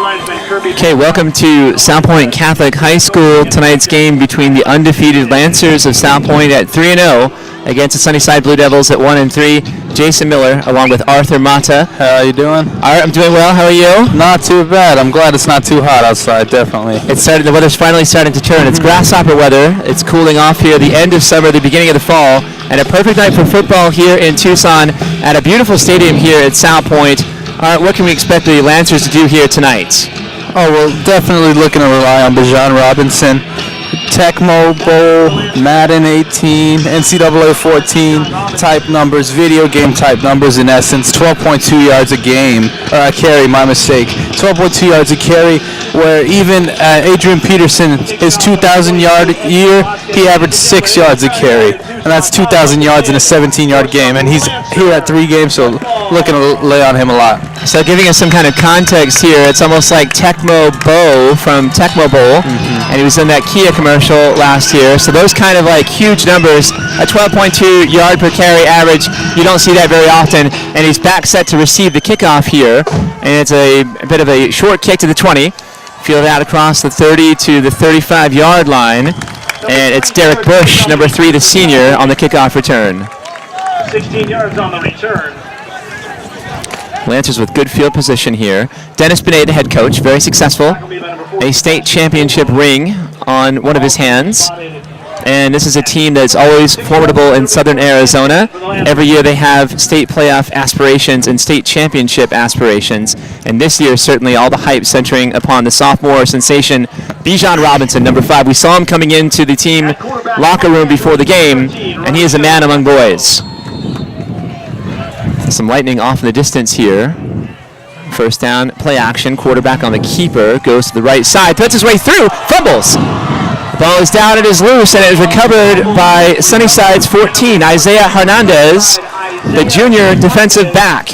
Okay, welcome to Salpointe Catholic High School. Tonight's game between the undefeated Lancers of Salpointe at 3-0 against the Sunnyside Blue Devils at 1-3. Jason Miller along with Arthur Mata. How are you doing? I'm doing well. How are you? Not too bad. I'm glad it's not too hot outside, definitely. The weather's finally starting to turn. It's grasshopper weather. It's cooling off here, the end of summer, the beginning of the fall, and a perfect night for football here in Tucson at a beautiful stadium here at Salpointe. All right, what can we expect the Lancers to do here tonight? Oh, we're definitely looking to rely on Bijan Robinson. Tecmo Bowl, Madden 18, NCAA 14 type numbers, video game type numbers in essence. 12.2 yards a carry, my mistake. 12.2 yards a carry, where even Adrian Peterson, his 2,000-yard year, he averaged 6 yards a carry. And that's 2,000 yards in a 17-yard game. And he's here at 3 games, so looking to lay on him a lot. So giving us some kind of context here, it's almost like Tecmo Bowl from Tecmo Bowl, and he was in that Kia commercial last year. So those kind of like huge numbers, a 12.2 yard per carry average, you don't see that very often. And he's back set to receive the kickoff here, and it's a bit of a short kick to the 20, fielded out across the 30 to the 35-yard line, and it's Derek Bush, number 3, the senior, on the kickoff return. 16 yards on the return. Lancers with good field position here. Dennis Benet, the head coach, very successful. A state championship ring on one of his hands. And this is a team that's always formidable in southern Arizona. Every year they have state playoff aspirations and state championship aspirations. And this year, certainly all the hype centering upon the sophomore sensation, Bijan Robinson, number 5. We saw him coming into the team locker room before the game, and he is a man among boys. Some lightning off in the distance here. First down, play action. Quarterback on the keeper, goes to the right side, threads his way through, fumbles. The ball is down, it is loose, and it is recovered by Sunnyside's 14, Isaiah Hernandez, the junior defensive back.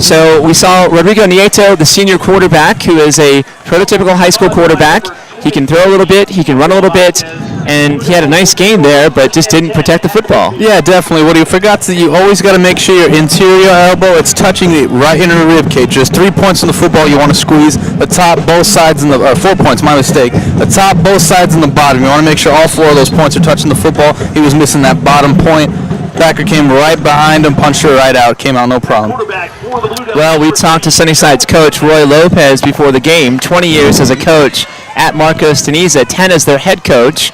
So we saw Rodrigo Nieto, the senior quarterback, who is a prototypical high school quarterback. He can throw a little bit, he can run a little bit, and he had a nice game there, but just didn't protect the football. Yeah, definitely. What you forgot is you always got to make sure your interior elbow, it's touching it right into the rib cage. There's 3 points in the football you want to squeeze. The top, both sides, or 4 points, my mistake. The top, both sides, and the bottom. You want to make sure all 4 of those points are touching the football. He was missing that bottom point. Backer came right behind him, punched her right out, came out no problem. Well, we talked to Sunnyside's coach, Roy Lopez, before the game. 20 years as a coach at Marcos Teniza, 10 as their head coach.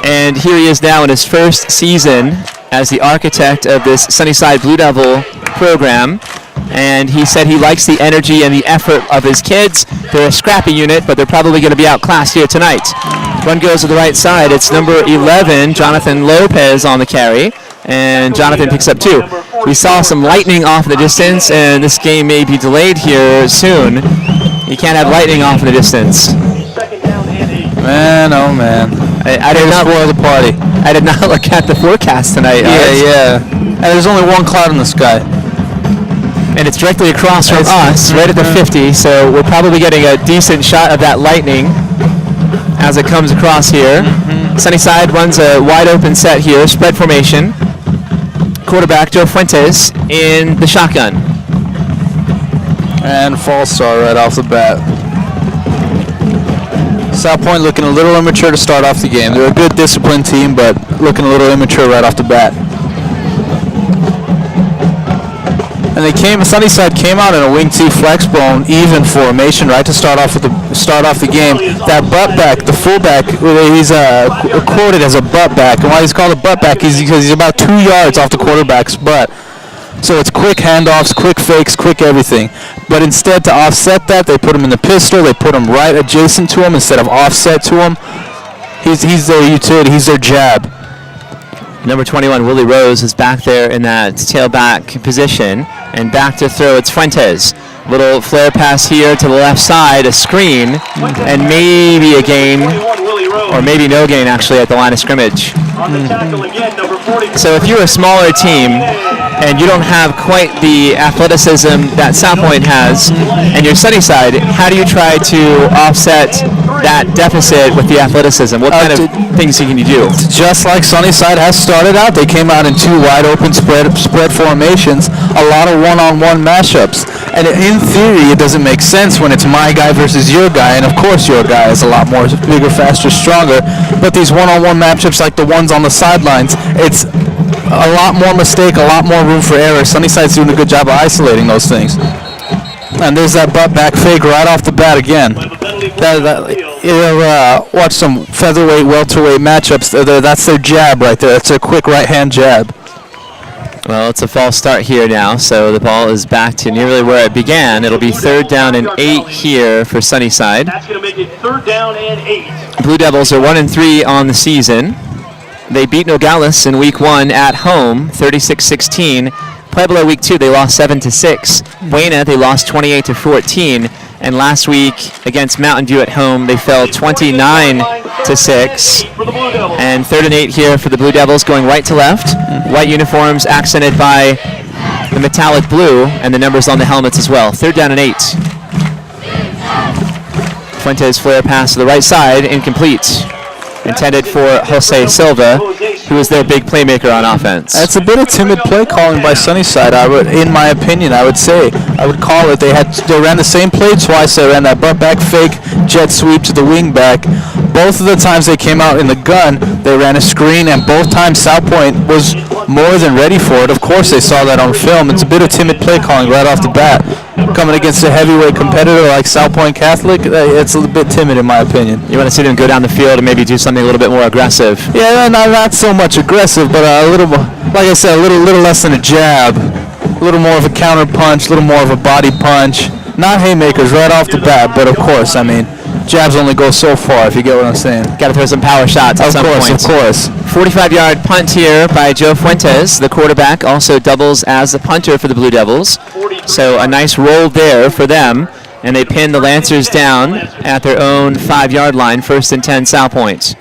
And here he is now in his first season as the architect of this Sunnyside Blue Devil program. And he said he likes the energy and the effort of his kids. They're a scrappy unit, but they're probably going to be outclassed here tonight. Run goes to the right side. It's number 11, Jonathan Lopez, on the carry. And Jonathan picks up 2. We saw some lightning off in the distance, and this game may be delayed here soon. You can't have lightning off in the distance. Man, oh man. I did not spoil the party. I did not look at the forecast tonight. Yeah. And there's only one cloud in the sky. And it's directly across from us, right at the 50, so we're probably getting a decent shot of that lightning as it comes across here. Sunnyside runs a wide open set here, spread formation. Quarterback Joe Fuentes in the shotgun. And false start right off the bat. Salpointe looking a little immature to start off the game. They're a good disciplined team, but looking a little immature right off the bat. And Sunnyside came out in a wing T flex bone even formation right to start off the game. That butt back, the fullback, he's quoted as a butt back, and why he's called a butt back is because he's about 2 yards off the quarterback's butt. So it's quick handoffs, quick fakes, quick everything. But instead, to offset that, they put him in the pistol. They put him right adjacent to him instead of offset to him. He's their utility. He's their jab. Number 21, Willie Rose, is back there in that tailback position. And back to throw, it's Fuentes. Little flare pass here to the left side, a screen, and maybe a gain, or maybe no gain, actually, at the line of scrimmage. So if you're a smaller team, and you don't have quite the athleticism that Salpointe has, and you're Sunnyside, how do you try to offset that deficit with the athleticism? What kind of things can you do? Just like Sunnyside has started out, they came out in 2 wide open spread formations, a lot of one-on-one mashups. And in theory, it doesn't make sense when it's my guy versus your guy, and of course your guy is a lot more bigger, faster, stronger. But these one-on-one matchups like the ones on the sidelines, it's a lot more mistake, a lot more room for error. Sunnyside's doing a good job of isolating those things. And there's that butt back fake right off the bat again. Watch some featherweight, welterweight matchups. That's their jab right there. That's a quick right-hand jab. Well, it's a false start here now, so the ball is back to nearly where it began. It'll be 3rd down and 8 here for Sunnyside. That's going to make it 3rd down and 8. Blue Devils are 1-3 on the season. They beat Nogales in week 1 at home, 36-16. Pueblo week 2, they lost 7-6. Buena, they lost 28-14. And last week against Mountain View at home, they fell 29-6. And 3rd and 8 here for the Blue Devils, going right to left. White uniforms accented by the metallic blue and the numbers on the helmets as well. 3rd down and 8. Fuentes flare pass to the right side, incomplete. Intended for Jose Silva, who is their big playmaker on offense. That's a bit of timid play calling by Sunnyside. In my opinion, I would call it. They ran the same play twice. They ran that butt back fake jet sweep to the wing back. Both of the times they came out in the gun, they ran a screen, and both times Salpointe was more than ready for it. Of course, they saw that on film. It's a bit of timid play calling right off the bat. Coming against a heavyweight competitor like Salpointe Catholic, it's a bit timid in my opinion. You want to see them go down the field and maybe do something a little bit more aggressive. Yeah, not so much aggressive, but a little, like I said, a little less than a jab. A little more of a counter punch, a little more of a body punch. Not haymakers right off the bat, but of course, I mean, jabs only go so far, if you get what I'm saying. Got to throw some power shots at some point. Of course. 45-yard punt here by Joe Fuentes. The quarterback also doubles as the punter for the Blue Devils. So a nice roll there for them. And they pin the Lancers down at their own 5-yard line, 1st and 10 Salpointe.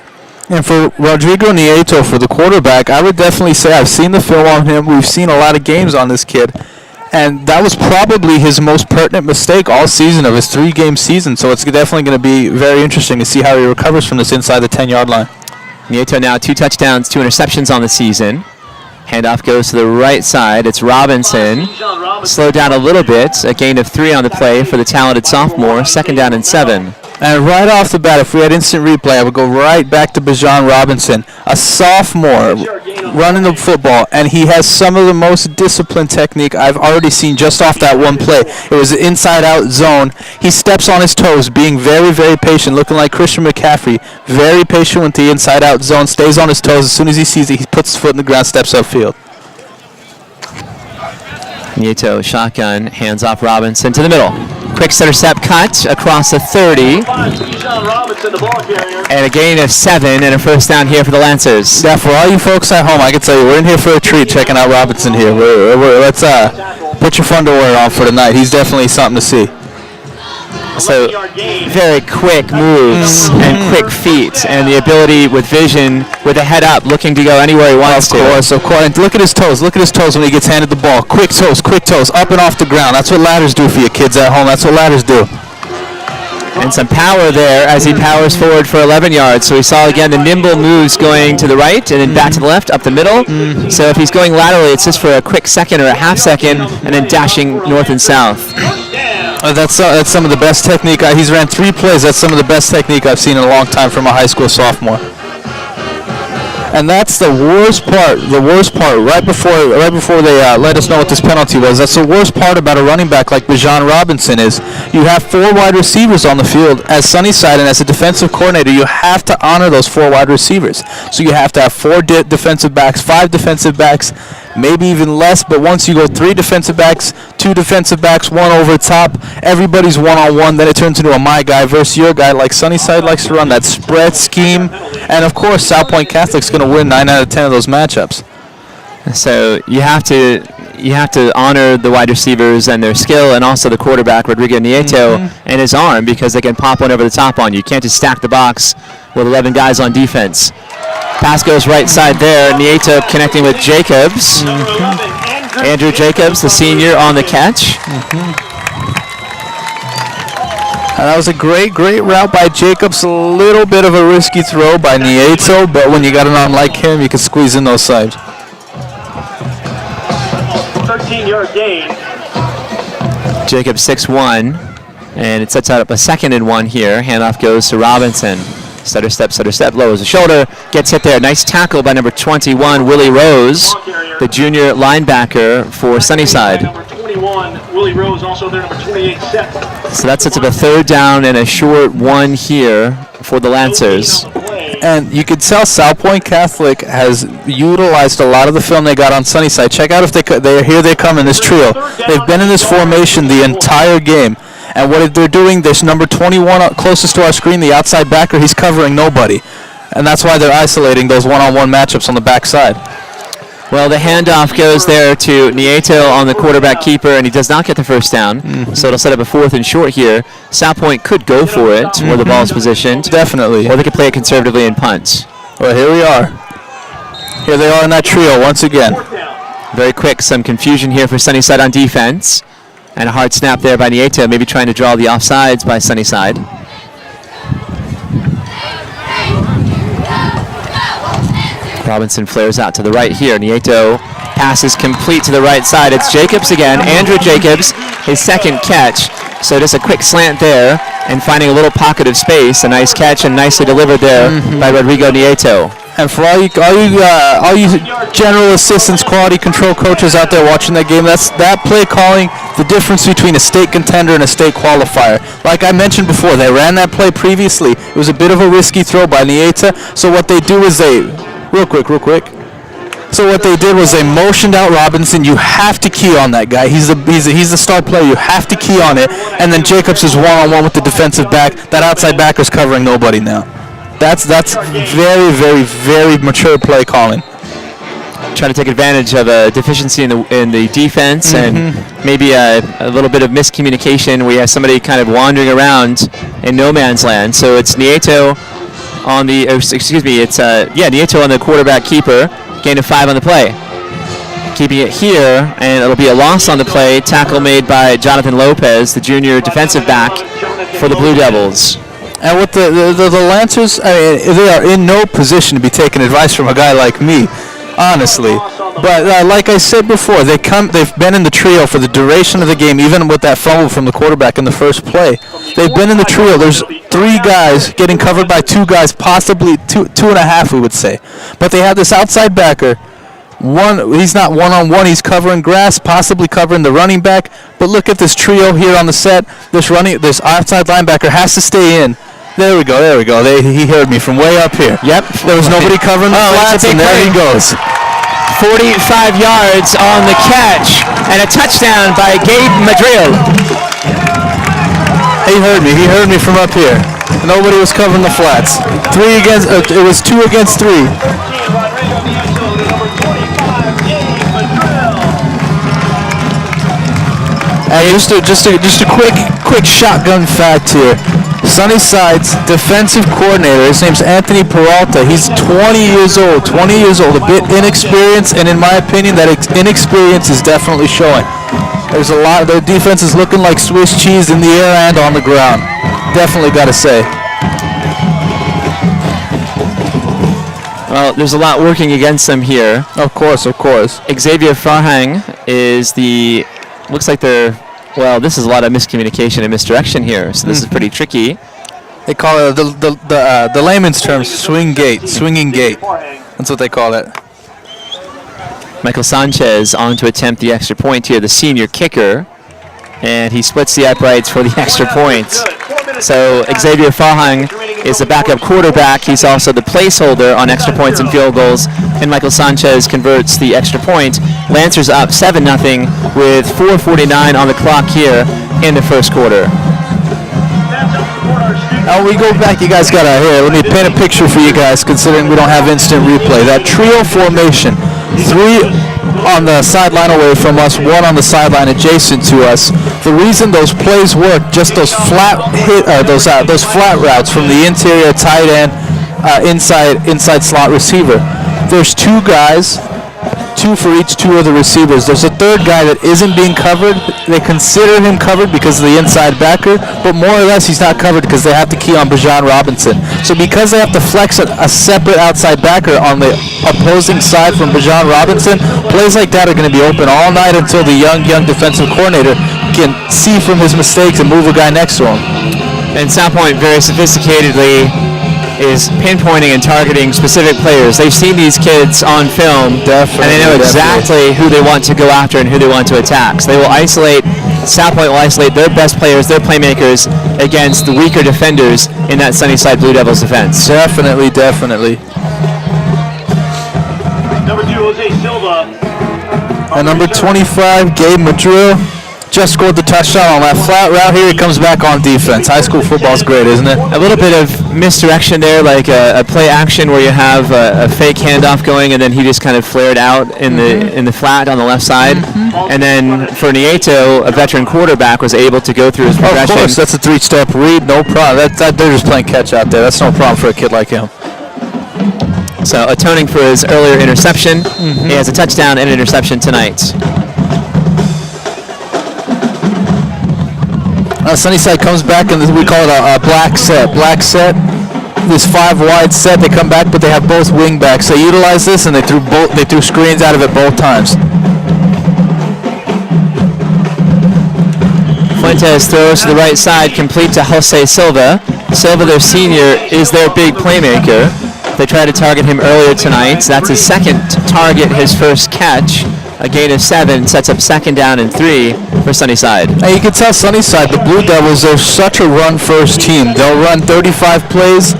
And for Rodrigo Nieto, for the quarterback, I would definitely say I've seen the film on him. We've seen a lot of games on this kid. And that was probably his most pertinent mistake all season of his 3-game season. So it's definitely going to be very interesting to see how he recovers from this inside the 10-yard line. Nieto now 2 touchdowns, 2 interceptions on the season. Handoff goes to the right side. It's Robinson. Slowed down a little bit. A gain of 3 on the play for the talented sophomore. 2nd down and 7. And right off the bat, if we had instant replay, I would go right back to Bijan Robinson, a sophomore running the football, and he has some of the most disciplined technique I've already seen just off that one play. It was an inside-out zone. He steps on his toes, being very, very patient, looking like Christian McCaffrey. Very patient with the inside-out zone, stays on his toes. As soon as he sees it, he puts his foot in the ground, steps upfield. Nieto, shotgun, hands off Robinson to the middle. Quick center step cut across the 30. And a gain of 7 and a 1st down here for the Lancers. Yeah, for all you folks at home, I can tell you, we're in here for a treat checking out Robinson here. Let's put your underwear on for tonight. He's definitely something to see. So very quick moves and quick feet, and the ability with vision, with a head up, looking to go anywhere he wants to. Of course. And look at his toes. Look at his toes when he gets handed the ball. Quick toes, up and off the ground. That's what ladders do for you kids at home. That's what ladders do. And some power there as he powers forward for 11 yards. So we saw again the nimble moves going to the right and then back to the left, up the middle. So if he's going laterally, it's just for a quick second or a half second, and then dashing north and south. That's some of the best technique. He's ran 3 plays. That's some of the best technique I've seen in a long time from a high school sophomore. And that's the worst part. Right before they let us know what this penalty was. That's the worst part about a running back like Bijan Robinson is you have 4 wide receivers on the field. As Sunnyside and as a defensive coordinator, you have to honor those 4 wide receivers. So you have to have 4 defensive backs, 5 defensive backs, maybe even less. But once you go 3 defensive backs, 2 defensive backs, 1 over top, everybody's one-on-one. Then it turns into a my guy versus your guy, like Sunnyside likes to run that spread scheme. And of course, Salpointe Catholic's going to win 9 out of 10 of those matchups. So you have to honor the wide receivers and their skill, and also the quarterback Rodrigo Nieto and his arm, because they can pop one over the top on you. You can't just stack the box with 11 guys on defense. Pass goes right side there. Nieto connecting with Jacobs. Andrew Jacobs, the senior, on the catch. And that was a great route by Jacobs. A little bit of a risky throw by Nieto, but when you got an arm like him, you can squeeze in those sides. 13-yard gain. Jacobs 6'1", and it sets out a 2nd and 1 here. Handoff goes to Robinson. Stutter step, lowers the shoulder, gets hit there. Nice tackle by number 21, Willie Rose, the junior linebacker for Sunnyside. Number 21, Willie Rose, also there, number 28, Seth. So that sets up a 3rd down and a short 1 here for the Lancers. And you could tell Salpointe Catholic has utilized a lot of the film they got on Sunnyside. Check out if here they come in this trio. They've been in this formation the entire game. And what they're doing, this number 21 closest to our screen, the outside backer, he's covering nobody. And that's why they're isolating those one-on-one matchups on the backside. Well, the handoff goes there to Nieto on the quarterback keeper, and he does not get the 1st down. So it'll set up a 4th and short here. Salpointe could go for it where the ball's positioned. Definitely. Or they could play it conservatively and punt. Well, here we are. Here they are in that trio once again. Very quick, some confusion here for Sunnyside on defense. And a hard snap there by Nieto, maybe trying to draw the offsides by Sunnyside. Robinson flares out to the right here. Nieto passes complete to the right side. It's Jacobs again. Andrew Jacobs, his 2nd catch. So just a quick slant there and finding a little pocket of space. A nice catch and nicely delivered there by Rodrigo Nieto. And for all you general assistants, quality control coaches out there watching that game, that's that play calling, the difference between a state contender and a state qualifier. Like I mentioned before, they ran that play previously. It was a bit of a risky throw by Nieto. So what they do is real quick. So what they did was they motioned out Robinson. You have to key on that guy. He's the star player. You have to key on it. And then Jacobs is one-on-one with the defensive back. That outside backer's covering nobody now. That's very mature play calling. Trying to take advantage of a deficiency in the defense and maybe a little bit of miscommunication. We have somebody kind of wandering around in no man's land. So it's Nieto on the Nieto on the quarterback keeper. Gain of 5 on the play. Keeping it here, and it'll be a loss on the play. Tackle made by Jonathan Lopez, the junior defensive back for the Blue Devils. And with the Lancers, they are in no position to be taking advice from a guy like me, honestly. But like I said before, they've been in the trio for the duration of the game, even with that fumble from the quarterback in the first play. They've been in the trio. There's 3 guys getting covered by 2 guys, possibly two and a half, we would say. But they have this outside backer. He's not one-on-one. He's covering grass, possibly covering the running back. But look at this trio here on the set. This outside linebacker has to stay in. There we go. He heard me from way up here. Yep. There was nobody covering the flats, and there he goes. 45 yards on the catch, and a touchdown by Gabe Madrid. He heard me from up here. Nobody was covering the flats. It was 2 against 3. And just a quick shotgun fact here. Sunnyside's defensive coordinator, his name's Anthony Peralta. He's 20 years old, a bit inexperienced, and in my opinion, that inexperience is definitely showing. There's a lot. Their defense is looking like Swiss cheese in the air and on the ground. Definitely got to say. Well, there's a lot working against them here. Of course. Xavier Farhang is looks like this is a lot of miscommunication and misdirection here, so this is pretty tricky. They call it the layman's term swinging gate. That's what they call it. Michael Sanchez on to attempt the extra point here, the senior kicker, and he splits the uprights for the extra points. So Xavier Farhang is the backup quarterback. He's also the placeholder on extra points and field goals, and Michael Sanchez converts the extra point. Lancers up 7-0 with 4:49 on the clock here in the first quarter. Now we go back, you guys got here. Let me paint a picture for you guys, considering we don't have instant replay. That trio formation, 3 on the sideline away from us, 1 on the sideline adjacent to us. The reason those plays work, just those flat routes from the interior tight end, inside slot receiver. There's 2 guys 2 for each 2 of the receivers. There's a third guy that isn't being covered. They consider him covered because of the inside backer, but more or less he's not covered because they have to key on Bijan Robinson. So because they have to flex a separate outside backer on the opposing side from Bijan Robinson, plays like that are going to be open all night until the young defensive coordinator can see from his mistakes and move a guy next to him. And Salpointe very sophisticatedly is pinpointing and targeting specific players. They've seen these kids on film, Definitely, and they know exactly who they want to go after and who they want to attack. So they will isolate, Salpointe will isolate their best players, their playmakers, against the weaker defenders in that Sunnyside Blue Devils defense. Definitely. Number 2, Jose Silva. And number 25, Gabe Madrill, just scored the touchdown on that flat route here. He comes back on defense. High school football's great, isn't it? A little bit of misdirection there, like a play action where you have a fake handoff going, and then he just kind of flared out in the flat on the left side. And then for Nieto, a veteran quarterback, was able to go through his progression. Of course, that's a 3-step read, no problem. They're just playing catch out there. That's no problem for a kid like him. So atoning for his earlier interception, he has a touchdown and an interception tonight. Sunnyside comes back, and we call it a black set. This 5 wide set. They come back, but they have both wing backs. They utilize this, and they threw screens out of it both times. Fuentes throws to the right side, complete to Jose Silva. Silva, their senior, is their big playmaker. They tried to target him earlier tonight. That's his second target, his first catch. A gain of 7 sets up 2nd down and 3 for Sunnyside. Now you can tell Sunnyside, the Blue Devils, they're such a run-first team. They'll run 35 plays.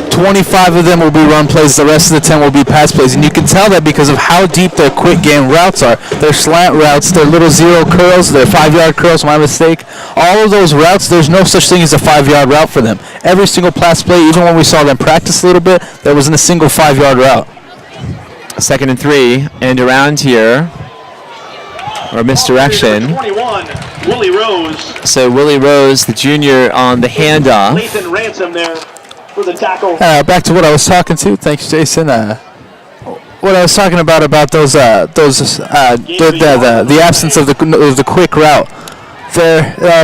25 of them will be run plays. The rest of the 10 will be pass plays. And you can tell that because of how deep their quick game routes are. Their slant routes, their little zero curls, their 5-yard curls, my mistake. All of those routes, there's no such thing as a 5-yard route for them. Every single pass play, even when we saw them practice a little bit, there wasn't a single 5-yard route. 2nd and 3, and around here, or misdirection. 21, Willie Rose. So Willie Rose, the junior, on the handoff. Nathan Ransom there for the tackle. Back to what I was talking to. Thanks, Jason. What I was talking about those the absence of the quick route.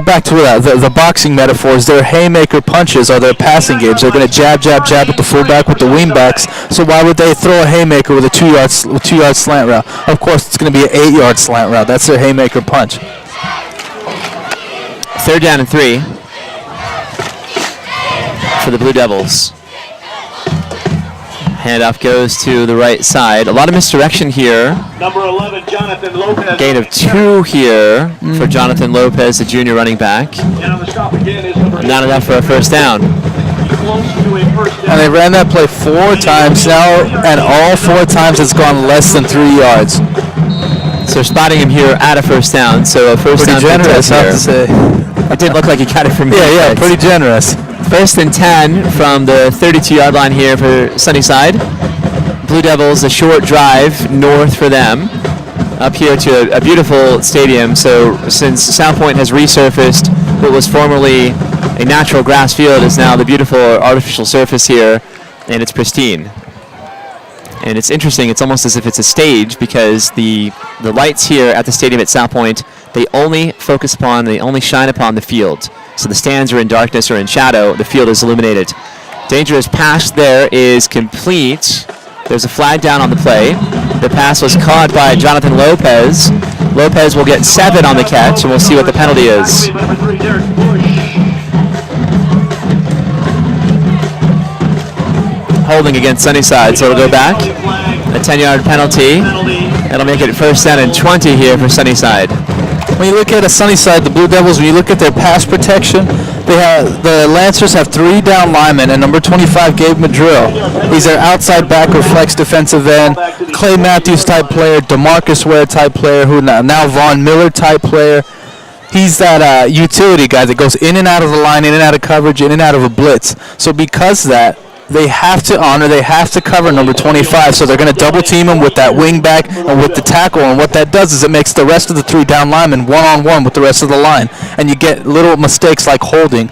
Back to the boxing metaphors. Their haymaker punches are their passing games. They're going to jab at the fullback with the wingbacks. So why would they throw a haymaker with a 2-yard slant route? Of course, it's going to be an 8-yard slant route. That's their haymaker punch. 3rd down and 3 for the Blue Devils. Handoff goes to the right side. A lot of misdirection here. Number 11, Jonathan Lopez. Gain of 2 here for Jonathan Lopez, the junior running back. And on the stop again is number Not enough for a first down. close to a first down. And they ran that play 4 times now, and all 4 times it's gone less than 3 yards. So spotting him here at a first down. So a first Pretty down generous, I here. have to say. It didn't look like he got it from here. Yeah, pretty generous. 1st and 10 from the 32-yard line here for Sunnyside. Blue Devils, a short drive north for them. Up here to a beautiful stadium. So since Salpointe has resurfaced what was formerly a natural grass field, is now the beautiful artificial surface here, and it's pristine. And it's interesting, it's almost as if it's a stage, because the lights here at the stadium at Salpointe, they only shine upon the field. So the stands are in darkness or in shadow, the field is illuminated. Dangerous pass there is complete. There's a flag down on the play. The pass was caught by Jonathan Lopez. Lopez will get 7 on the catch, and we'll see what the penalty is. Holding against Sunnyside, so it'll go back. A 10-yard penalty. That'll make it 1st down and 20 here for Sunnyside. When you look at Sunnyside, the Blue Devils, when you look at their pass protection, the Lancers have 3 down linemen, and number 25, Gabe Madrill. He's their outside back or flex defensive end, Clay Matthews type player, DeMarcus Ware type player, who now Von Miller type player. He's that utility guy that goes in and out of the line, in and out of coverage, in and out of a blitz. So because of that, they have to cover number 25, so they're going to double team him with that wing back and with the tackle, and what that does is it makes the rest of the 3 down linemen one-on-one with the rest of the line, and you get little mistakes like holding.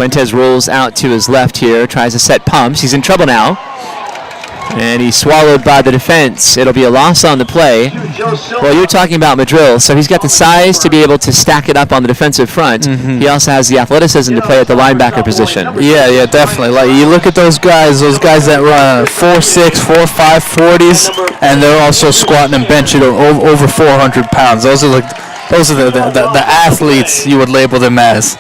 Fuentes rolls out to his left here, tries to set pumps. He's in trouble now. And he's swallowed by the defense. It'll be a loss on the play. Well, you're talking about Madrill, so he's got the size to be able to stack it up on the defensive front. He also has the athleticism to play at the linebacker position. Yeah, definitely. Like, you look at those guys that run 4.6, 4.5 40s, and they're also squatting and benching over 400 pounds. Those are the athletes you would label them as.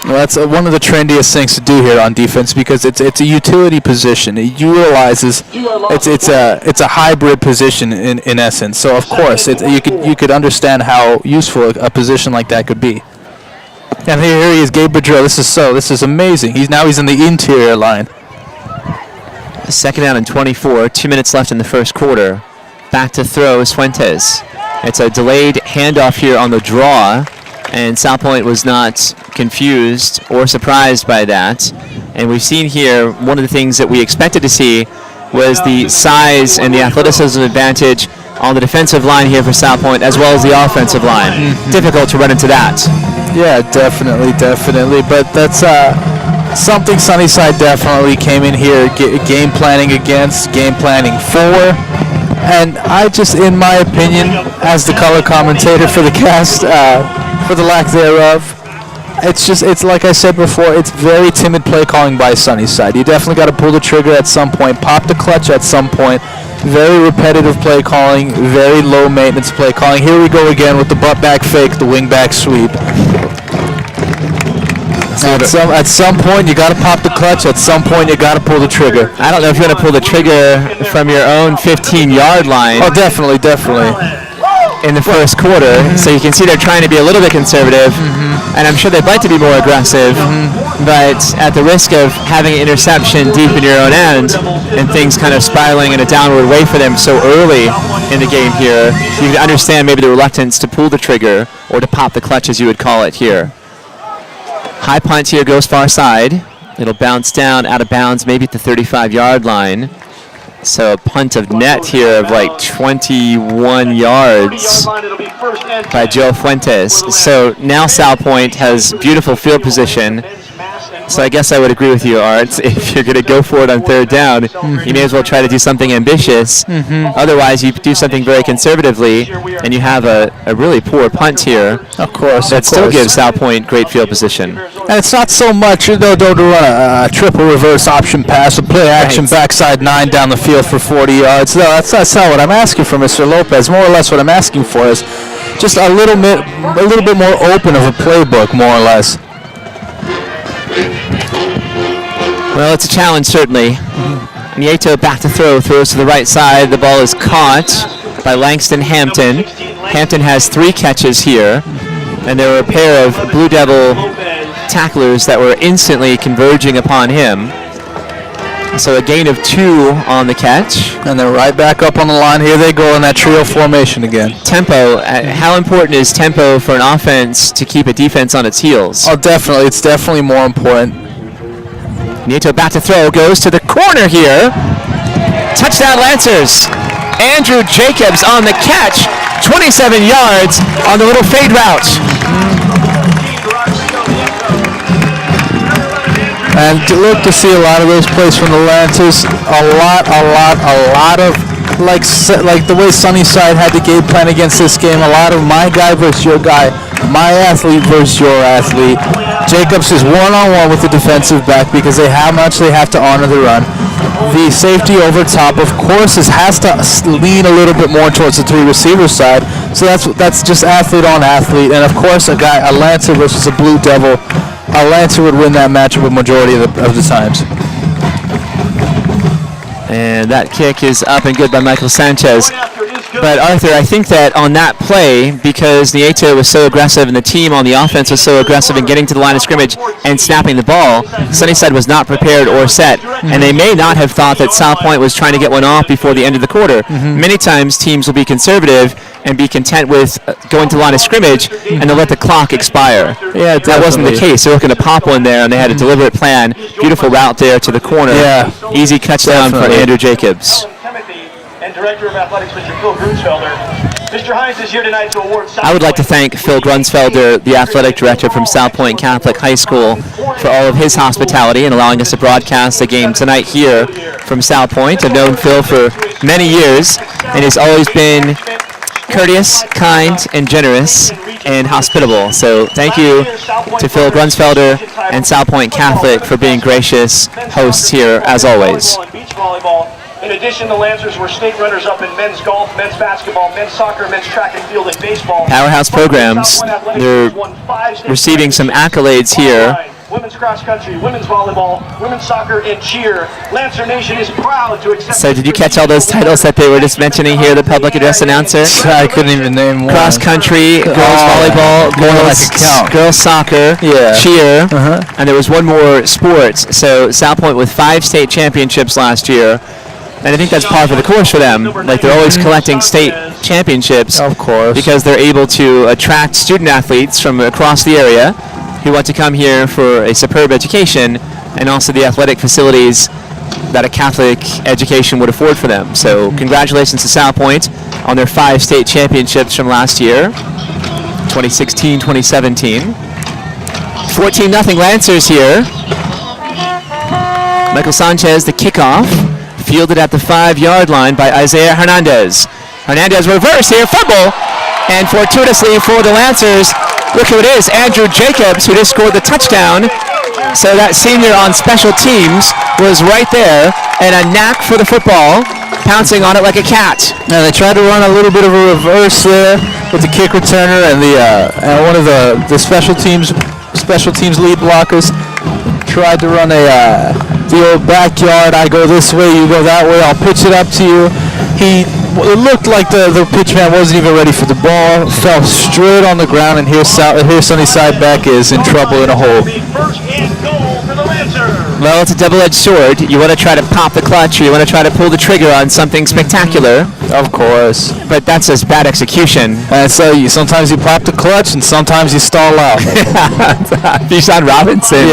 Well, that's one of the trendiest things to do here on defense because it's a utility position. It utilizes it's a hybrid position in essence. So of course you could understand how useful a position like that could be. And here he is, Gabe Madrill. This is amazing. He's in the interior line. Second down and 24. 2 minutes left in the first quarter. Back to throw is Fuentes. It's a delayed handoff here on the draw. And Salpointe was not confused or surprised by that. And we've seen here one of the things that we expected to see was the size and the athleticism advantage on the defensive line here for Salpointe as well as the offensive line. Difficult to run into that. Yeah, definitely. But that's something Sunnyside definitely came in here game planning against, game planning for. And I just, in my opinion, as the color commentator for the cast, for the lack thereof, it's like I said before, it's very timid play calling by Sunnyside. You definitely got to pull the trigger at some point, pop the clutch at some point. Very repetitive play calling, very low maintenance play calling. Here we go again with the butt back fake, the wing back sweep. At some point, you got to pop the clutch. At some point, you got to pull the trigger. I don't know if you're going to pull the trigger from your own 15-yard line. Oh, definitely. In the first quarter, so you can see they're trying to be a little bit conservative, and I'm sure they'd like to be more aggressive, but at the risk of having an interception deep in your own end and things kind of spiraling in a downward way for them so early in the game here, you can understand maybe the reluctance to pull the trigger or to pop the clutch, as you would call it here. High punt here goes far side. It'll bounce down out of bounds, maybe at the 35-yard line. So a punt of net here of like 21 yards by Joe Fuentes. So now Salpointe has beautiful field position. So I guess I would agree with you, Art. If you're going to go for it on third down, you may as well try to do something ambitious. Otherwise, you do something very conservatively, and you have a really poor punt here. Of course. That still gives Salpointe great field position. And it's not so much, don't run a triple reverse option pass or play action backside 9 down the field for 40 yards. No, that's not what I'm asking for, Mr. Lopez. More or less what I'm asking for is just a little bit more open of a playbook, more or less. Well, it's a challenge, certainly. Nieto back to throw, throws to the right side. The ball is caught by Langston Hampton. Hampton has 3 catches here, and there were a pair of Blue Devil tacklers that were instantly converging upon him. So a gain of 2 on the catch. And they're right back up on the line. Here they go in that trio formation again. Tempo. How important is tempo for an offense to keep a defense on its heels? Oh, definitely. It's definitely more important. Nieto back to throw, goes to the corner here. Touchdown Lancers. Andrew Jacobs on the catch. 27 yards on the little fade route. And look to see a lot of those plays from the Lancers. A lot of like the way Sunnyside had the game plan against this game. A lot of my guy versus your guy, my athlete versus your athlete. Jacobs is one-on-one with the defensive back because they have to honor the run. The safety over top, of course, has to lean a little bit more towards the 3 receiver side. So that's just athlete on athlete. And of course, a Lancer versus a Blue Devil. A Lancer would win that matchup a majority of the times. And that kick is up and good by Michael Sanchez. But Arthur, I think that on that play, because Nieto was so aggressive and the team on the offense was so aggressive in getting to the line of scrimmage and snapping the ball, Sunnyside was not prepared or set. And they may not have thought that Salpointe was trying to get one off before the end of the quarter. Many times teams will be conservative and be content with going to the line of scrimmage and they'll let the clock expire. Yeah, that wasn't the case. They were looking to pop one there and they had a deliberate plan. Beautiful route there to the corner. Yeah. Easy touchdown for Andrew Jacobs. And Director of Athletics, Mr. Phil Grunsfelder. Mr. Hines is here tonight to award. I would like to thank Phil Grunsfelder, the athletic director from Salpointe Catholic High School, for all of his hospitality and allowing us to broadcast the game tonight here from Salpointe. I've known Phil for many years and has always been courteous, kind, and generous, and hospitable. So thank you to Phil Grunsfelder and Salpointe Catholic for being gracious hosts here, as always. In addition, the Lancers were state runners-up in men's golf, men's basketball, men's soccer, men's track and field, and baseball. Powerhouse programs. They're receiving some accolades here. Women's cross country, women's volleyball, women's soccer, and cheer. Lancer Nation is proud to accept. So did you catch all those titles that they were just mentioning here, the public address announcer? I couldn't even name one. Cross country, girls volleyball, girls soccer, cheer, and there was one more sports. So Salpointe with 5 state championships last year. And I think that's par for the course for them. Like, they're always collecting state championships. Of course. Because they're able to attract student athletes from across the area who want to come here for a superb education and also the athletic facilities that a Catholic education would afford for them. So congratulations to Salpointe on their 5 state championships from last year, 2016, 2017. 14-0 Lancers here. Michael Sanchez, the kickoff, fielded at the 5-yard line by Isaiah Hernandez. Hernandez reverse here, fumble, and fortuitously for the Lancers, look who it is, Andrew Jacobs, who just scored the touchdown. So that senior on special teams was right there, and a knack for the football, pouncing on it like a cat. Now they tried to run a little bit of a reverse there with the kick returner and one of the special teams lead blockers tried to run the old backyard. I go this way, you go that way. I'll pitch it up to you. It looked like the pitch man wasn't even ready for the ball. Fell straight on the ground, and here Sunnyside back is in trouble in a hole. Well, it's a double-edged sword. You want to try to pop the clutch, or you want to try to pull the trigger on something spectacular. Of course. But that's just bad execution. And so sometimes you pop the clutch, and sometimes you stall out. Bijan Robinson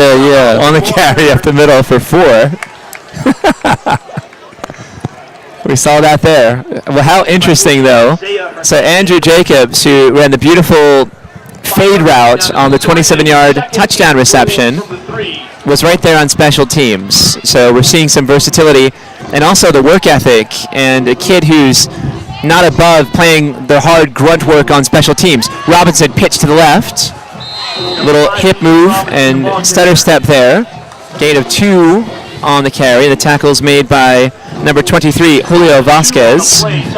on the carry up the middle for 4. We saw that there. Well, how interesting, though. So Andrew Jacobs, who ran the beautiful fade route on the 27-yard touchdown reception, was right there on special teams. So we're seeing some versatility and also the work ethic, and a kid who's not above playing the hard grunt work on special teams. Robinson pitched to the left. Little hip move and stutter step there. Gain of 2 on the carry. The tackle's made by number 23, Julio Vasquez. And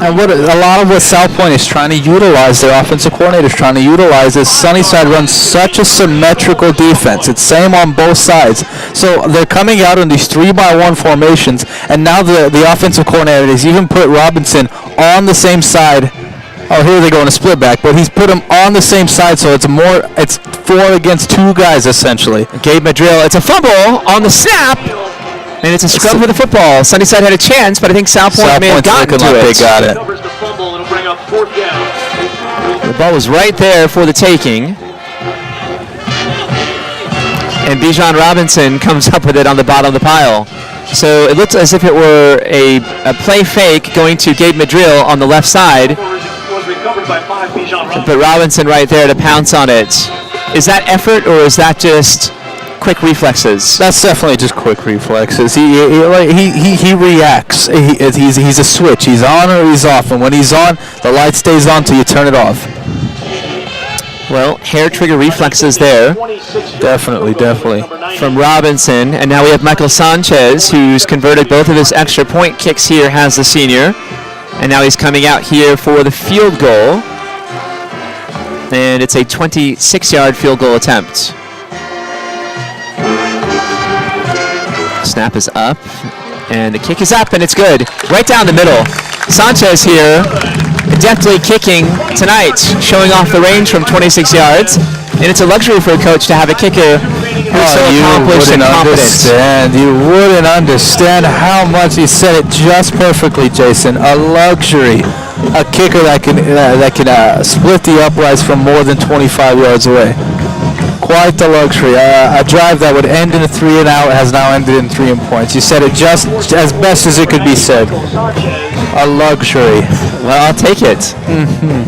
a lot of what Salpointe is trying to utilize, their offensive coordinator is trying to utilize, is Sunnyside runs such a symmetrical defense. It's same on both sides. So they're coming out in these 3-by-1 formations, and now the offensive coordinator has even put Robinson on the same side. Oh, here they go in a split back, but he's put him on the same side, so it's 4 against 2 guys essentially. Gabe Madrill, it's a fumble on the snap, and it's a scrub for the football. Sunnyside had a chance, but I think Salpointe may have gotten to it. They got it. The ball was right there for the taking, and Bijan Robinson comes up with it on the bottom of the pile. So it looks as if it were a play fake going to Gabe Madrill on the left side. But Robinson right there to pounce on it. Is that effort, or is that just quick reflexes? That's definitely just quick reflexes. He reacts. He's a switch. He's on or he's off. And when he's on, the light stays on till you turn it off. Well, hair trigger reflexes there. Definitely. From Robinson. And now we have Michael Sanchez, who's converted both of his extra point kicks here as the senior. And now he's coming out here for the field goal. And it's a 26-yard field goal attempt. Snap is up, and the kick is up, and it's good. Right down the middle. Sanchez here, deftly kicking tonight, showing off the range from 26 yards. And it's a luxury for a coach to have a kicker who's so accomplished and confident. You wouldn't understand how much he said it just perfectly, Jason. A luxury. A kicker that can split the uprights from more than 25 yards away. quite the luxury. A drive that would end in a 3 and out has now ended in 3 and points. You said it just as best as it could be said. A luxury. Well, I'll take it.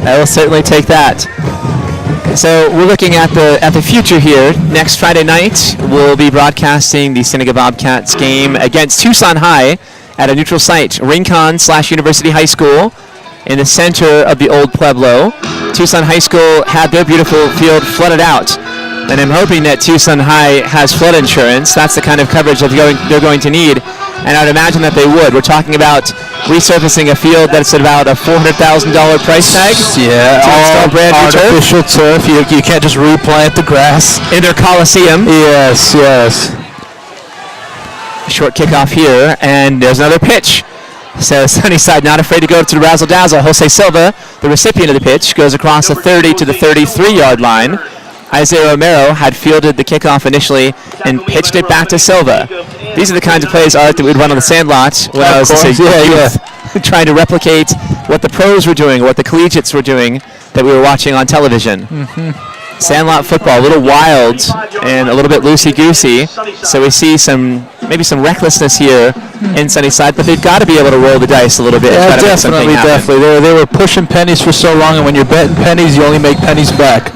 I will certainly take that. So we're looking at the future here. Next Friday night, we'll be broadcasting the Seneca Bobcats game against Tucson High at a neutral site, Rincon/University High School, in the center of the old Pueblo. Tucson High School had their beautiful field flooded out, and I'm hoping that Tucson High has flood insurance. That's the kind of coverage that they're going to need, and I'd imagine that they would. We're talking about resurfacing a field that's at about a $400,000 price tag. Yeah, all brand new artificial turf. You can't just replant the grass. In their Coliseum. Yes, yes. Short kickoff here, and there's another pitch. So Sunnyside not afraid to go to the razzle-dazzle. Jose Silva, the recipient of the pitch, goes across the 30 to the 33-yard line. Isaiah Romero had fielded the kickoff initially and pitched it back to Silva. These are the kinds of plays, Art, that we'd run on the Sandlot when I was trying to replicate what the pros were doing, what the collegiates were doing that we were watching on television. Sandlot football, a little wild and a little bit loosey-goosey, so we see maybe some recklessness here in Sunnyside, but they've got to be able to roll the dice a little bit. Yeah, definitely. They were pushing pennies for so long, and when you're betting pennies, you only make pennies back.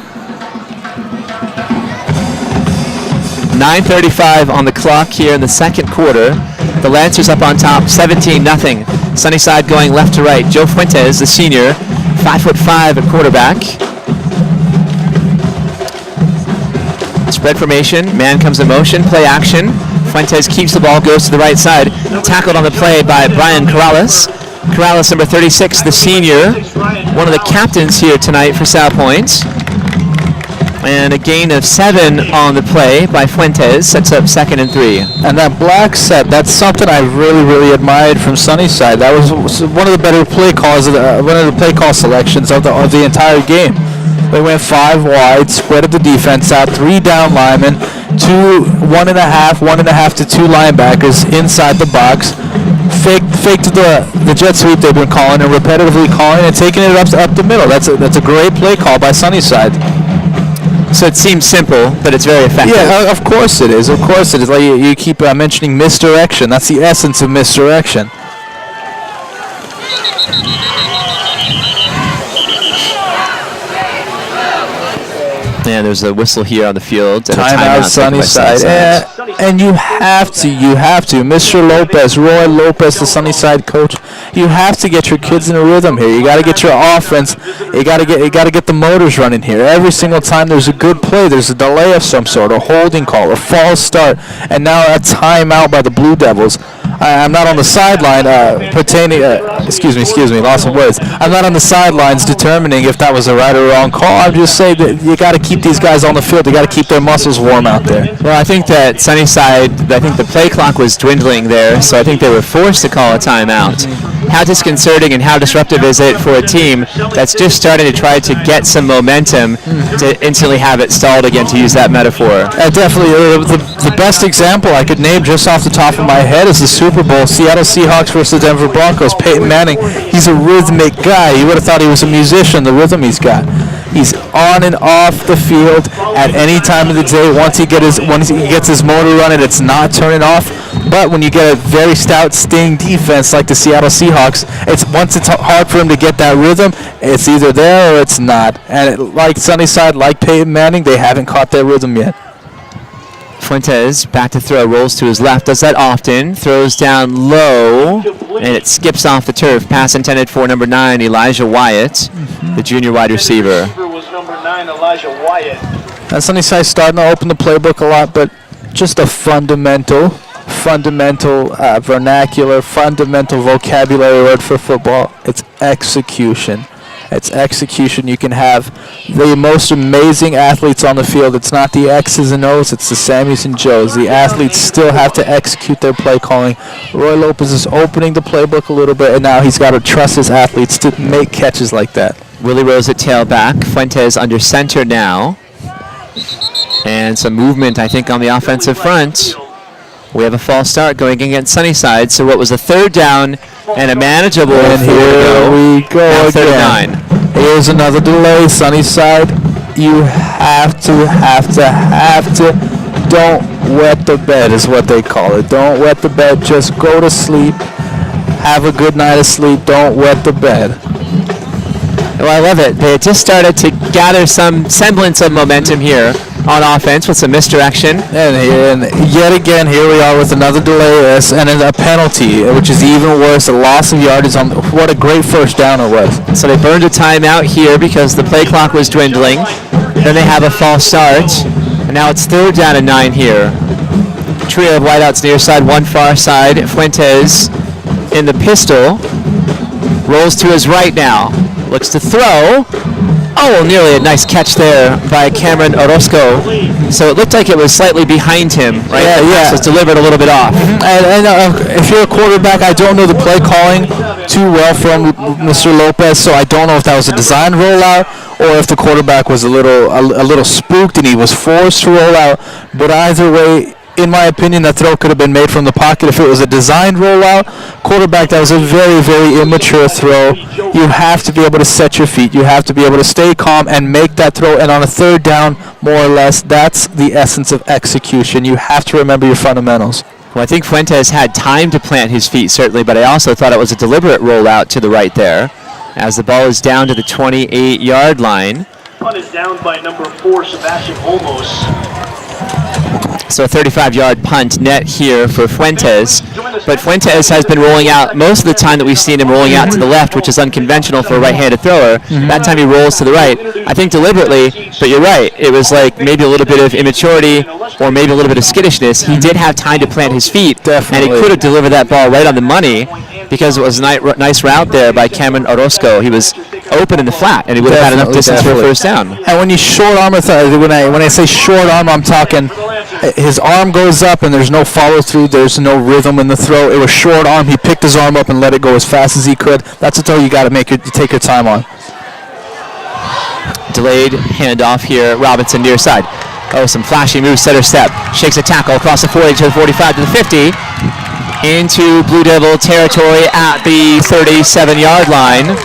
9:35 on the clock here in the second quarter. The Lancers up on top, 17-0. Sunnyside going left to right. Joe Fuentes, the senior, 5'5" at quarterback. Spread formation, man comes in motion, play action. Fuentes keeps the ball, goes to the right side. Tackled on the play by Brian Corrales. Corrales, number 36, the senior, one of the captains here tonight for Salpointe. And a gain of 7 on the play by Fuentes, sets up 2nd and 3. And that black set, that's something I really, really admired from Sunnyside. That was one of the better play calls, one of the play call selections of the entire game. They went 5 wide, spread the defense out, 3 down linemen, 1.5 to 2 linebackers inside the box. Faked the jet sweep they've been calling and repetitively calling and taking it up the middle. That's a great play call by Sunnyside. So it seems simple, but it's very effective. Yeah, of course it is. Of course it is. Like you keep mentioning misdirection. That's the essence of misdirection. Yeah, there's a whistle here on the field. Timeout Sunnyside. And you have to. Mr. Lopez, Roy Lopez, the Sunnyside coach, you have to get your kids in a rhythm here. You got to get your offense. You got to get the motors running here. Every single time there's a good play, there's a delay of some sort, a holding call, a false start, and now a timeout by the Blue Devils. I'm not on the sideline excuse me, lost of words. I'm not on the sidelines determining if that was a right or wrong call. I'm just saying that you got to keep these guys on the field. They got to keep their muscles warm out there. Well, I think that Sunnyside, the play clock was dwindling there, so I think they were forced to call a timeout. How disconcerting and how disruptive is it for a team that's just starting to try to get some momentum to instantly have it stalled again, to use that metaphor? Definitely. The best example I could name just off the top of my head is the Super Bowl, Seattle Seahawks versus Denver Broncos. Peyton Manning, he's a rhythmic guy. You would have thought he was a musician, the rhythm he's got. He's on and off the field at any time of the day. Once he gets his motor running, it's not turning off. But when you get a very stout, sting defense like the Seattle Seahawks, once it's hard for him to get that rhythm, it's either there or it's not. And like Sunnyside, like Peyton Manning, they haven't caught their rhythm yet. Fuentes back to throw, rolls to his left, does that often, throws down low, and it skips off the turf. Pass intended for number 9, Elijah Wyatt, the junior wide receiver. Was number 9, Elijah Wyatt. And Sunnyside starting to open the playbook a lot, but just a fundamental vernacular, fundamental vocabulary word for football. It's execution. It's execution. You can have the most amazing athletes on the field. It's not the X's and O's, it's the Sammys and Joes. The athletes still have to execute their play calling. Roy Lopez is opening the playbook a little bit, and now he's got to trust his athletes to make catches like that. Willie Rose at tailback. Fuentes under center now. And some movement, I think, on the offensive front. We have a false start going against Sunnyside. So what was a 3rd down and a manageable. And here we go now again. 39. Here's another delay. Sunnyside, you have to. Don't wet the bed is what they call it. Don't wet the bed. Just go to sleep. Have a good night of sleep. Don't wet the bed. Well, I love it. They just started to gather some semblance of momentum here on offense with some misdirection. And yet again, here we are with another delay and a penalty, which is even worse. A loss of yardage on what a great first down it was. So they burned a timeout here because the play clock was dwindling. Then they have a false start. And now it's 3rd down and 9 here. Trio of wideouts near side, one far side. Fuentes in the pistol. Rolls to his right now. Looks to throw. Oh, nearly a nice catch there by Cameron Orozco. So it looked like it was slightly behind him, right? Yeah, the pass was delivered a little bit off. And if you're a quarterback, I don't know the play calling too well from Mr. Lopez, so I don't know if that was a design rollout or if the quarterback was a little spooked and he was forced to roll out. But either way, in my opinion, that throw could have been made from the pocket. If it was a designed rollout, quarterback, that was a very, very immature throw. You have to be able to set your feet. You have to be able to stay calm and make that throw. And on a 3rd down, more or less, that's the essence of execution. You have to remember your fundamentals. Well, I think Fuentes had time to plant his feet, certainly, but I also thought it was a deliberate rollout to the right there as the ball is down to the 28-yard line. Punt is down by number 4, Sebastian Olmos. So a 35-yard punt net here for Fuentes. But Fuentes has been rolling out most of the time that we've seen him rolling out to the left, which is unconventional for a right-handed thrower. That time he rolls to the right, I think deliberately, but you're right. It was like maybe a little bit of immaturity or maybe a little bit of skittishness. He did have time to plant his feet, and he could have delivered that ball right on the money because it was a nice route there by Cameron Orozco. He was open in the flat, and he would have had enough distance for a first down. And when you short arm, when I say short arm, I'm talking his arm goes up and there's no follow through, there's no rhythm in the throw. It was short arm. He picked his arm up and let it go as fast as he could. That's a throw you got to take your time on. Delayed handoff here. Robinson near side. Oh, some flashy moves. Center step. Shakes a tackle across the 40 to the 45 to the 50. Into Blue Devil territory at the 37-yard line.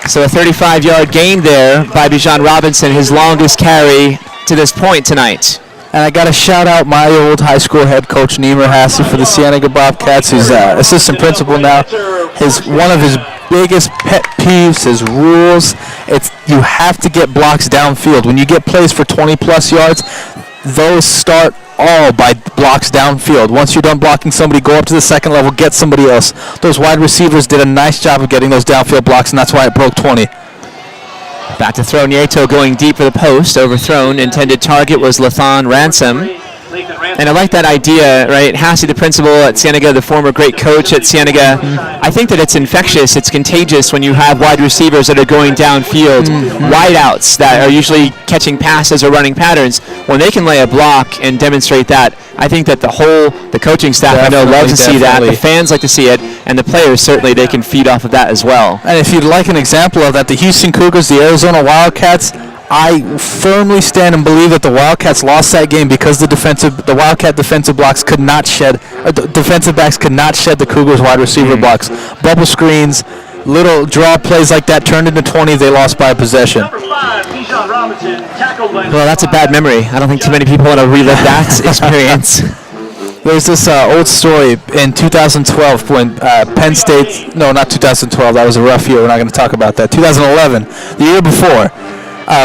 So a 35-yard gain there by Bijan Robinson, his longest carry to this point tonight. And I got to shout out my old high school head coach, Niemer Hassey, for the Cienega Bobcats, who's assistant principal now. One of his biggest pet peeves, his rules, it's you have to get blocks downfield. When you get plays for 20-plus yards, those start all by blocks downfield. Once you're done blocking somebody, go up to the second level, get somebody else. Those wide receivers did a nice job of getting those downfield blocks, and that's why it broke 20. Back to throw. Nieto going deep for the post. Overthrown. Intended target was Lathan Ransom. And I like that idea, right? Hassey, the principal at Cienega, the former great coach at Cienega. I think that it's infectious. It's contagious when you have wide receivers that are going downfield, wideouts that are usually catching passes or running patterns. When they can lay a block and demonstrate that, I think that the coaching staff, I know, loves to see that. The fans like to see it, and the players, certainly, they can feed off of that as well. And if you'd like an example of that, the Houston Cougars, the Arizona Wildcats, I firmly stand and believe that the Wildcats lost that game because the Wildcat defensive backs could not shed the Cougars wide receiver blocks. Bubble screens, little draw plays like that turned into 20. They lost by a possession. Well, that's a bad memory. I don't think too many people want to relive that experience. There's this old story in 2012 when Penn State, no, not 2012, that was a rough year. We're not going to talk about that. 2011, the year before.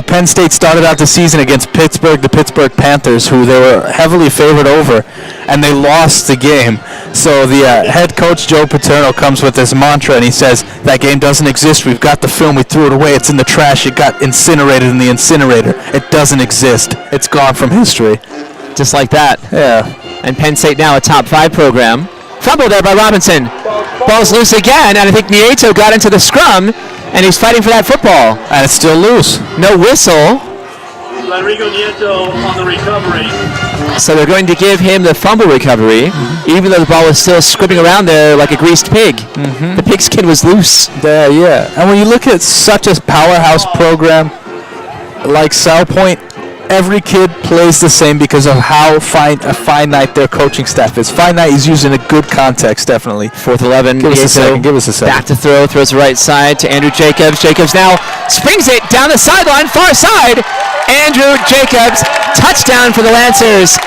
Penn State started out the season against Pittsburgh, the Pittsburgh Panthers, who they were heavily favored over, and they lost the game. So the head coach, Joe Paterno, comes with this mantra, and he says, that game doesn't exist. We've got the film. We threw it away. It's in the trash. It got incinerated in the incinerator. It doesn't exist. It's gone from history. Just like that. Yeah. And Penn State now a top 5 program. Fumble there by Robinson. Ball's loose again, and I think Nieto got into the scrum, and he's fighting for that football. And it's still loose. No whistle. Rodrigo Nieto on the recovery. So they're going to give him the fumble recovery, even though the ball was still scribbling around there like a greased pig. The pigskin was loose. Yeah. And when you look at such a powerhouse program like Salpointe, every kid plays the same because of how finite their coaching staff is. Finite is used in a good context, definitely. 4th 11. Give us a second. Give us a second. Back to throw. Throws the right side to Andrew Jacobs. Jacobs now springs it down the sideline, far side. Andrew Jacobs, touchdown for the Lancers.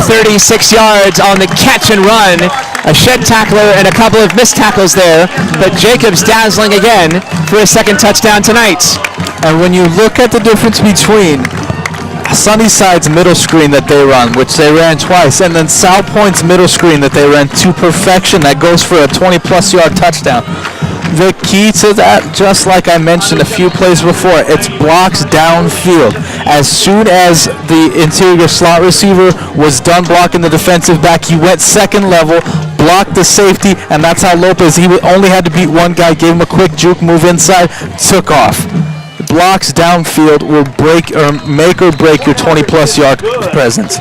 36 yards on the catch and run. A shed tackler and a couple of missed tackles there, but Jacobs dazzling again for his second touchdown tonight. And when you look at the difference between Sunnyside's middle screen that they run, which they ran twice, and then Salpointe's middle screen that they ran to perfection, that goes for a 20-plus yard touchdown. The key to that, just like I mentioned a few plays before, it's blocks downfield. As soon as the interior slot receiver was done blocking the defensive back, he went second level, blocked the safety, and that's how Lopez, he only had to beat one guy, gave him a quick juke move inside, took off. Blocks downfield will make or break your 20-plus yard presence.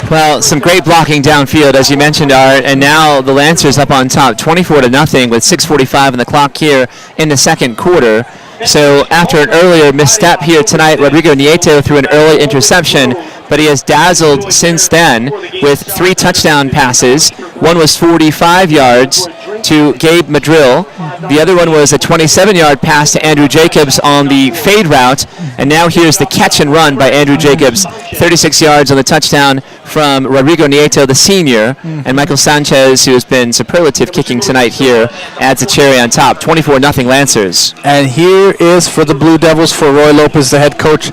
Well, some great blocking downfield, as you mentioned, Art, and now the Lancers up on top, 24-0 with 6:45 on the clock here in the second quarter. So after an earlier misstep here tonight, Rodrigo Nieto threw an early interception, but he has dazzled since then with 3 touchdown passes. One was 45 yards to Gabe Madrill. The other one was a 27-yard pass to Andrew Jacobs on the fade route. And now here's the catch and run by Andrew Jacobs. 36 yards on the touchdown from Rodrigo Nieto, the senior. And Michael Sanchez, who has been superlative kicking tonight here, adds a cherry on top. 24-0 Lancers. And here is for the Blue Devils, for Roy Lopez, the head coach.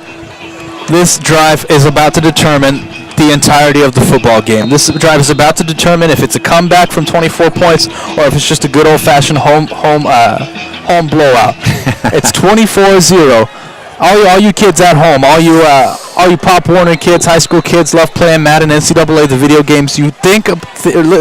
This drive is about to determine the entirety of the football game. This drive is about to determine if it's a comeback from 24 points or if it's just a good old-fashioned home blowout. It's 24-0. All you kids at home, all you Pop Warner kids, high school kids, love playing Madden, NCAA, the video games. You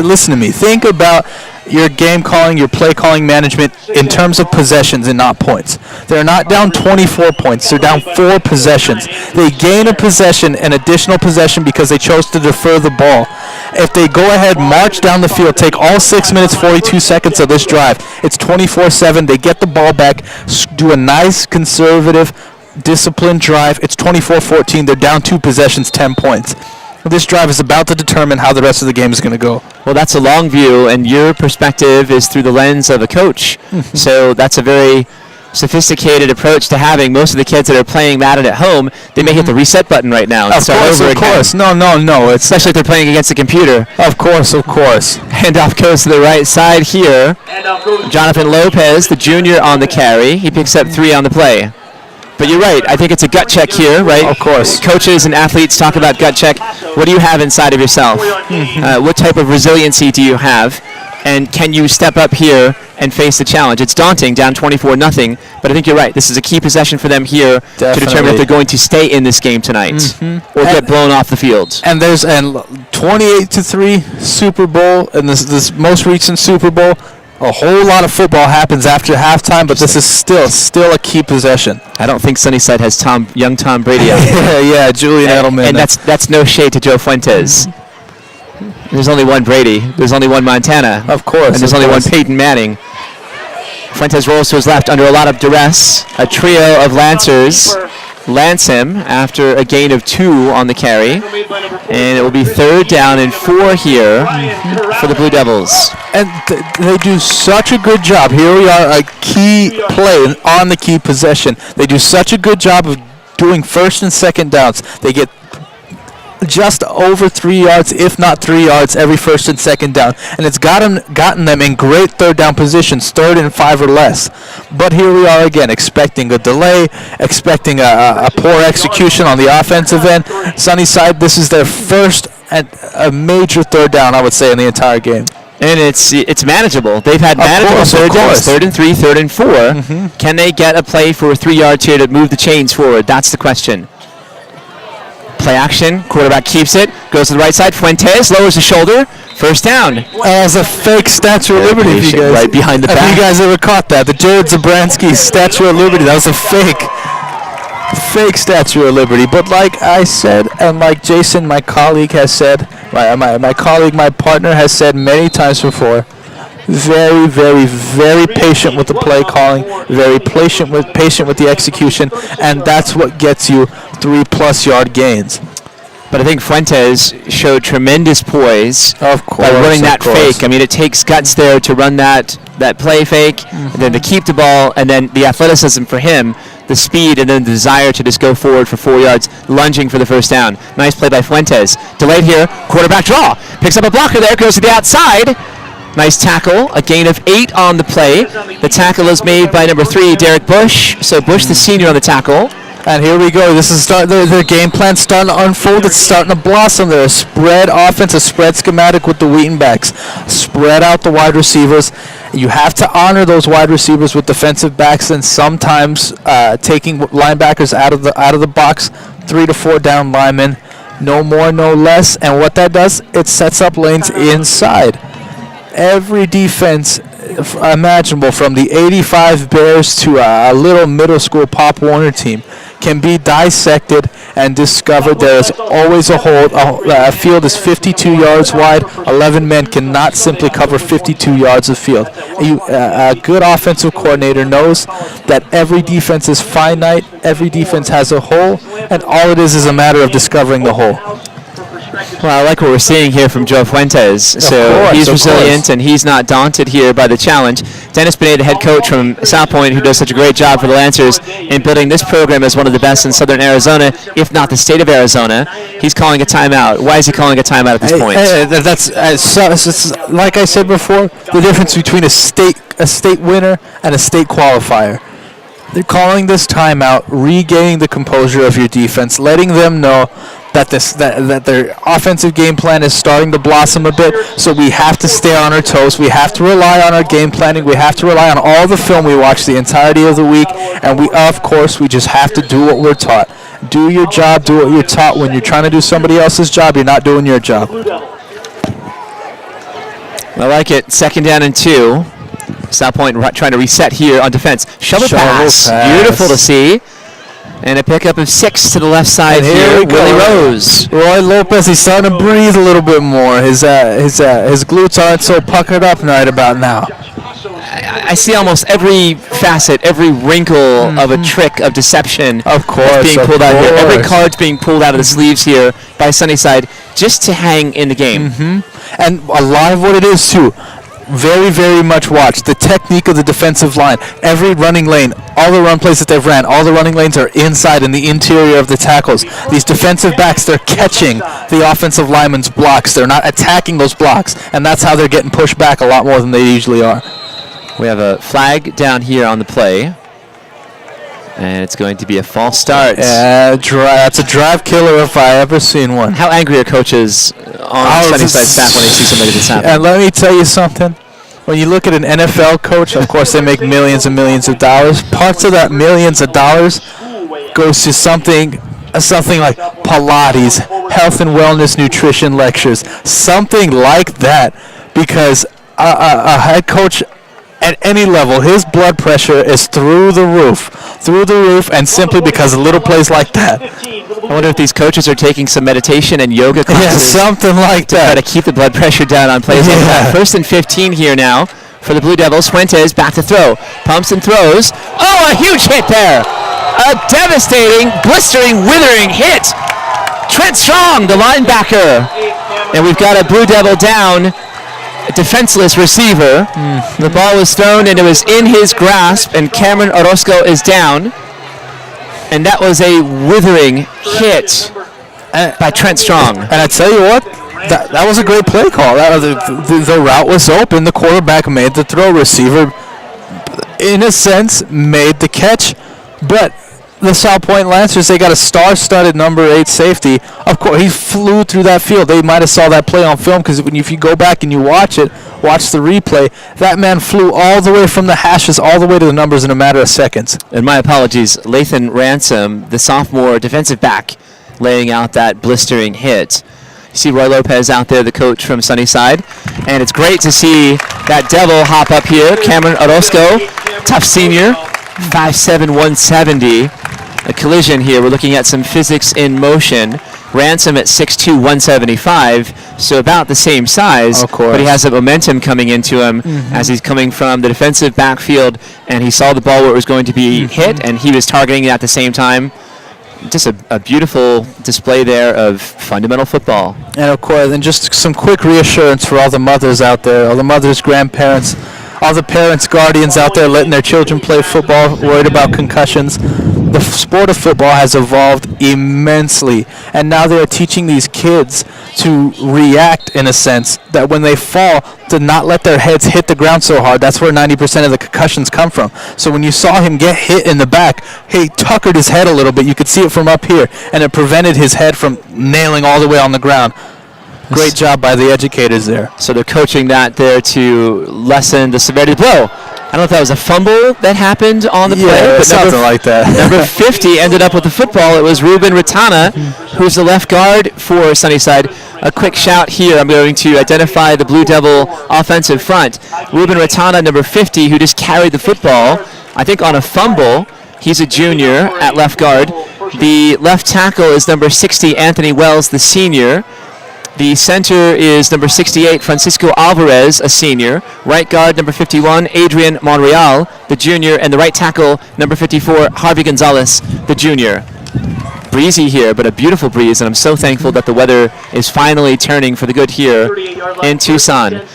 listen to me. Think about your game calling, your play calling management in terms of possessions and not points. They're not down 24 points. They're down 4 possessions. They gain a possession, an additional possession, because they chose to defer the ball. If they go ahead, march down the field, take all 6 minutes, 42 seconds of this drive, it's 24-7. They get the ball back, do a nice, conservative, disciplined drive. It's 24-14. They're down 2 possessions, 10 points. This drive is about to determine how the rest of the game is going to go. Well, that's a long view, and your perspective is through the lens of a coach. So that's a very sophisticated approach to having. Most of the kids that are playing Madden at home, they may hit the reset button right now. Of course. No. Especially if they're playing against a computer. Of course. Handoff goes to the right side here. Jonathan Lopez, the junior, on the carry. He picks up 3 on the play. But you're right. I think it's a gut check here, right? Of course. Coaches and athletes talk about gut check. What do you have inside of yourself? What type of resiliency do you have? And can you step up here and face the challenge? It's daunting, down 24-0, but I think you're right. This is a key possession for them here to determine if they're going to stay in this game tonight or get blown off the field. And there's 28-3 Super Bowl, and this most recent Super Bowl. A whole lot of football happens after halftime, but this is still a key possession. I don't think Sunnyside has young Tom Brady out yeah, Julian Edelman. And that's no shade to Joe Fuentes. There's only one Brady. There's only one Montana. Of course. And there's only one Peyton Manning. Fuentes rolls to his left under a lot of duress. A trio of Lancers lance him after a gain of 2 on the carry. And it will be 3rd down and 4 here for the Blue Devils. And they do such a good job. Here we are, a key play on the key possession. They do such a good job of doing first and second downs. They get just over 3 yards, if not 3 yards, every first and second down. And it's gotten them in great 3rd down positions, 3rd and 5 or less. But here we are again, expecting a delay, expecting a poor execution on the offensive end. Sunnyside, this is their first and a major 3rd down, I would say, in the entire game. And it's manageable. They've had manageable 3rd downs, 3rd and 3, 3rd and 4. Can they get a play for 3 yards here to move the chains forward? That's the question. Play action. Quarterback keeps it. Goes to the right side. Fuentes lowers the shoulder. First down. As a fake Statue of Liberty, if you guys. Right behind the back. Have you guys ever caught that? The Jared Zabransky Statue of Liberty. That was a fake Statue of Liberty. But like I said, and like Jason, my colleague, has said, my colleague, my partner, has said many times before, very, very, very patient with the play calling, very patient with the execution, and that's what gets you 3+ yard gains. But I think Fuentes showed tremendous poise by running that fake. I mean, it takes guts there to run that play fake, and then to keep the ball, and then the athleticism for him, the speed, and then the desire to just go forward for 4 yards, lunging for the first down. Nice play by Fuentes. Delayed here, quarterback draw. Picks up a blocker there, goes to the outside. Nice tackle, a gain of 8 on the play. The tackle is made by number 3, Derek Bush. So Bush, the senior, on the tackle. And here we go. This is their game plan starting to unfold. It's starting to blossom. They're a spread offense, a spread schematic with the Wheaton backs. Spread out the wide receivers. You have to honor those wide receivers with defensive backs, and sometimes taking linebackers out of the box, 3 to 4 down linemen, no more, no less. And what that does, it sets up lanes inside. Every defense imaginable, from the 85 Bears to a little middle school Pop Warner team, can be dissected and discovered. There is always a hold. A field is 52 yards wide. 11 men cannot simply cover 52 yards of field. A good offensive coordinator knows that every defense is finite, every defense has a hole, and all it is a matter of discovering the hole. Well, I like what we're seeing here from Joe Fuentes. So he's resilient, and he's not daunted here by the challenge. Dennis Pineda, head coach from Salpointe, who does such a great job for the Lancers in building this program as one of the best in southern Arizona, if not the state of Arizona. He's calling a timeout. Why is he calling a timeout at this point? That's like I said before, the difference between a state winner and a state qualifier. They're calling this timeout, regaining the composure of your defense, letting them know that their offensive game plan is starting to blossom a bit, so we have to stay on our toes. We have to rely on our game planning. We have to rely on all the film we watch the entirety of the week, and we just have to do what we're taught. Do your job, do what you're taught. When you're trying to do somebody else's job, you're not doing your job. I like it. 2nd down and 2. Salpointe trying to reset here on defense. Shovel pass. Beautiful to see. And a pickup of 6 to the left side here. Willie Rose. Roy Lopez, he's starting to breathe a little bit more. His glutes aren't so puckered up right about now. I see almost every facet, every wrinkle of a trick of deception being pulled out here. Every card's being pulled out of the sleeves here by Sunnyside just to hang in the game. And a lot of what it is, too, very, very much watch the technique of the defensive line. Every running lane, all the run plays that they've ran, all the running lanes are inside in the interior of the tackles. These defensive backs, they're catching the offensive lineman's blocks. They're not attacking those blocks, and that's how they're getting pushed back a lot more than they usually are. We have a flag down here on the play, and it's going to be a false start. That's a drive killer if I ever seen one. How angry are coaches on Sunnyside staff when they see something like this happen? And let me tell you something. When you look at an NFL coach, of course they make millions and millions of dollars. Parts of that millions of dollars goes to something like Pilates, health and wellness nutrition lectures, something like that. Because a head coach at any level, his blood pressure is through the roof, and simply because of little plays like that. I wonder if these coaches are taking some meditation and yoga classes. Yeah, something like to that. try to keep the blood pressure down on plays like that. 1st and 15 here now for the Blue Devils. Fuentes back to throw. Pumps and throws. Oh, a huge hit there. A devastating, blistering, withering hit. Trent Strong, the linebacker. And we've got a Blue Devil down. A defenseless receiver. The ball was thrown and it was in his grasp, and Cameron Orozco is down. And that was a withering hit by Trent Strong. And I tell you what, that was a great play call. The route was open. The quarterback made the throw. Receiver, in a sense, made the catch. But the Salpointe Lancers, they got a star-studded number 8 safety. Of course, he flew through that field. They might have saw that play on film, because if you go back and you watch the replay, that man flew all the way from the hashes all the way to the numbers in a matter of seconds. And my apologies, Lathan Ransom, the sophomore defensive back, laying out that blistering hit. You see Roy Lopez out there, the coach from Sunnyside. And it's great to see that Devil hop up here. Cameron Orozco, tough senior, 5'7", 170. A collision here. We're looking at some physics in motion. Ransom at 6'2", 175, so about the same size. Of course. But he has that momentum coming into him as he's coming from the defensive backfield, and he saw the ball where it was going to be hit, and he was targeting it at the same time. just a beautiful display there of fundamental football. And of course, and just some quick reassurance for all the mothers out there, all the mothers, grandparents, all the parents, guardians out there letting their children play football, worried about concussions. The sport of football has evolved immensely, and now they are teaching these kids to react in a sense that when they fall, to not let their heads hit the ground so hard. That's where 90% of the concussions come from. So when you saw him get hit in the back, he tuckered his head a little bit. You could see it from up here, and it prevented his head from nailing all the way on the ground. Great job by the educators there. So they're coaching that there to lessen the severity of the blow. I don't know if that was a fumble that happened on the play, but something like that. Number 50 ended up with the football. It was Ruben Ratana, who's the left guard for Sunnyside. A quick shout here. I'm going to identify the Blue Devil offensive front. Ruben Ratana, number 50, who just carried the football, I think on a fumble. He's a junior at left guard. The left tackle is number 60, Anthony Wells, the senior. The center is number 68, Francisco Alvarez, a senior. Right guard, number 51, Adrian Monreal, the junior. And the right tackle, number 54, Harvey Gonzalez, the junior. Breezy here, but a beautiful breeze, and I'm so thankful that the weather is finally turning for the good here in Tucson.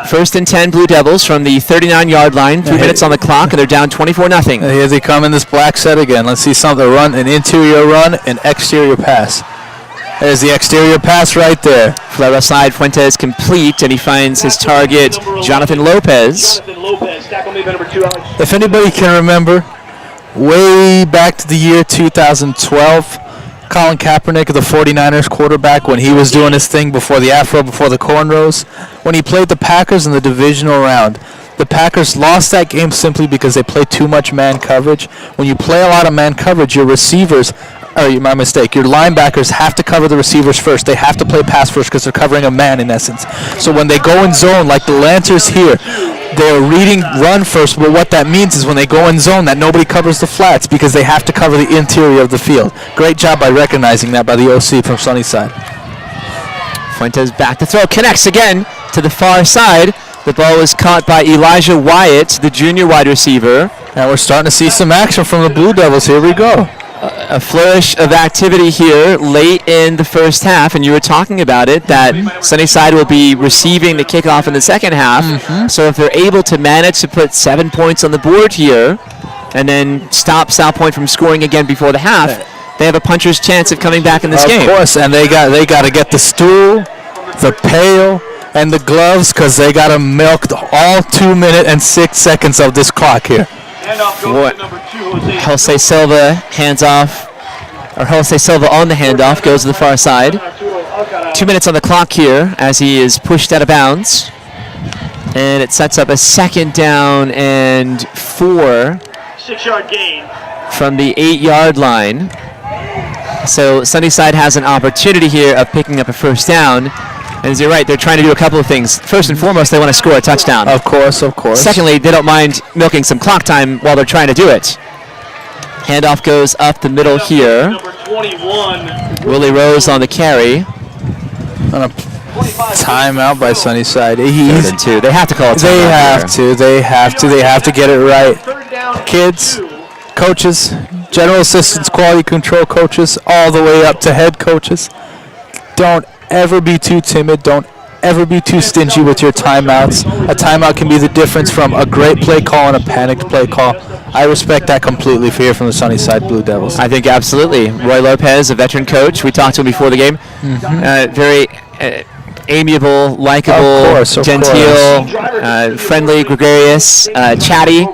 First and 10 Blue Devils from the 39-yard line. 3 minutes on the clock, and they're down 24-0. Here they come in this black set again. Let's see something. Run, an interior run, an exterior pass. There's the exterior pass right there. Flat side, Fuentes complete, and he finds his target, Jonathan Lopez. If anybody can remember, way back to the year 2012, Colin Kaepernick, the 49ers quarterback, when he was doing his thing before the afro, before the cornrows, when he played the Packers in the divisional round. The Packers lost that game simply because they played too much man coverage. When you play a lot of man coverage, your receivers, my mistake, your linebackers have to cover the receivers first. They have to play pass first because they're covering a man in essence. So when they go in zone, like the Lancers here, they're reading run first, but what that means is when they go in zone that nobody covers the flats because they have to cover the interior of the field. Great job by recognizing that by the OC from Sunnyside. Fuentes back to throw, connects again to the far side. The ball was caught by Elijah Wyatt, the junior wide receiver. And we're starting to see some action from the Blue Devils. Here we go. A flourish of activity here late in the first half, and you were talking about it, that Sunnyside will be receiving the kickoff in the second half. So if they're able to manage to put 7 points on the board here and then stop Salpointe from scoring again before the half, they have a puncher's chance of coming back in this game. Of course, and they got to get the Stool, the Pail, and the gloves because they got to milk all 2 minutes and 6 seconds of this clock here. Jose Silva hands off, or Jose Silva on the handoff, goes to the far side. 2 minutes on the clock here as he is pushed out of bounds. And it sets up a 2nd down and 4 6-yard gain from the 8-yard line. So Sunnyside has an opportunity here of picking up a 1st down. And as you're right, they're trying to do a couple of things. First and foremost, they want to score a touchdown. Of course. Secondly, they don't mind milking some clock time while they're trying to do it. Handoff goes up the middle here. Number 21. Willie Rose on the carry. On a timeout by Sunnyside. 3rd and 2. They have to call it. They have to get it right. Kids, coaches, general assistants, quality control coaches, all the way up to head coaches. Don't ever be too timid. Don't ever be too stingy with your timeouts. A timeout can be the difference from a great play call and a panicked play call. I respect that completely for here from the Sunnyside Blue Devils. I think absolutely. Roy Lopez, a veteran coach. We talked to him before the game. Very amiable, likable, genteel, friendly, gregarious, chatty,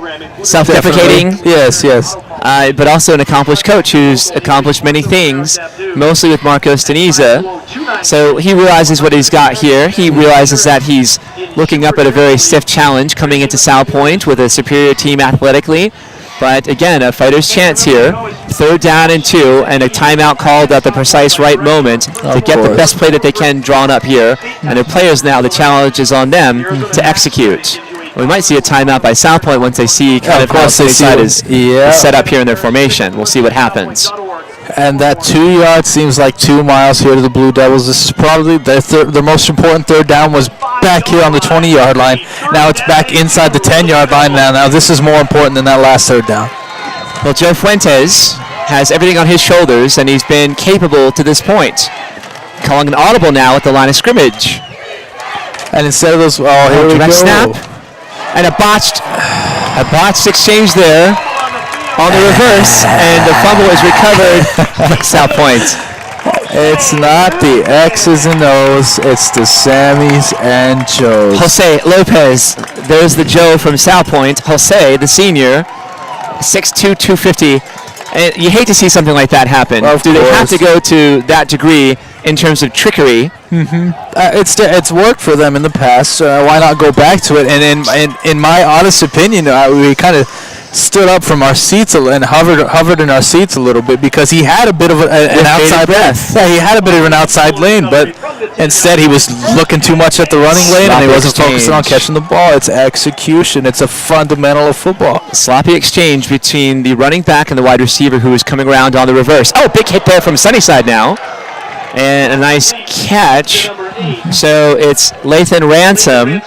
self-deprecating. Yes. But also an accomplished coach who's accomplished many things, mostly with Marco Staniza. So he realizes what he's got here. He realizes that he's looking up at a very stiff challenge coming into Salpointe with a superior team athletically. But again, a fighter's chance here. 3rd down and 2, and a timeout called at the precise right moment to get the best play that they can drawn up here. And their players now, the challenge is on them to execute. We might see a timeout by Salpointe once they see kind of how Sunnyside is set up here in their formation. We'll see what happens. And that 2 yards seems like 2 miles here to the Blue Devils. This is probably their most important 3rd down was back here on the 20-yard line. Now it's back inside the 10-yard line now. Now this is more important than that last 3rd down. Well, Joe Fuentes has everything on his shoulders, and he's been capable to this point. Calling an audible now at the line of scrimmage. And instead of those, here we go. Snap. And a botched exchange there on the reverse, and the fumble is recovered by Salpointe. It's not the X's and O's, it's the Sammys and Joes. Jose Lopez, there's the Joe from Salpointe. Jose, the senior, 6'2", 250. And you hate to see something like that happen. Do they have to go to that degree in terms of trickery? It's worked for them in the past. Why not go back to it? And in my honest opinion, we kind of stood up from our seats and hovered in our seats a little bit because he had a bit of an outside lane. Yeah, he had a bit of an outside lane, but instead he was looking too much at the running lane and he wasn't focusing on catching the ball. It's execution. It's a fundamental of football. Sloppy exchange between the running back and the wide receiver who is coming around on the reverse. Oh, big hit there from Sunnyside now. And a nice catch. So it's Lathan Ransom,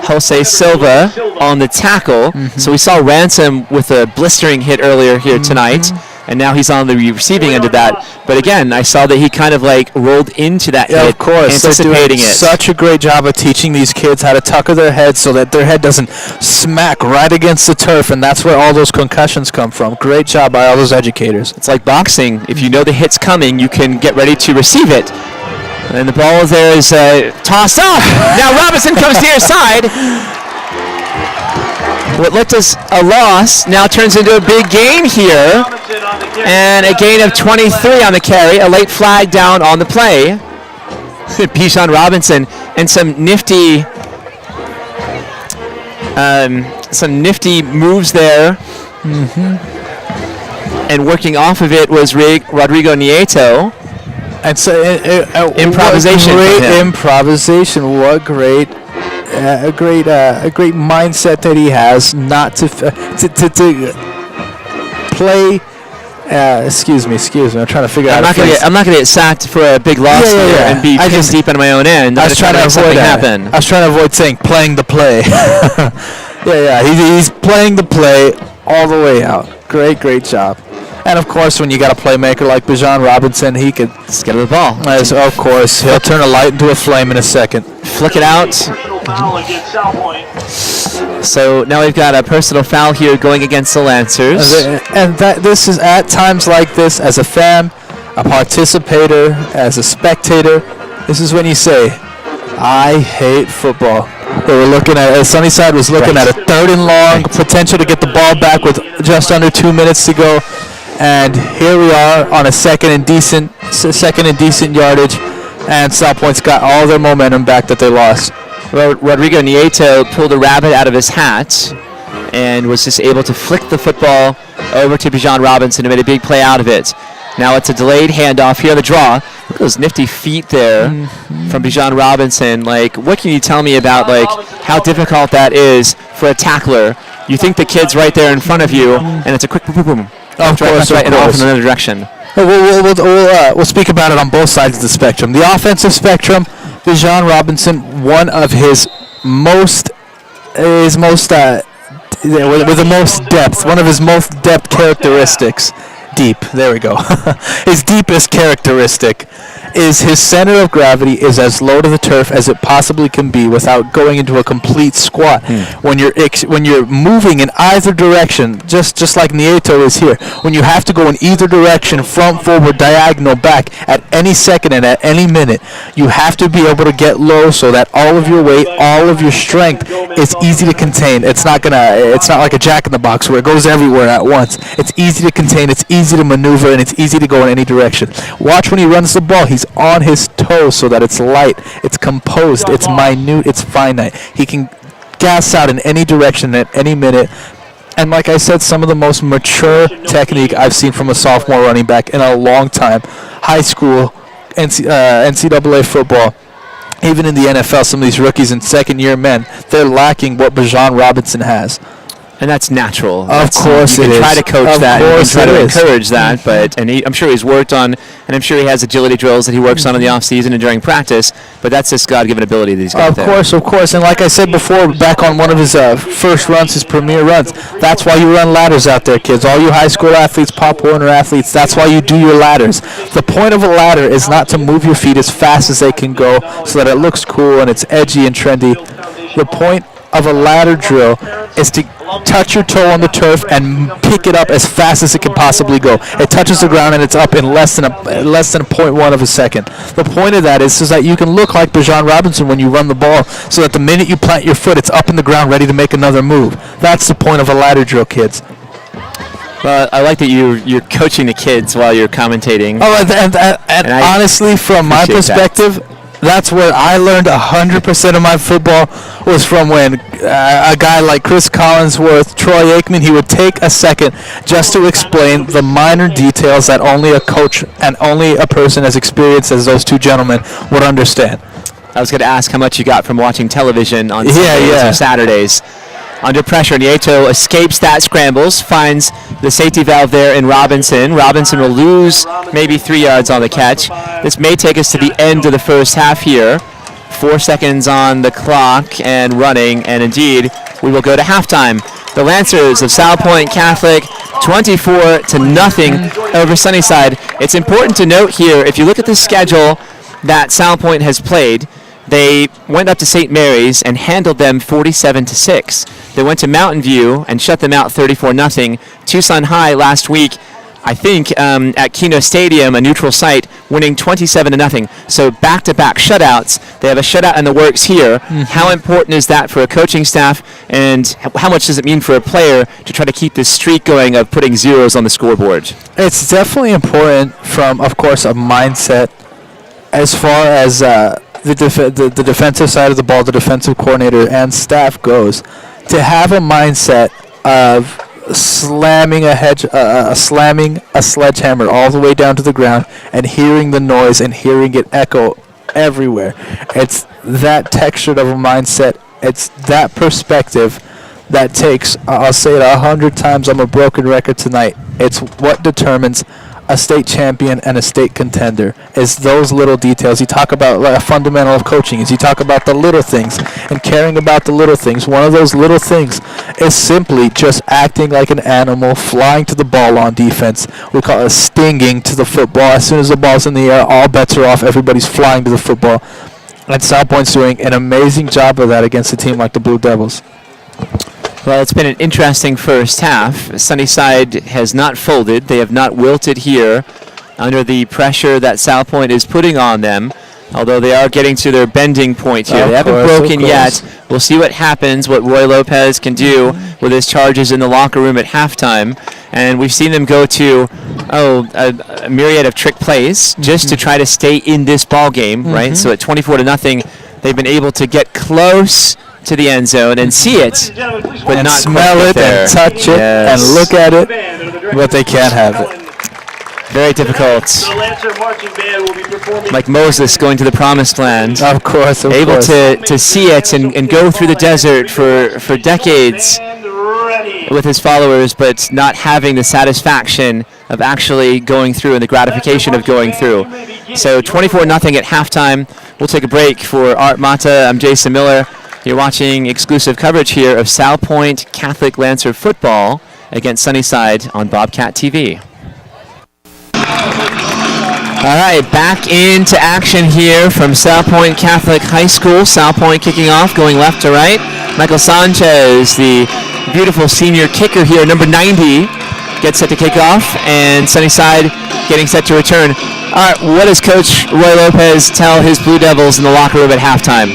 Jose Silva on the tackle. So we saw Ransom with a blistering hit earlier here tonight, and now he's on the receiving end of that. But again, I saw that he kind of like rolled into that hit, of course, anticipating it. Such a great job of teaching these kids how to tucker their heads so that their head doesn't smack right against the turf, and that's where all those concussions come from. Great job by all those educators. It's like boxing. If you know the hit's coming, you can get ready to receive it. And the ball there is tossed off. Now Robinson comes to your side. What looked as a loss now turns into a big gain here. And a gain of 23 on the carry. A late flag down on the play. Bijan Robinson and some nifty moves there. And working off of it was Rodrigo Nieto. And so improvisation. Great improvisation. What great, a great mindset that he has not to play. Excuse me. I'm trying to figure out. I'm not gonna get sacked for a big loss here and be pissed deep in my own end. I was trying to avoid happen. I was trying to avoid saying playing the play. He's playing the play all the way out. Great job. And of course, when you got a playmaker like Bijan Robinson, he could get the ball. Of course, he'll turn a light into a flame in a second. Flick it out. So now we've got a personal foul here going against the Lancers. And this is at times like this, as a fan, a participator, as a spectator, this is when you say, I hate football. They were looking at, Sunnyside was looking at a 3rd and long, potential to get the ball back with just under 2 minutes to go. And here we are on a second and decent yardage, and Salpointe's got all their momentum back that they lost. Rodrigo Nieto pulled a rabbit out of his hat and was just able to flick the football over to Bijan Robinson and made a big play out of it. Now it's a delayed handoff here on the draw. Look at those nifty feet there from Bijan Robinson. Like, what can you tell me about like how difficult that is for a tackler? You think the kid's right there in front of you, and it's a quick boom, boom, boom. Of course. And off in another direction. We'll speak about it on both sides of the spectrum. The offensive spectrum, Bijan Robinson, one of with the most depth, one of his most depth characteristics. Deep, there we go. His deepest characteristic is his center of gravity is as low to the turf as it possibly can be without going into a complete squat. When you're moving in either direction, just like Nieto is here, when you have to go in either direction, front, forward, diagonal, back, at any second and at any minute, you have to be able to get low so that all of your weight, all of your strength is easy to contain. It's not like a jack-in-the-box where it goes everywhere at once. It's easy to contain, it's easy to maneuver, and it's easy to go in any direction. Watch when he runs the ball. He's on his toes so that it's light, it's composed, it's minute, it's finite. He can gas out in any direction at any minute. And like I said, some of the most mature technique I've seen from a sophomore running back in a long time. High school, NCAA football, even in the NFL, some of these rookies and second-year men, they're lacking what Bijan Robinson has. And that's natural. Of course it is. You can try to coach that. You can try to encourage that. Mm-hmm. But I'm sure he's worked on, and I'm sure he has agility drills that he works on in the off season and during practice. But that's this God-given ability that he's got there. Of course. And like I said before, back on one of his first runs, his premier runs, that's why you run ladders out there, kids. All you high school athletes, Pop Warner athletes, that's why you do your ladders. The point of a ladder is not to move your feet as fast as they can go so that it looks cool and it's edgy and trendy. The point of a ladder drill is to touch your toe on the turf and pick it up as fast as it can possibly go. It touches the ground and it's up in less than a 0.1 of a second. The point of that is so that you can look like Bijan Robinson when you run the ball, so that the minute you plant your foot, it's up in the ground ready to make another move. That's the point of a ladder drill, kids. Well, I like that you're coaching the kids while you're commentating. And honestly, from my perspective, that's where I learned 100% of my football was from when a guy like Chris Collinsworth, Troy Aikman, he would take a second just to explain the minor details that only a coach and only a person as experienced as those two gentlemen would understand. I was going to ask how much you got from watching television on Sundays or Saturdays. Under pressure, Nieto escapes that scrambles, finds the safety valve there in Robinson. Robinson will lose maybe 3 yards on the catch. This may take us to the end of the first half here. 4 seconds on the clock and running, and indeed, we will go to halftime. The Lancers of Salpointe Catholic, 24-0 over Sunnyside. It's important to note here, if you look at the schedule that Salpointe has played, they went up to St. Mary's and handled them 47-6. They went to Mountain View and shut them out 34-0. Tucson High last week, I think, at Kino Stadium, a neutral site, winning 27-0. So back-to-back shutouts. They have a shutout in the works here. Mm-hmm. How important is that for a coaching staff, and how much does it mean for a player to try to keep this streak going of putting zeros on the scoreboard? It's definitely important from, of course, a mindset as far as the defensive side of the ball, the defensive coordinator and staff goes, to have a mindset of slamming a sledgehammer all the way down to the ground and hearing the noise and hearing it echo everywhere. It's that textured of a mindset. It's that perspective that takes, I'll say it 100 times, I'm a broken record tonight. It's what determines a state champion and a state contender, is those little details. You talk about a fundamental of coaching is you talk about the little things and caring about the little things. One of those little things is simply just acting like an animal, flying to the ball on defense. We call it stinging to the football. As soon as the ball's in the air, all bets are off. Everybody's flying to the football. And Salpointe's doing an amazing job of that against a team like the Blue Devils. Well, it's been an interesting first half. Sunnyside has not folded. They have not wilted here under the pressure that Salpointe is putting on them, although they are getting to their bending point here. They haven't broken yet. We'll see what happens, what Roy Lopez can do with his charges in the locker room at halftime. And we've seen them go to a myriad of trick plays just to try to stay in this ball game, right? So at 24-0, they've been able to get close to the end zone and see it, but and not smell it and touch it and look at it, but they can't have it. Very difficult. Like Moses going to the promised land. Of course. Able to see it and go through the desert for decades with his followers, but not having the satisfaction of actually going through and the gratification of going through. So 24-0 at halftime. We'll take a break. For Art Mata, I'm Jason Miller. You're watching exclusive coverage here of Salpointe Catholic Lancer football against Sunnyside on Bobcat TV. All right, back into action here from Salpointe Catholic High School. Salpointe kicking off, going left to right. Michael Sanchez, the beautiful senior kicker here, number 90, gets set to kick off, and Sunnyside getting set to return. All right, what does Coach Roy Lopez tell his Blue Devils in the locker room at halftime?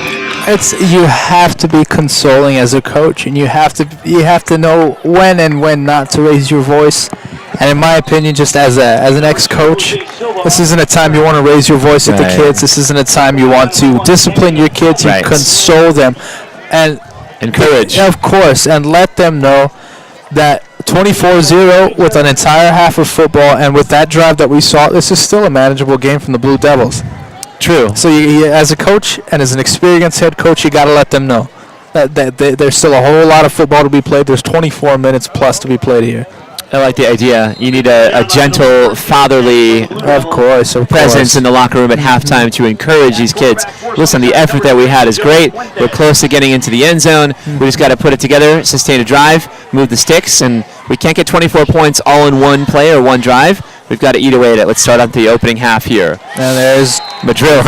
You have to be consoling as a coach, and you have to know when and when not to raise your voice. And in my opinion, just as an ex-coach, this isn't a time you want to raise your voice at the kids. This isn't a time you want to discipline your kids. You console them and encourage, of course, and let them know that 24-0 with an entire half of football, and with that drive that we saw, this is still a manageable game from the Blue Devils. True. So you, as a coach and as an experienced head coach, you got to let them know. There's still a whole lot of football to be played. There's 24 minutes plus to be played here. I like the idea. You need a gentle, fatherly presence in the locker room at halftime to encourage these kids. Listen, the effort that we had is great. We're close to getting into the end zone. We just got to put it together, sustain a drive, move the sticks, and we can't get 24 points all in one play or one drive. We've got to eat away at it. Let's start out the opening half here. And there's Madrill on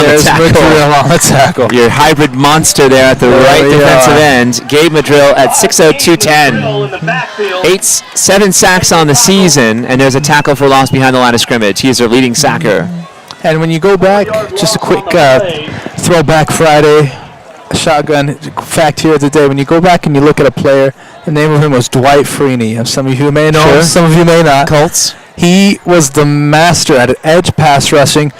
the tackle. Your hybrid monster there at the right defensive end. Gabe Madrill at 6'0", 210. 7 sacks on the season, and there's a tackle for loss behind the line of scrimmage. He's their leading sacker. And when you go back, just a quick throwback Friday shotgun fact here of the day. When you go back and you look at a player, the name of him was Dwight Freeney. Some of you may know, some of you may not. Colts. He was the master at edge pass rushing,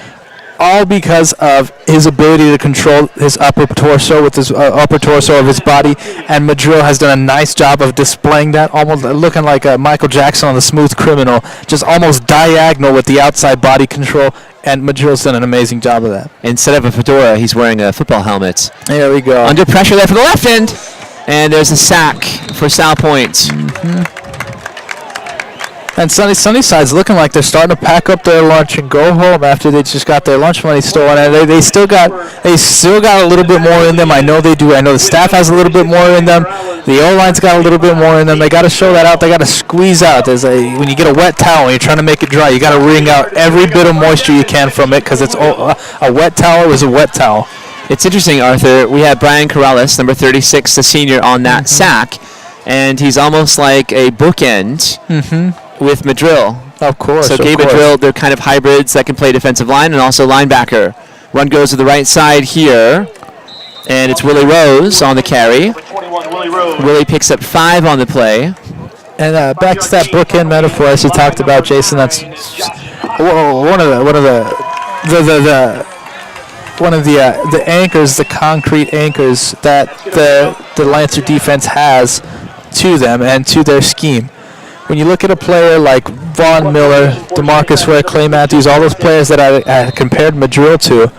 all because of his ability to control his upper torso with his upper torso of his body. And Madrill has done a nice job of displaying that, almost looking like Michael Jackson on The Smooth Criminal, just almost diagonal with the outside body control. And Madrill's done an amazing job of that. Instead of a fedora, he's wearing a football helmet. There we go. Under pressure there for the left end. And there's a sack for Salpointe. And Sunnyside's looking like they're starting to pack up their lunch and go home after they just got their lunch money stolen. And they still got a little bit more in them. I know they do. I know the staff has a little bit more in them. The O-line's got a little bit more in them. They got to show that out. They got to squeeze out. When you get a wet towel and you're trying to make it dry, you got to wring out every bit of moisture you can from it, because it's a wet towel is a wet towel. It's interesting, Arthur. We had Brian Corrales, number 36, the senior, on that sack, and he's almost like a bookend with Madrill. Of course. So Gabe Madrill, they're kind of hybrids that can play defensive line and also linebacker. Run goes to the right side here, and it's Willie Rose on the carry. Willie picks up 5 on the play. And back to that bookend metaphor as you talked about, Jason. That's one of the anchors, the concrete anchors that the Lancer defense has to them and to their scheme. When you look at a player like Vaughn Miller, DeMarcus Ware, Clay Matthews, all those players that I compared Madrill to,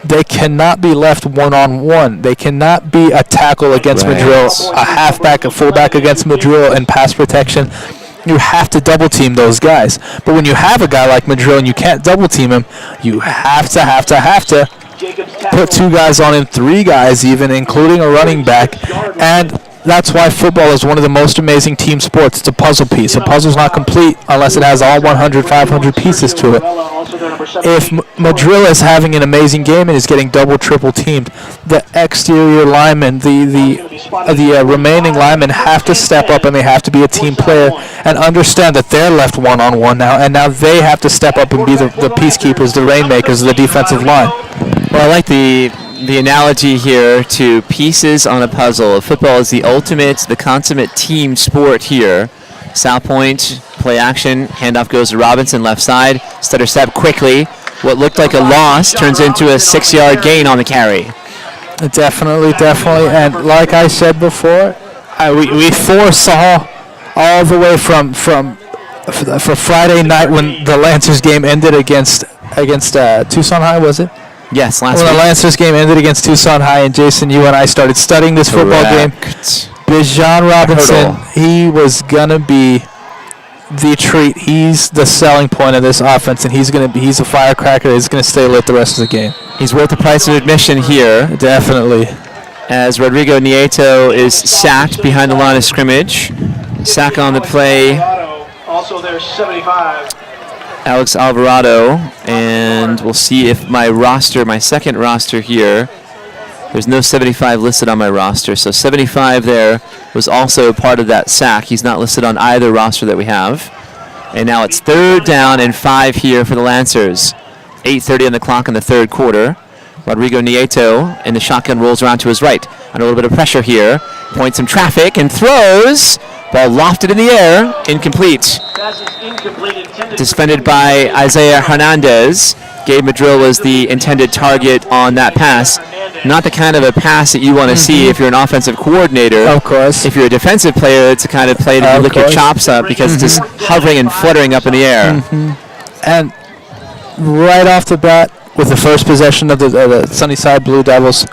they cannot be left one-on-one. They cannot be a tackle against Madrill, a halfback, a fullback against Madrill in pass protection. You have to double-team those guys. But when you have a guy like Madrill and you can't double-team him, you have to put 2 guys on him, 3 guys even, including a running back. And that's why football is one of the most amazing team sports. It's a puzzle piece. A puzzle's not complete unless it has all 100, 500 pieces to it. If Madrill is having an amazing game and is getting double, triple teamed, the exterior linemen, the remaining linemen have to step up, and they have to be a team player and understand that they're left one-on-one now, and now they have to step up and be the peacekeepers, the rainmakers of the defensive line. Well, I like the analogy here to pieces on a puzzle. Football is the consummate team sport here. Salpointe, play action, handoff goes to Robinson, left side, stutter step quickly. What looked like a loss turns into a 6-yard gain on the carry. Definitely, and like I said before, we foresaw all the way from for Friday night when the Lancers game ended against Tucson High, was it? Yes, last week. When the Lancers game ended against Tucson High, and Jason, you and I started studying this football game. Bijan Robinson, he was going to be the treat. He's the selling point of this offense, and he's a firecracker. He's going to stay lit the rest of the game. He's worth the price of admission here. Definitely. As Rodrigo Nieto is sacked behind the line of scrimmage. Sack on the play. Also there's 75. Alex Alvarado, and we'll see if my second roster here, there's no 75 listed on my roster, so 75 there was also part of that sack. He's not listed on either roster that we have. And now it's 3rd down and 5 here for the Lancers. 8:30 on the clock in the 3rd quarter. Rodrigo Nieto in the shotgun rolls around to his right. Under a little bit of pressure here. Points some traffic and throws. Ball lofted in the air. Incomplete. Suspended by Isaiah Hernandez. Gabe Madrill was the intended target on that pass. Not the kind of a pass that you want to see if you're an offensive coordinator. Of course. If you're a defensive player, it's the kind of play that you lick your chops up because it's just hovering and fluttering up in the air. And right off the bat, with the first possession of the Sunnyside Blue Devils,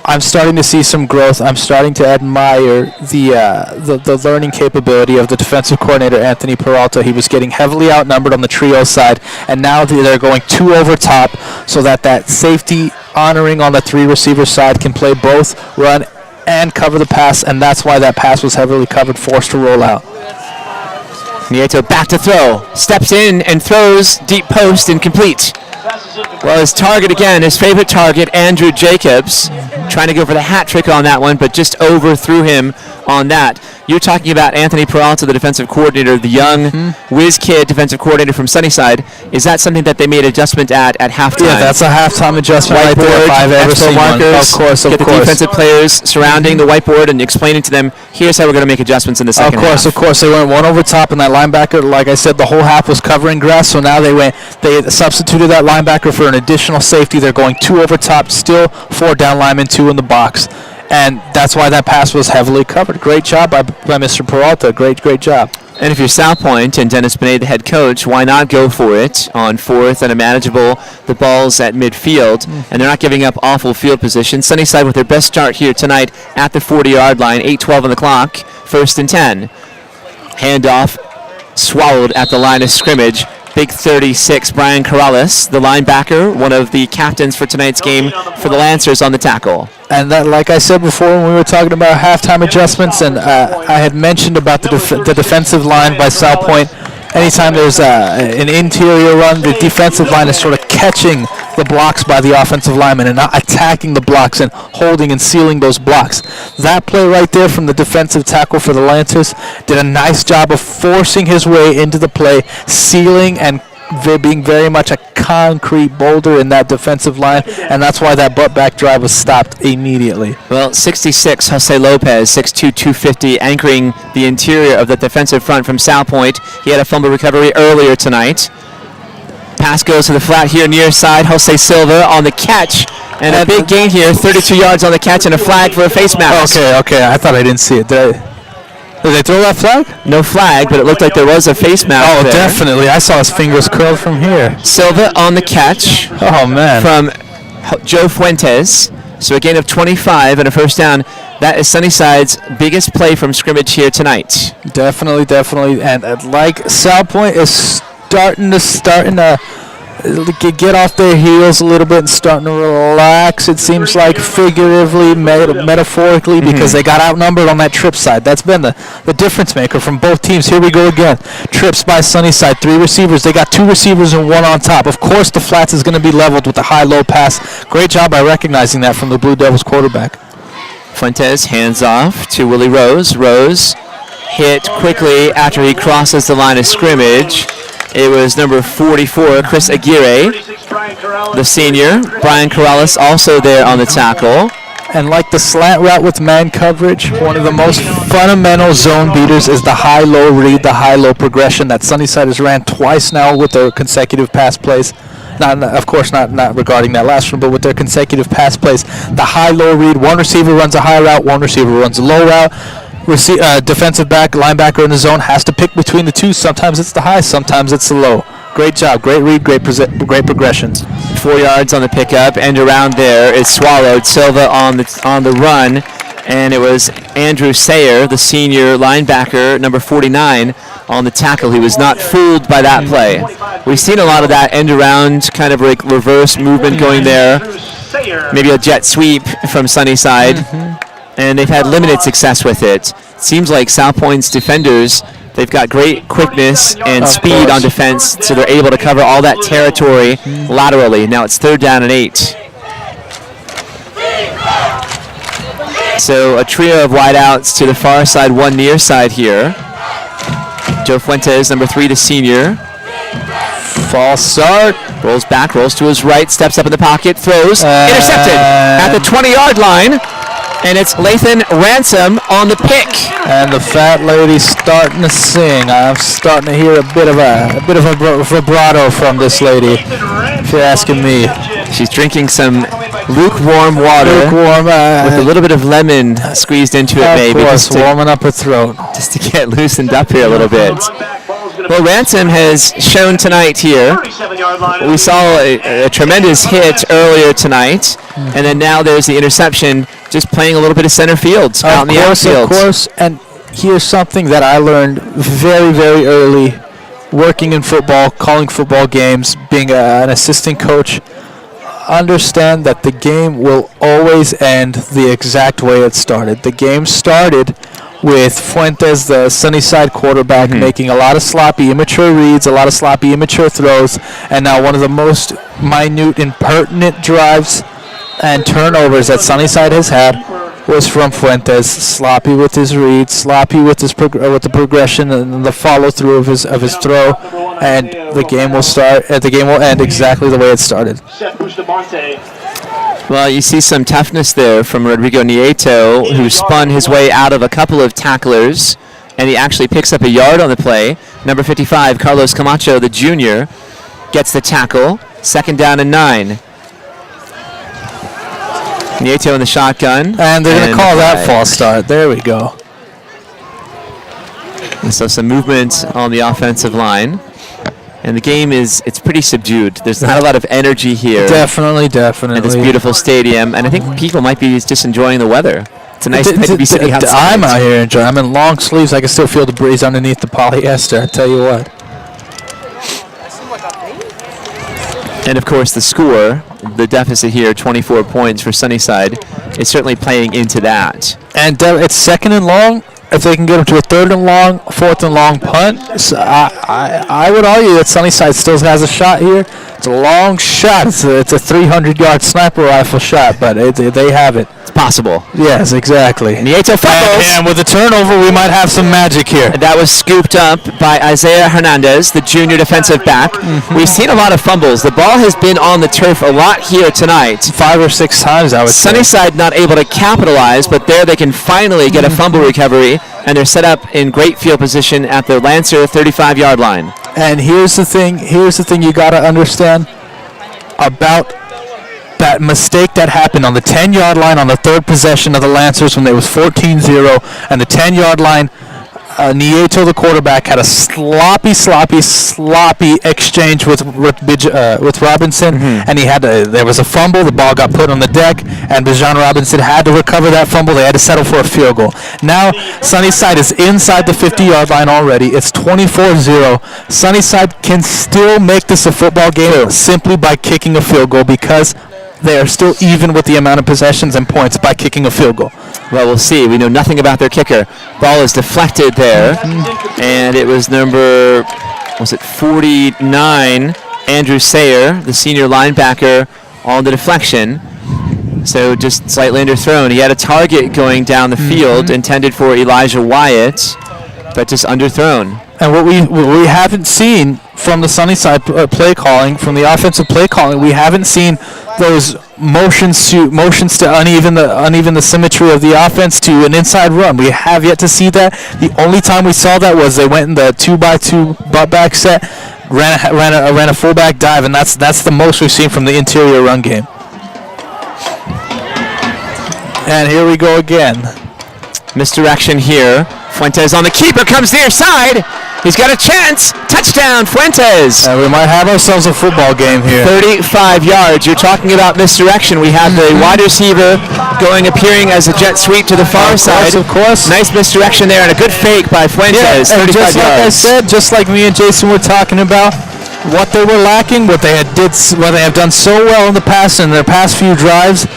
I'm starting to see some growth. I'm starting to admire the learning capability of the defensive coordinator, Anthony Peralta. He was getting heavily outnumbered on the trio side, and now they're going 2 over top so that safety honoring on the 3 receiver side can play both run and cover the pass, and that's why that pass was heavily covered, forced to roll out. Nieto back to throw. Steps in and throws deep post incomplete. Well, his target again, his favorite target, Andrew Jacobs, trying to go for the hat trick on that one, but just overthrew him on that. You're talking about Anthony Peralta, the defensive coordinator, the young whiz kid defensive coordinator from Sunnyside. Is that something that they made adjustment at halftime? Yeah, that's a halftime adjustment right there. If I've ever seen one. Of course. Get the defensive players surrounding the whiteboard and explaining to them, here's how we're going to make adjustments in the second half. Of course. They went 1 over top, and that linebacker, like I said, the whole half was covering grass, so now they substituted that linebacker for an additional safety. They're going 2 over top, still 4 down linemen, 2 in the box. And that's why that pass was heavily covered. Great job by Mr. Peralta. Great job. And if you're Salpointe and Dennis Benet, the head coach, why not go for it on 4th and a manageable? The ball's at midfield, and they're not giving up awful field position. Sunnyside with their best start here tonight at the 40-yard line, 8:12 on the clock, 1st and 10. Handoff swallowed at the line of scrimmage. Big 36, Brian Corrales, the linebacker, one of the captains for tonight's game for the Lancers on the tackle. And that, like I said before when we were talking about halftime adjustments, and I had mentioned about the defensive line by Salpointe, anytime there's an interior run, the defensive line is sort of catching the blocks by the offensive lineman and not attacking the blocks and holding and sealing those blocks. That play right there from the defensive tackle for the Lancers did a nice job of forcing his way into the play, sealing and being very much a concrete boulder in that defensive line, and that's why that butt-back drive was stopped immediately. Well, 66, Jose Lopez, 6'2", 250, anchoring the interior of the defensive front from Salpointe. He had a fumble recovery earlier tonight. Pass goes to the flat here near side. Jose Silva on the catch, and a big gain here, 32 yards on the catch, and a flag for a face mask. Okay, I thought I didn't see it. Did they throw that flag? No flag, but it looked like there was a face mask there. Definitely. I saw his fingers curled from here. Silva on the catch. Oh, man. From Joe Fuentes. So a gain of 25 and a first down. That is Sunnyside's biggest play from scrimmage here tonight. Definitely. And like Salpointe is starting to get off their heels a little bit and starting to relax, it seems like, figuratively, metaphorically, because they got outnumbered on that trip side. That's been the difference maker from both teams. Here we go again. Trips by Sunnyside, 3 receivers. They got 2 receivers and 1 on top. Of course, the flats is going to be leveled with the high-low pass. Great job by recognizing that from the Blue Devils quarterback. Fuentes hands off to Willie Rose. Rose hit quickly after he crosses the line of scrimmage. It was number 44, Chris Aguirre, the senior. Brian Corrales also there on the tackle. And like the slant route with man coverage, one of the most fundamental zone beaters is the high-low read, the high-low progression that Sunnyside has ran twice now with their consecutive pass plays. Of course, not regarding that last one, but with their consecutive pass plays. The high-low read, one receiver runs a high route, one receiver runs a low route. Defensive back, linebacker in the zone has to pick between the two. Sometimes it's the high, sometimes it's the low. Great job, great read, great progression. 4 yards on the pickup, and around there is swallowed. Silva on the run, and it was Andrew Sayer, the senior linebacker, number 49, on the tackle. He was not fooled by that play. We've seen a lot of that end around, kind of like reverse movement going there. Maybe a jet sweep from Sunnyside. And they've had limited success with it. Seems like Salpointe's defenders, they've got great quickness and speed on defense, so they're able to cover all that territory laterally. Now it's 3rd down and 8. So a trio of wideouts to the far side, 1 near side here. Joe Fuentes, number 3, the senior. False start. Rolls back, rolls to his right, steps up in the pocket, throws, intercepted at the 20-yard line. And it's Lathan Ransom on the pick. And the fat lady's starting to sing. I'm starting to hear a bit of a vibrato from this lady, if you're asking me. She's drinking some lukewarm water with a little bit of lemon squeezed into it, maybe. Of course, warming up her throat. Just to get loosened up here a little bit. Well, Ransom has shown tonight here. 37-yard line. We saw a tremendous hit earlier tonight, and then now there's the interception, just playing a little bit of center field out in the outfield. Of course, and here's something that I learned very, very early, working in football, calling football games, being an assistant coach. Understand that the game will always end the exact way it started. The game started with Fuentes, the Sunnyside quarterback, making a lot of sloppy, immature reads, a lot of sloppy, immature throws, and now one of the most minute, impertinent drives and turnovers that Sunnyside has had was from Fuentes. Sloppy with his reads, sloppy with his with the progression and the follow through of his throw, and the game will start. The game will end exactly the way it started. Well, you see some toughness there from Rodrigo Nieto, who spun his way out of a couple of tacklers, and he actually picks up a yard on the play. Number 55, Carlos Camacho, the junior, gets the tackle. 2nd down and 9. Nieto in the shotgun. And they're going to call that false start. There we go. And so some movement on the offensive line. And the game it's pretty subdued. There's not a lot of energy here. Definitely. At this beautiful stadium. And I think people might be just enjoying the weather. It's a nice night to be sitting outside. I'm out here enjoying. I'm in long sleeves. I can still feel the breeze underneath the polyester. I tell you what. And of course the score, the deficit here, 24 points for Sunnyside, is certainly playing into that. And it's 2nd and long. If they can get them to a 3rd and long, 4th and long punt, so I would argue that Sunnyside still has a shot here. It's a long shot. It's a 300-yard sniper rifle shot, but they have it. It's possible. Yes, exactly. Nieto fumbles. And with the turnover, we might have some magic here. And that was scooped up by Isaiah Hernandez, the junior defensive back. We've seen a lot of fumbles. The ball has been on the turf a lot here tonight. 5 or 6 times, I would say. Sunnyside not able to capitalize, but there they can finally get a fumble recovery, and they're set up in great field position at the Lancer 35-yard line. And here's the thing you got to understand about that mistake that happened on the 10-yard line on the 3rd possession of the Lancers when they was 14-0, and the 10-yard line, Nieto, the quarterback, had a sloppy exchange with Robinson, and there was a fumble. The ball got put on the deck, and Bijan Robinson had to recover that fumble. They had to settle for a field goal. Now, Sunnyside is inside the 50-yard line already. It's 24-0. Sunnyside can still make this a football game simply by kicking a field goal because they are still even with the amount of possessions and points by kicking a field goal. Well, we'll see. We know nothing about their kicker. Ball is deflected there, and it was number 49, Andrew Sayer, the senior linebacker, on the deflection. So just slightly underthrown. He had a target going down the field intended for Elijah Wyatt, but just underthrown. And what we haven't seen from the Sunnyside play calling, from the offensive play calling, we haven't seen those motions to uneven the symmetry of the offense to an inside run. We have yet to see that. The only time we saw that was they went in the 2x2 butt back set, ran a fullback dive, and that's the most we've seen from the interior run game. And here we go again. Misdirection here. Fuentes on the keeper, comes near side. He's got a chance. Touchdown, Fuentes. We might have ourselves a football game here. 35 yards. You're talking about misdirection. We have the wide receiver appearing as a jet sweep to the far side. Of course. Nice misdirection there and a good fake by Fuentes. Yeah, 35 just yards. like I said, just like me and Jason were talking about, what they were lacking, what they have done so well in the past in their past few drives.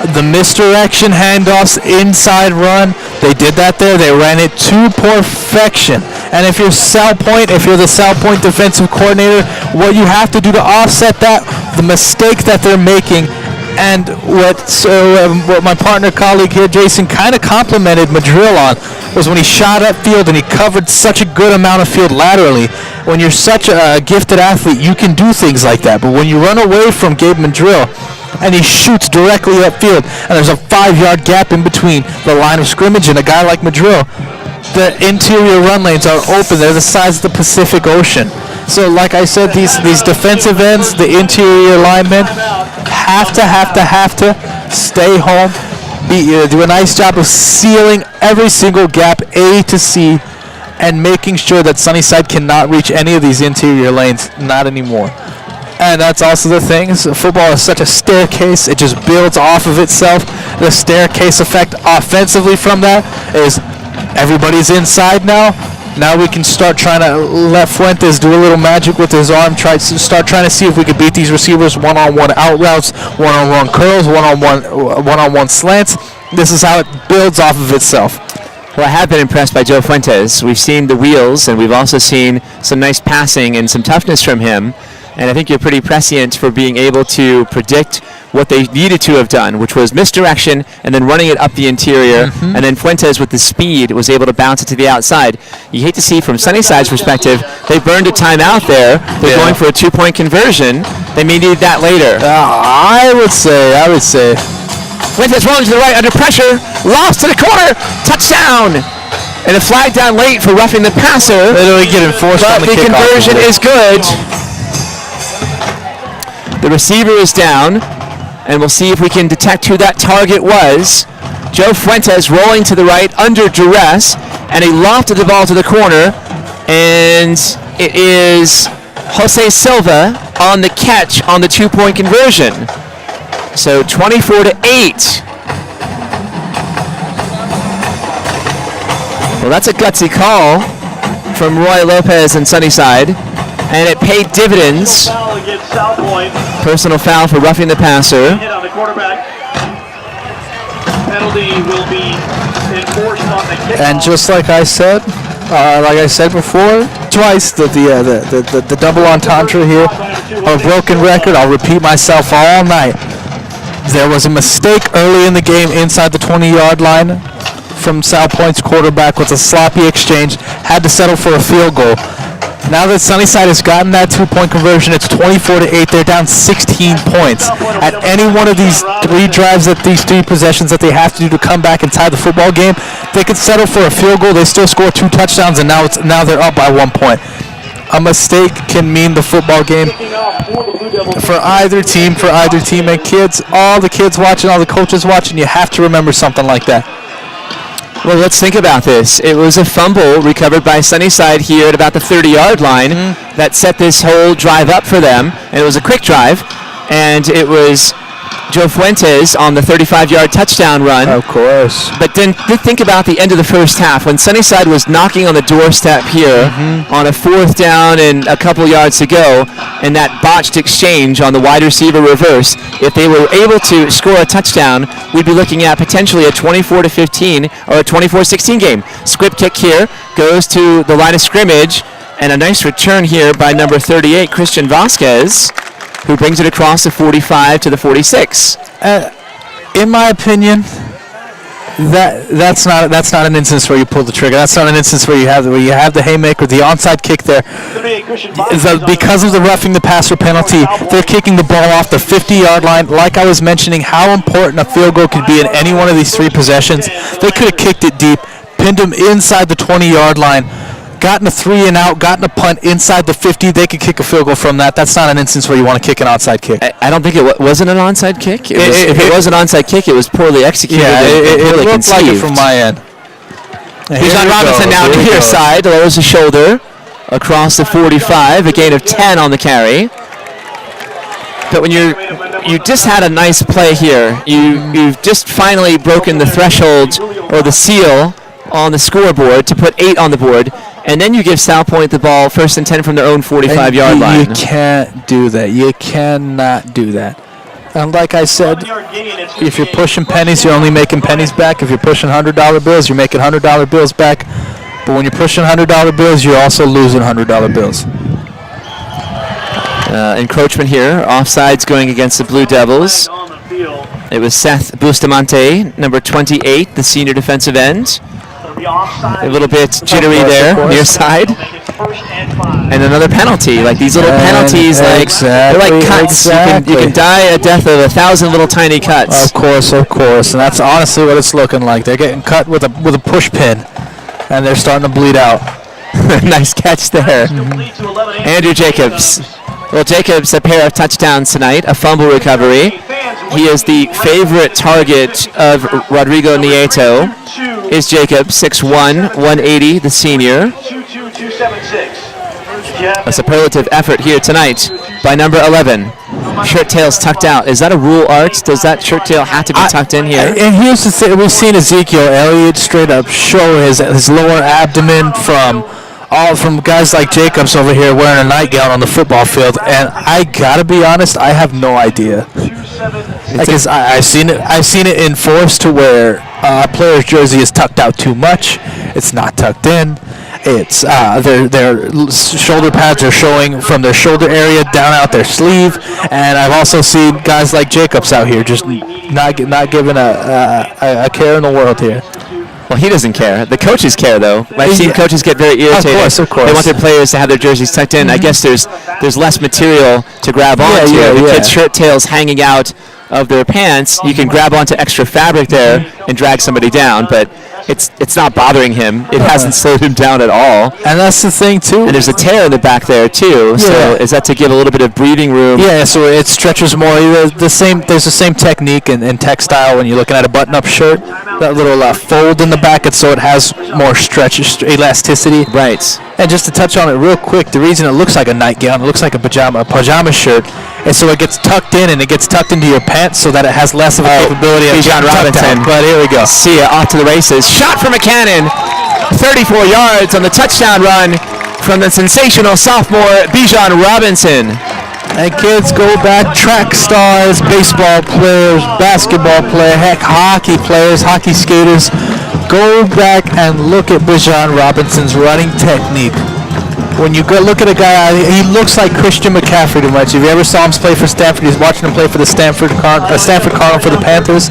The misdirection handoffs, inside run, they did that there. They ran it to perfection. And if you're the Salpointe defensive coordinator, what you have to do to offset that, the mistake that they're making, and what my partner colleague here, Jason, kind of complimented Madrill on, was when he shot upfield and he covered such a good amount of field laterally. When you're such a gifted athlete, you can do things like that. But when you run away from Gabe Madrill, and he shoots directly upfield, and there's a 5-yard gap in between the line of scrimmage and a guy like Madrill, the interior run lanes are open. They're the size of the Pacific Ocean. So like I said, these defensive ends, the interior linemen, have to stay home, do a nice job of sealing every single gap, A to C, and making sure that Sunnyside cannot reach any of these interior lanes. Not anymore. And that's also the thing, is football is such a staircase, it just builds off of itself. The staircase effect offensively from that is everybody's inside now. Now we can start trying to let Fuentes do a little magic with his arm, start trying to see if we could beat these receivers one-on-one out routes, one-on-one curls, one-on-one slants. This is how it builds off of itself. Well, I have been impressed by Joe Fuentes. We've seen the wheels, and we've also seen some nice passing and some toughness from him. And I think you're pretty prescient for being able to predict what they needed to have done, which was misdirection and then running it up the interior. And then Fuentes, with the speed, was able to bounce it to the outside. You hate to see from Sunnyside's perspective, they burned a timeout there. They're going for a 2-point conversion. They may need that later. I would say. Fuentes rolling to the right under pressure. Lost to the corner. Touchdown. And a flag down late for roughing the passer. It'll get enforced on the kickoff. The conversion is good. The receiver is down, and we'll see if we can detect who that target was. Joe Fuentes rolling to the right under duress, and he lofted the ball to the corner, and it is Jose Silva on the catch on the 2-point conversion. So 24-8. Well, that's a gutsy call from Roy Lopez and Sunnyside, and it paid dividends. Personal foul for roughing the passer. Hit on the quarterback. Penalty will be enforced on the kickoff. And just like I said before, twice the double entendre here, a broken record. I'll repeat myself all night. There was a mistake early in the game inside the 20-yard line from Salpointe's quarterback with a sloppy exchange. Had to settle for a field goal. Now that Sunnyside has gotten that 2-point conversion, it's 24-8. They're down 16 points. At any one of these 3 drives, these 3 possessions that they have to do to come back and tie the football game, they could settle for a field goal. They still score 2 touchdowns, and now they're up by 1 point. A mistake can mean the football game for either team, and kids, all the kids watching, all the coaches watching, you have to remember something like that. Well, let's think about this. It was a fumble recovered by Sunnyside here at about the 30-yard line that set this whole drive up for them. And it was a quick drive, and it was Joe Fuentes on the 35-yard touchdown run. Of course. But then think about the end of the first half when Sunnyside was knocking on the doorstep here on a 4th down and a couple yards to go, and that botched exchange on the wide receiver reverse. If they were able to score a touchdown, we'd be looking at potentially a 24-15 or a 24-16 game. Squib kick here goes to the line of scrimmage, and a nice return here by number 38, Christian Vasquez, who brings it across the 45 to the 46. In my opinion, that's not an instance where you pull the trigger. That's not an instance where you have the haymaker, the onside kick there. Because of the roughing the passer penalty, they're kicking the ball off the 50-yard line. Like I was mentioning, how important a field goal could be in any one of these 3 possessions. They could have kicked it deep, pinned him inside the 20-yard line, gotten a 3 and out, gotten a punt inside the 50, they could kick a field goal from that. That's not an instance where you want to kick an onside kick. I don't think it wasn't an onside kick. If it was an onside kick, it was poorly executed. Yeah, it looked conceived. like it from my end. Bijan Robinson now to your side, lowers the shoulder across the 45, a gain of 10 on the carry. But when you just had a nice play here, you've just finally broken the threshold or the seal on the scoreboard to put 8 on the board. And then you give Salpointe the ball 1st and 10 from their own 45-yard line. You can't do that. You cannot do that. And like I said, if you're pushing pennies, you're only making pennies back. If you're pushing $100 bills, you're making $100 bills back. But when you're pushing $100 bills, you're also losing $100 bills. Encroachment here. Offsides going against the Blue Devils. It was Seth Bustamante, number 28, the senior defensive end. A little bit jittery there, near side. And another penalty. Like these little penalties, they're like cuts. You can die a death of 1,000 little tiny cuts. Of course. And that's honestly what it's looking like. They're getting cut with a push pin, and they're starting to bleed out. Nice catch there. Andrew Jacobs. Well, Jacobs, a pair of touchdowns tonight, a fumble recovery. He is the favorite target of Rodrigo Nieto. Is Jacob, 6'1", 180, the senior. 22276. A superlative effort here tonight by number 11. Shirt tails tucked out. Is that a rule, Art? Does that shirt tail have to be tucked in here? And here's the thing. We've seen Ezekiel Elliott straight up show his lower abdomen from guys like Jacobs over here wearing a nightgown on the football field. And I gotta be honest, I have no idea. Because I've seen it enforced to where a player's jersey is tucked out too much. It's not tucked in. It's their shoulder pads are showing from their shoulder area down out their sleeve, and I've also seen guys like Jacobs out here just not giving a care in the world here. Well, he doesn't care. The coaches care, though. I've seen coaches get very irritated. Of course. They want their players to have their jerseys tucked in. I guess there's less material to grab onto. The kids' shirt tails hanging out of their pants. You can grab onto extra fabric there and drag somebody down, but it's not bothering him. It hasn't slowed him down at all. And that's the thing too. And there's a tear in the back there too. So is that to give a little bit of breathing room? Yeah, so it stretches more. There's the same technique in textile when you're looking at a button-up shirt. That little fold in the back, so it has more stretch, elasticity. Right. And just to touch on it real quick, the reason it looks like a nightgown, it looks like a pajama shirt, is so it gets tucked in and it gets tucked into your pants so that it has less of a capability of Bijan Robinson. But here we go. See ya, off to the races. Shot from a cannon. 34 yards on the touchdown run from the sensational sophomore Bijan Robinson. And kids, go back, track stars, baseball players, basketball players, heck, hockey players, hockey skaters. Go back and look at Bijan Robinson's running technique. When you go look at a guy, he looks like Christian McCaffrey too much. If you ever saw him play for Stanford, he's watching him play for the Stanford Cardinal for the Panthers.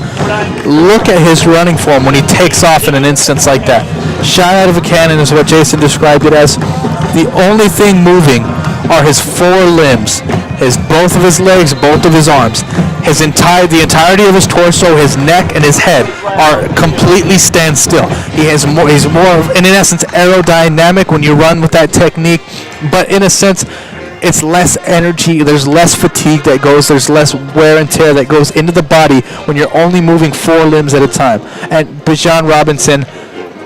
Look at his running form when he takes off in an instance like that. Shot out of a cannon is what Jason described it as. The only thing moving are his four limbs, both of his legs, both of his arms. The entirety of his torso, his neck, and his head are completely stand still. He's more in essence, aerodynamic when you run with that technique, but in a sense, it's less energy, there's less fatigue that goes, there's less wear and tear that goes into the body when you're only moving four limbs at a time. And Bijan Robinson,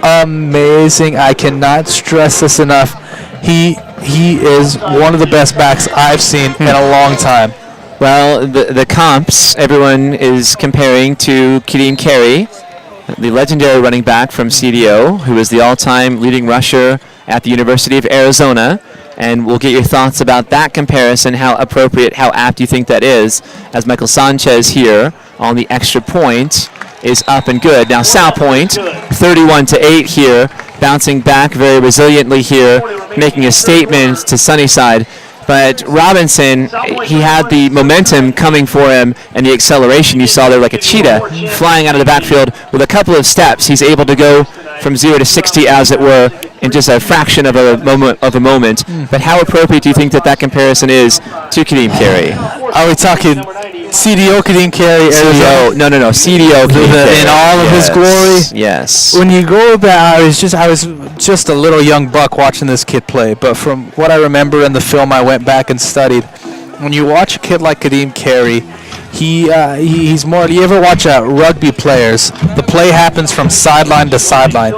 amazing. I cannot stress this enough. He is one of the best backs I've seen in a long time. Well, the comps, everyone is comparing to Kadeem Carey, the legendary running back from CDO, who is the all-time leading rusher at the University of Arizona. And we'll get your thoughts about that comparison, how appropriate, how apt you think that is, as Michael Sanchez here on the extra point is up and good. Now Salpointe, 31-8 here, bouncing back very resiliently here, making a statement to Sunnyside. But Robinson, he had the momentum coming for him and the acceleration. You saw there like a cheetah flying out of the backfield with a couple of steps. He's able to go from 0 to 60, as it were, in just a fraction of a moment. But how appropriate do you think that comparison is to Kadeem Carey? Are we talking CDO Kadeem Carey? CDO, no, CDO Kadeem Carey. In all of his glory? Yes. When you go back, I was just a little young buck watching this kid play, but from what I remember in the film I went back and studied, when you watch a kid like Kadeem Carey, he's more. Do you ever watch rugby players? The play happens from sideline to sideline.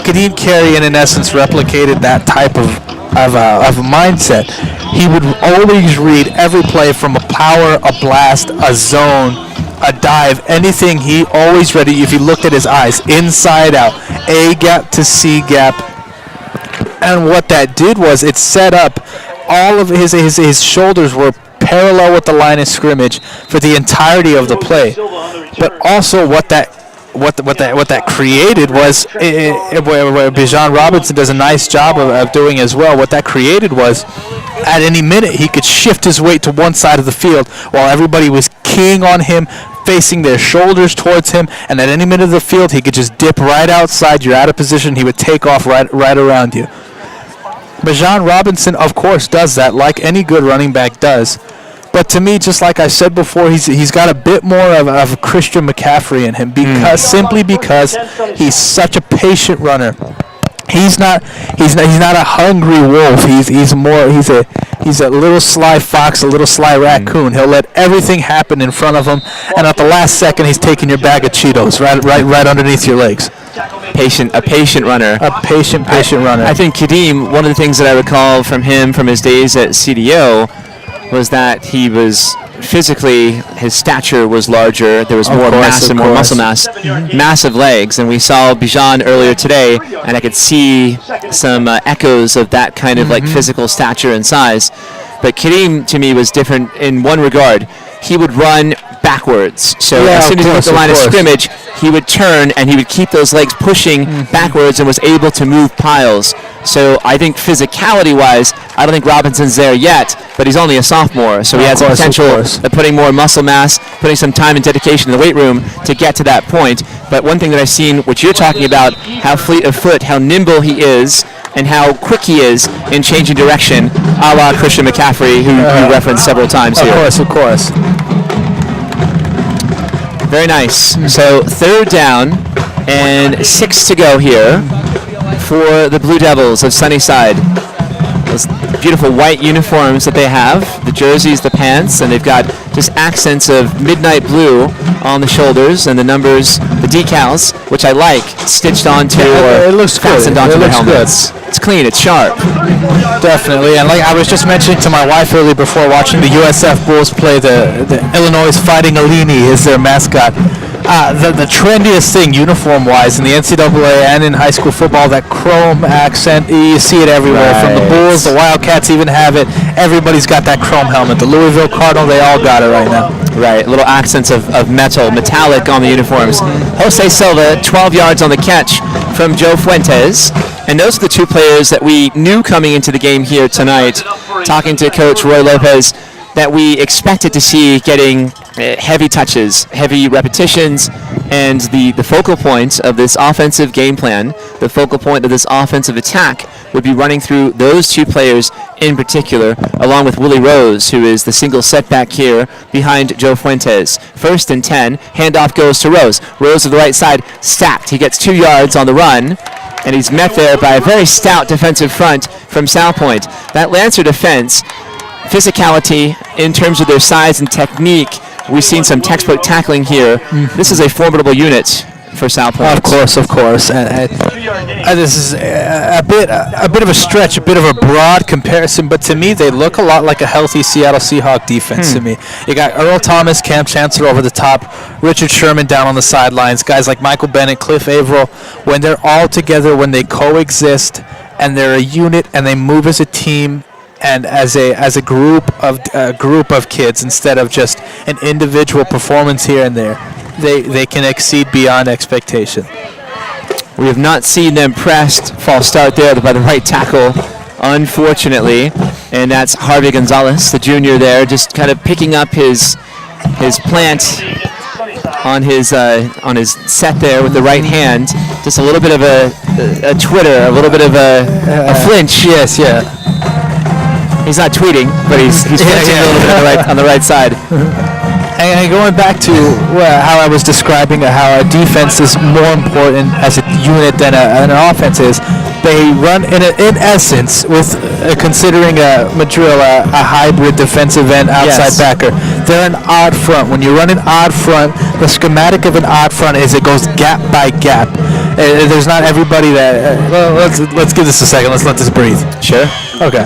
Kadeem Carey, in essence, replicated that type of a mindset. He would always read every play from a power, a blast, a zone, a dive, anything. He always read it. If you looked at his eyes, inside out, A gap to C gap, and what that did was it set up all of his shoulders were parallel with the line of scrimmage for the entirety of the play. But also what that created was, where Bijan Robinson does a nice job of doing as well, what that created was at any minute he could shift his weight to one side of the field while everybody was keying on him, facing their shoulders towards him, and at any minute of the field he could just dip right outside. You're out of position, he would take off right around you. Bijan Robinson, of course, does that like any good running back does. But to me, just like I said before, he's got a bit more of Christian McCaffrey in him simply because he's such a patient runner. He's not a hungry wolf. He's He's a little sly fox, a little sly raccoon. He'll let everything happen in front of him, and at the last second, he's taking your bag of Cheetos right underneath your legs. A patient runner. A patient runner. I think Kadeem, one of the things that I recall from him from his days at CDO was that he was physically, his stature was larger. There was more mass and more muscle mass. Massive legs. And we saw Bijan earlier today, and I could see some echoes of that kind of like physical stature and size. But Kadeem, to me, was different in one regard. He would run backwards. So as soon as he hit the line of scrimmage, he would turn and he would keep those legs pushing backwards and was able to move piles. So I think physicality-wise, I don't think Robinson's there yet, but he's only a sophomore, so he has the potential of putting more muscle mass, putting some time and dedication in the weight room to get to that point. But one thing that I've seen, what you're talking about, how fleet of foot, how nimble he is, and how quick he is in changing direction, a la Christian McCaffrey, who you referenced several times here. Of course. Very nice. So 3rd down and 6 to go here for the Blue Devils of Sunnyside. Those beautiful white uniforms that they have, the jerseys, the pants, and they've got just accents of midnight blue on the shoulders and the numbers, the decals, which I like, stitched onto or fastened onto the helmets. It's clean, it's sharp. Definitely, and like I was just mentioning to my wife earlier before watching the USF Bulls play, the Illinois Fighting Alini is their mascot. The trendiest thing uniform-wise in the NCAA and in high school football, that chrome accent, you see it everywhere. From the Bulls, the Wildcats even have it. Everybody's got that chrome helmet. The Louisville Cardinal, they all got it right now. Right, little accents of metal, metallic on the uniforms. Jose Silva, 12 yards on the catch from Joe Fuentes. And those are the two players that we knew coming into the game here tonight, talking to Coach Roy Lopez, that we expected to see getting heavy touches, heavy repetitions, and the focal point of this offensive game plan, the focal point of this offensive attack would be running through those two players in particular, along with Willie Rose, who is the single setback here behind Joe Fuentes. 1st and 10, handoff goes to Rose. Rose to the right side, stacked. He gets 2 yards on the run, and he's met there by a very stout defensive front from Salpointe. That Lancer defense, physicality in terms of their size and technique, we've seen some textbook tackling here. This is a formidable unit for Salpointe. Of course. And this is a bit of a stretch, a bit of a broad comparison, but to me they look a lot like a healthy Seattle Seahawks defense to me. You got Earl Thomas, Cam Chancellor over the top, Richard Sherman down on the sidelines, guys like Michael Bennett, Cliff Averill. When they're all together, when they coexist, and they're a unit, and they move as a team, and as a group of kids instead of just an individual performance here and there, they can exceed beyond expectation. We have not seen them pressed. False start there by the right tackle, unfortunately, and that's Harvey Gonzalez, the junior there, just kind of picking up his plant on his set there with the right hand. Just a little bit of a twitter, a little bit of a flinch. Yes, yeah. He's not tweeting, but he's flinching a little bit on the right side. And going back to how I was describing how a defense is more important as a unit than an offense is, they run in essence with considering Madrill a hybrid defensive end outside backer. They're an odd front. When you run an odd front, the schematic of an odd front is it goes gap by gap. There's not everybody that. Let's give this a second. Let's let this breathe. Sure. Okay.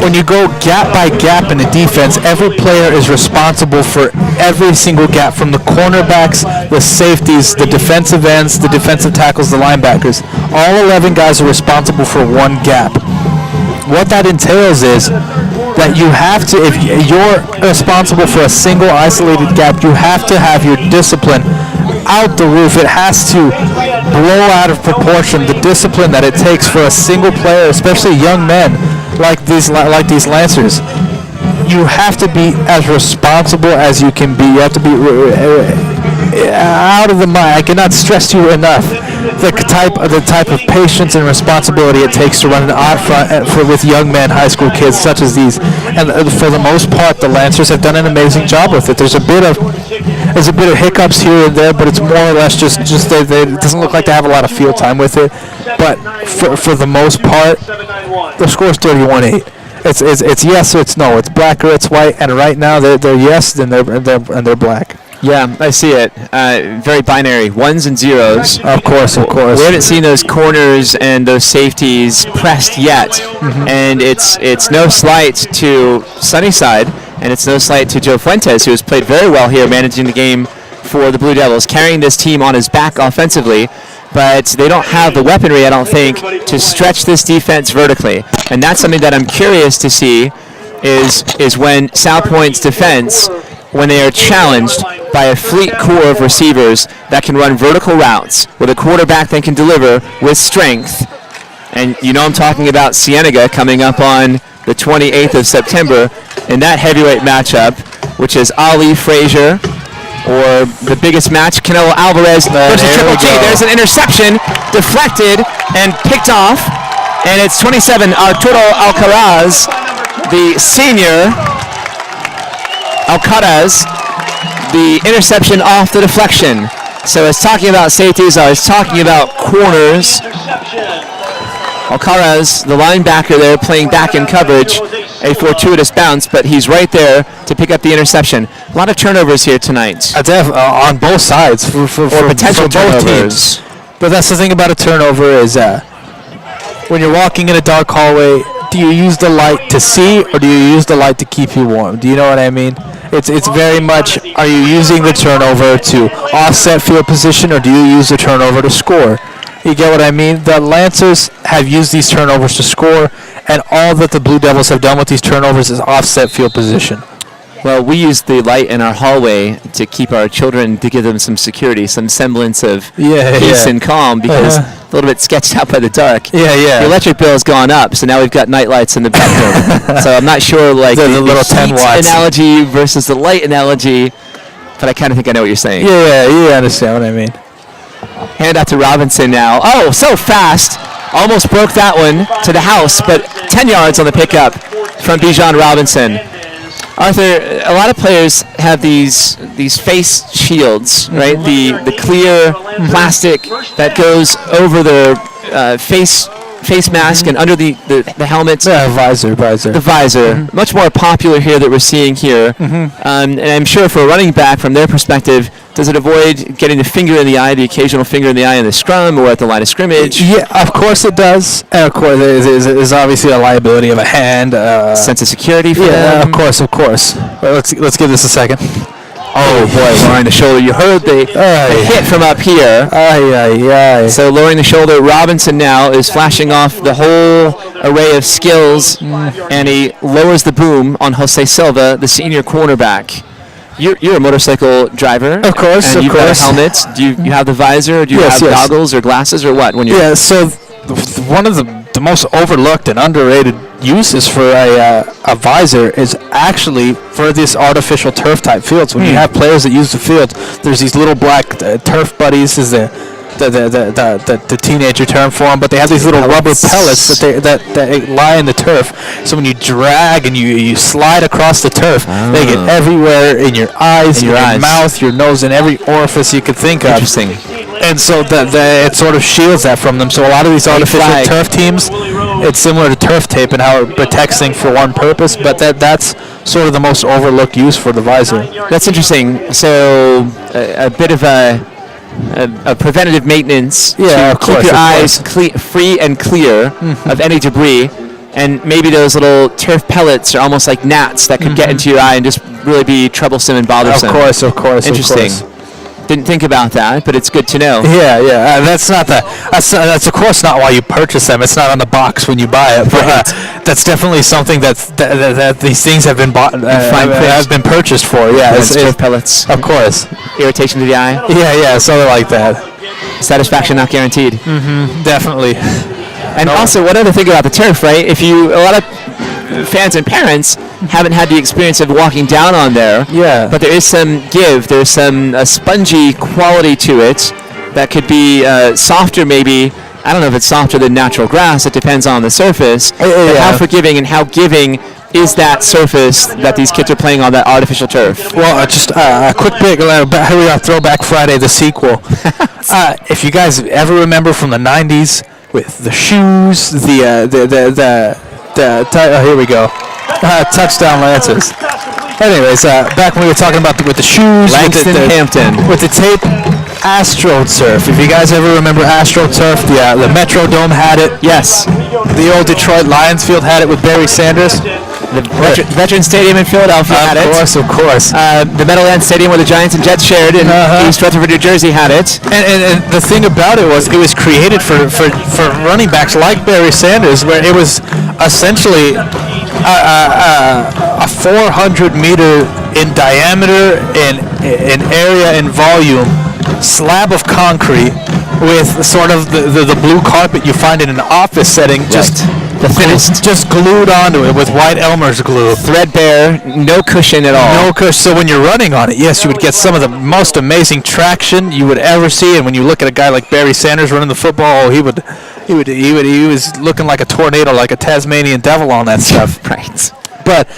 When you go gap by gap in a defense, every player is responsible for every single gap, from the cornerbacks, the safeties, the defensive ends, the defensive tackles, the linebackers. All 11 guys are responsible for one gap. What that entails is that you have to, if you're responsible for a single isolated gap, you have to have your discipline out the roof. It has to blow out of proportion the discipline that it takes for a single player, especially young men like these Lancers. You have to be as responsible as you can be. You have to be out of the mind. I cannot stress to you enough the type of patience and responsibility it takes to run an odd front with young men, high school kids such as these. And for the most part, the Lancers have done an amazing job with it. There's a bit of hiccups here and there, but it's more or less just it doesn't look like they have a lot of field time with it. But for the most part, the score is 31-8. It's yes or it's no. It's black or it's white. And right now they're yes, then they're black. Yeah, I see it. Very binary, ones and zeros. Of course. We haven't seen those corners and those safeties pressed yet, and it's no slight to Sunnyside, and it's no slight to Joe Fuentes, who has played very well here, managing the game for the Blue Devils, carrying this team on his back offensively. But they don't have the weaponry, I don't think, to stretch this defense vertically, and that's something that I'm curious to see. Is when Salpointe's defense, when they are challenged by a fleet core of receivers that can run vertical routes with a quarterback that can deliver with strength. And you know I'm talking about Cienega coming up on the 28th of September in that heavyweight matchup, which is Ali Frazier or the biggest match, Canelo Alvarez versus Triple G. There's an interception, deflected and picked off, and it's 27, Arturo Alcaraz, the senior. Alcaraz, the interception off the deflection. So I was talking about safeties, I was talking about corners. Alcaraz, the linebacker there, playing back in coverage, a fortuitous bounce, but he's right there to pick up the interception. A lot of turnovers here tonight. On both sides for potential both turnovers. teams. But that's the thing about a turnover is when you're walking in a dark hallway, do you use the light to see or do you use the light to keep you warm? Do you know what I mean? It's very much, are you using the turnover to offset field position or do you use the turnover to score? You get what I mean? The Lancers have used these turnovers to score, and all that the Blue Devils have done with these turnovers is offset field position. Well, we use the light in our hallway to keep our children, to give them some security, some semblance of peace and calm, because a little bit sketched out by the dark. The electric bill has gone up, so now we've got night lights in the bedroom. So I'm not sure, like, the little 10 watts analogy versus the light analogy, but I kind of think I know what you're saying. Yeah, you understand what I mean. Hand out to Robinson now. Oh, so fast. Almost broke that one to the house, but 10 yards on the pickup from Bijan Robinson. Arthur, a lot of players have these face shields, right? The clear plastic that goes over their face mask and under the helmet. Yeah, visor. The visor. Much more popular here that we're seeing here. And I'm sure for a running back, from their perspective, does it avoid getting the finger in the eye, the occasional finger in the eye in the scrum or at the line of scrimmage? Yeah, of course it does. And of course, there's obviously a liability of a hand. Sense of security for them. Of course. Well, let's give this a second. Oh boy, lowering the shoulder. You heard the hit from up here. So lowering the shoulder. Robinson now is flashing off the whole array of skills, and he lowers the boom on Jose Silva, the senior cornerback. You're a motorcycle driver, of course. And you've got a helmet. Do you have the visor? Or do you have goggles or glasses or what? When you're So one of the most overlooked and underrated uses for a visor is actually for this artificial turf type fields. When you have players that use the field, there's these little black turf buddies. Is the teenager term for them, but they have these little rubber pellets that lie in the turf. So when you drag and you slide across the turf, they get everywhere in your eyes, in your mouth, your nose, and every orifice you could think of. Interesting. And so it sort of shields that from them. So a lot of these artificial turf teams, it's similar to turf tape and how it protects things for one purpose, but that's sort of the most overlooked use for the visor. That's interesting. So a bit of a preventative maintenance to keep your eyes free and clear of any debris, and maybe those little turf pellets are almost like gnats that could get into your eye and just really be troublesome and bothersome. Of course. Interesting. Didn't think about that, but it's good to know. Yeah. That's of course not why you purchase them. It's not on the box when you buy it. But that's definitely something that these things have been bought, have been purchased for. Yeah, it's turf pellets. Of course. Irritation to the eye. Yeah, something like that. Satisfaction not guaranteed. Definitely. And also, one other thing about the turf, right? A lot of fans and parents haven't had the experience of walking down on there. Yeah. But there is some give. There's some spongy quality to it that could be softer, maybe. I don't know if it's softer than natural grass. It depends on the surface. But how forgiving and how giving is that surface that these kids are playing on, that artificial turf? Well, just a quick break. Here we are, Throwback Friday, the sequel. If you guys ever remember from the 90s with the shoes, Here we go. Touchdown Lancers. Anyways, back when we were talking about with the shoes, Langston Hampton. with the tape, AstroTurf. If you guys ever remember AstroTurf, the Metrodome had it. Yes. The old Detroit Lions field had it with Barry Sanders. The Veteran Stadium in Philadelphia had it. Of course. The Meadowlands Stadium where the Giants and Jets shared in East Rutherford, New Jersey had it. And the thing about it was created for running backs like Barry Sanders, where it was essentially a 400 meter in diameter, in area and volume slab of concrete with sort of the blue carpet you find in an office setting, just the thinnest, just glued onto it with white Elmer's glue. Threadbare, no cushion at all. No cushion. So when you're running on it, yes, you would get some of the most amazing traction you would ever see. And when you look at a guy like Barry Sanders running the football, he was looking like a tornado, like a Tasmanian devil on that stuff. Right. But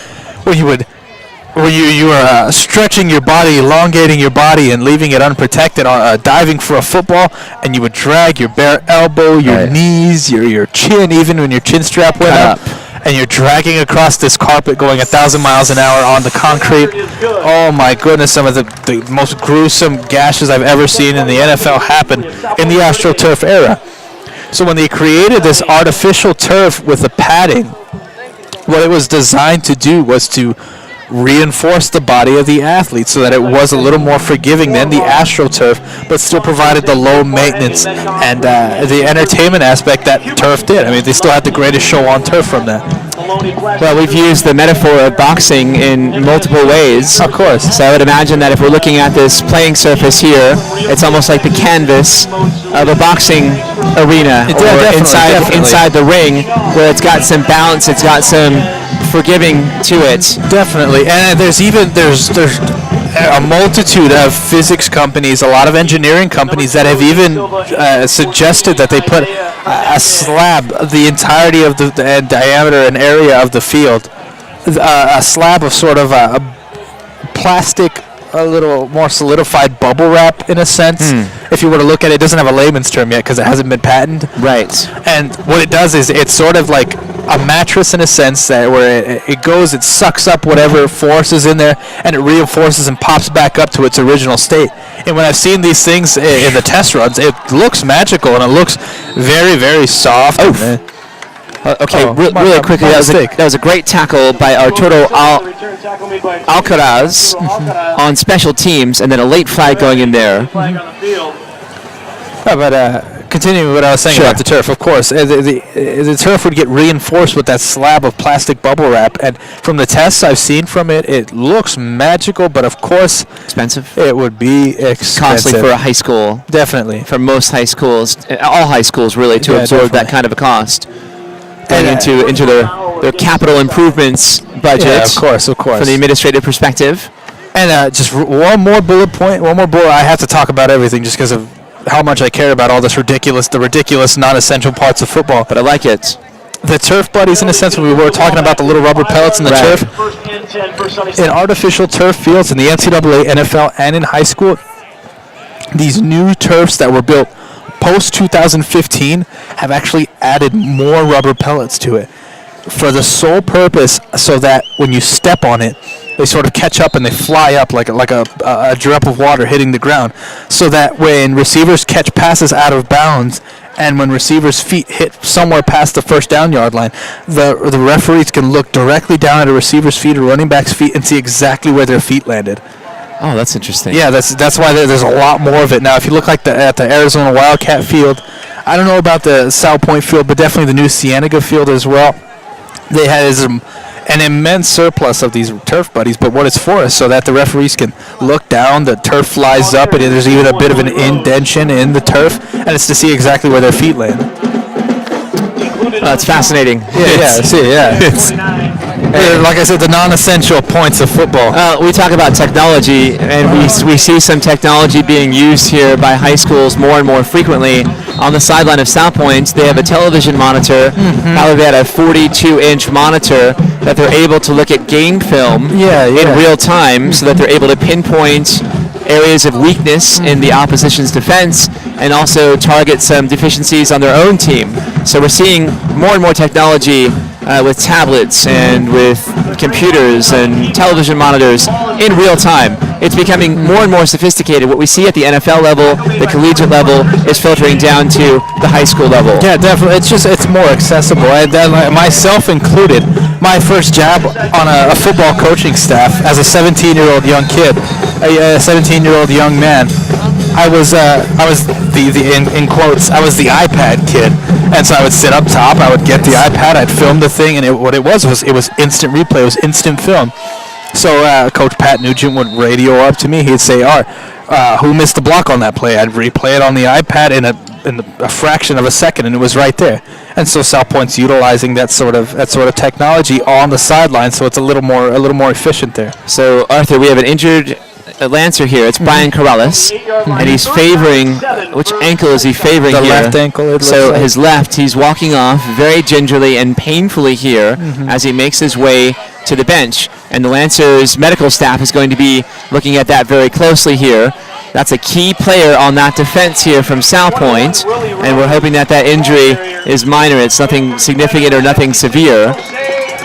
when you were stretching your body, elongating your body, and leaving it unprotected, diving for a football, and you would drag your bare elbow, your knees, your chin, even when your chin strap went up, and you're dragging across this carpet going 1,000 miles an hour on the concrete. Oh my goodness, some of the most gruesome gashes I've ever seen in the NFL happen in the AstroTurf era. So when they created this artificial turf with the padding, what it was designed to do was to reinforce the body of the athlete so that it was a little more forgiving than the AstroTurf, but still provided the low maintenance and the entertainment aspect that turf did. I mean, they still had the greatest show on turf from that. Well, we've used the metaphor of boxing in multiple ways. Of course. So I would imagine that if we're looking at this playing surface here, it's almost like the canvas of a boxing arena, inside the ring, where it's got some bounce, it's got some forgiving to it. Definitely. And there's a multitude of physics companies, a lot of engineering companies that have even suggested that they put a slab, the entirety of the diameter and area of the field, a slab of sort of a plastic, a little more solidified bubble wrap in a sense. If you were to look at it, it doesn't have a layman's term yet because it hasn't been patented. Right. And what it does is it's sort of like a mattress in a sense, that where it sucks up whatever force is in there, and it reinforces and pops back up to its original state. And when I've seen these things in the test runs, it looks magical and it looks very, very soft. Really quickly, that was a great tackle by Arturo Alcaraz on special teams, and then a late flag going in there. Continuing what I was saying about the turf, of course, the turf would get reinforced with that slab of plastic bubble wrap, and from the tests I've seen from it, it looks magical, but of course, expensive. It would be expensive. Costly for a high school. Definitely. For most high schools, all high schools really, to absorb that kind of a cost. Going into their capital improvements budget. Yeah, of course. From the administrative perspective. And just one more bullet point, I have to talk about everything just because of how much I care about all this ridiculous non-essential parts of football. But I like it. The turf buddies, in a sense, when we were talking about the little rubber pellets in the turf, in artificial turf fields in the NCAA, NFL, and in high school, these new turfs that were built post-2015 have actually added more rubber pellets to it for the sole purpose so that when you step on it, they sort of catch up and they fly up like a drop of water hitting the ground, so that when receivers catch passes out of bounds and when receivers' feet hit somewhere past the first down yard line, the referees can look directly down at a receiver's feet or running back's feet and see exactly where their feet landed. Oh, that's interesting. Yeah, that's why there's a lot more of it now. If you look like at the Arizona Wildcat field, I don't know about the Salpointe field, but definitely the new Cienega field as well. They had an immense surplus of these turf buddies, but what it's for is so that the referees can look down, the turf flies up, and there's even a bit of an indention in the turf, and it's to see exactly where their feet land. That's fascinating. Like I said, the non-essential points of football. We talk about technology, and we see some technology being used here by high schools more and more frequently. On the sideline of Salpointe, they have a television monitor. However, they had a 42-inch monitor that they're able to look at game film in real time, so that they're able to pinpoint areas of weakness in the opposition's defense and also target some deficiencies on their own team. So we're seeing more and more technology with tablets and with computers and television monitors in real time. It's becoming more and more sophisticated. What we see at the NFL level, the collegiate level, is filtering down to the high school level. Yeah, definitely. It's more accessible. Myself included, my first job on a football coaching staff as a 17-year-old young kid, a 17-year-old young man. I was in quotes, I was the iPad kid, and so I would sit up top, I would get the iPad, I'd film the thing, and what it was instant replay, it was instant film. So Coach Pat Nugent would radio up to me, he'd say, who missed the block on that play? I'd replay it on the iPad in a fraction of a second, and it was right there. And so Salpointe's utilizing that sort of technology on the sideline, so it's a little more efficient there. So Arthur, we have an injured Lancer here. It's Brian Corrales, and he's favoring. Which ankle is he favoring the here? The left ankle. It looks so like. His left. He's walking off very gingerly and painfully here as he makes his way to the bench. And the Lancers medical staff is going to be looking at that very closely here. That's a key player on that defense here from Salpointe, and we're hoping that injury is minor. It's nothing significant or nothing severe.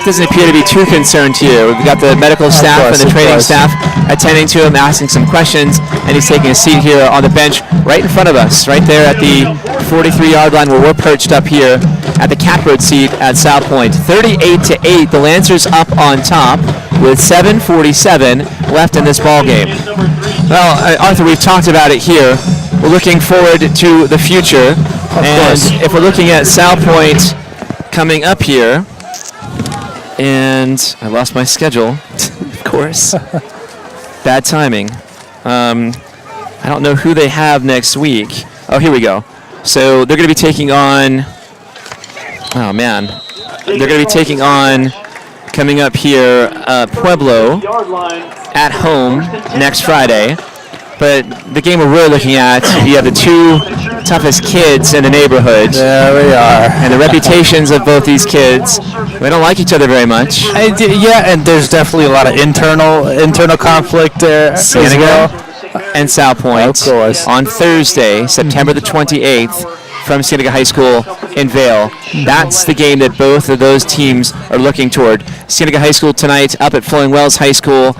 Doesn't appear to be too concerned here. We've got the medical staff and the training staff attending to him, asking some questions, and he's taking a seat here on the bench right in front of us, right there at the 43-yard line where we're perched up here at the catbird seat at Salpointe. 38-8, the Lancers up on top with 7:47 left in this ball game. Well, Arthur, we've talked about it here. We're looking forward to the future, and if we're looking at Salpointe coming up here, and I lost my schedule, of course. Bad timing. I don't know who they have next week. Oh, here we go. So they're going to be taking on, they're going to be taking on, coming up here, Pueblo at home next Friday. But the game we're really looking at, you have the two toughest kids in the neighborhood. There we are. And the reputations of both these kids, they don't like each other very much. Yeah, and there's definitely a lot of internal conflict there. Cienega and Salpointe. Of course. On Thursday, September the 28th, from Cienega High School in Vail. That's the game that both of those teams are looking toward. Cienega High School tonight up at Flowing Wells High School.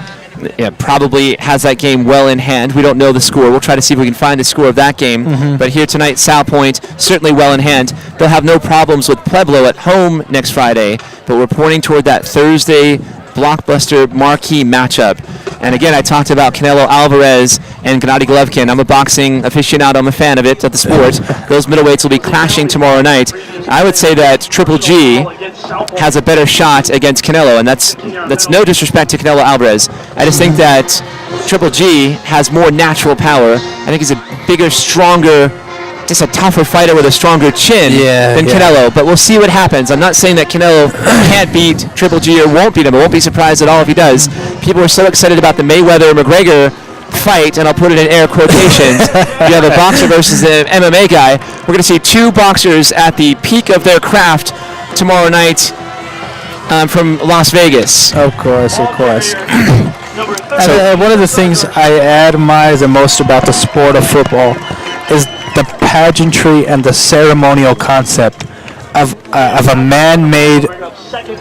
Yeah, probably has that game well in hand. We don't know the score. We'll try to see if we can find the score of that game. But here tonight, Salpointe, certainly well in hand. They'll have no problems with Pueblo at home next Friday, but we're pointing toward that Thursday blockbuster marquee matchup. And again, I talked about Canelo Alvarez and Gennady Golovkin. I'm a boxing aficionado. I'm a fan of it, of the sport. Those middleweights will be clashing tomorrow night. I would say that Triple G has a better shot against Canelo, and that's no disrespect to Canelo Alvarez. I just think that Triple G has more natural power. I think he's a bigger, stronger, just a tougher fighter with a stronger chin than Canelo, but we'll see what happens. I'm not saying that Canelo can't beat Triple G or won't beat him. I won't be surprised at all if he does. People are so excited about the Mayweather-McGregor fight, and I'll put it in air quotations. You have a boxer versus an MMA guy. We're going to see two boxers at the peak of their craft tomorrow night from Las Vegas. Of course. One of the things I admire the most about the sport of football is the pageantry and the ceremonial concept of a man-made,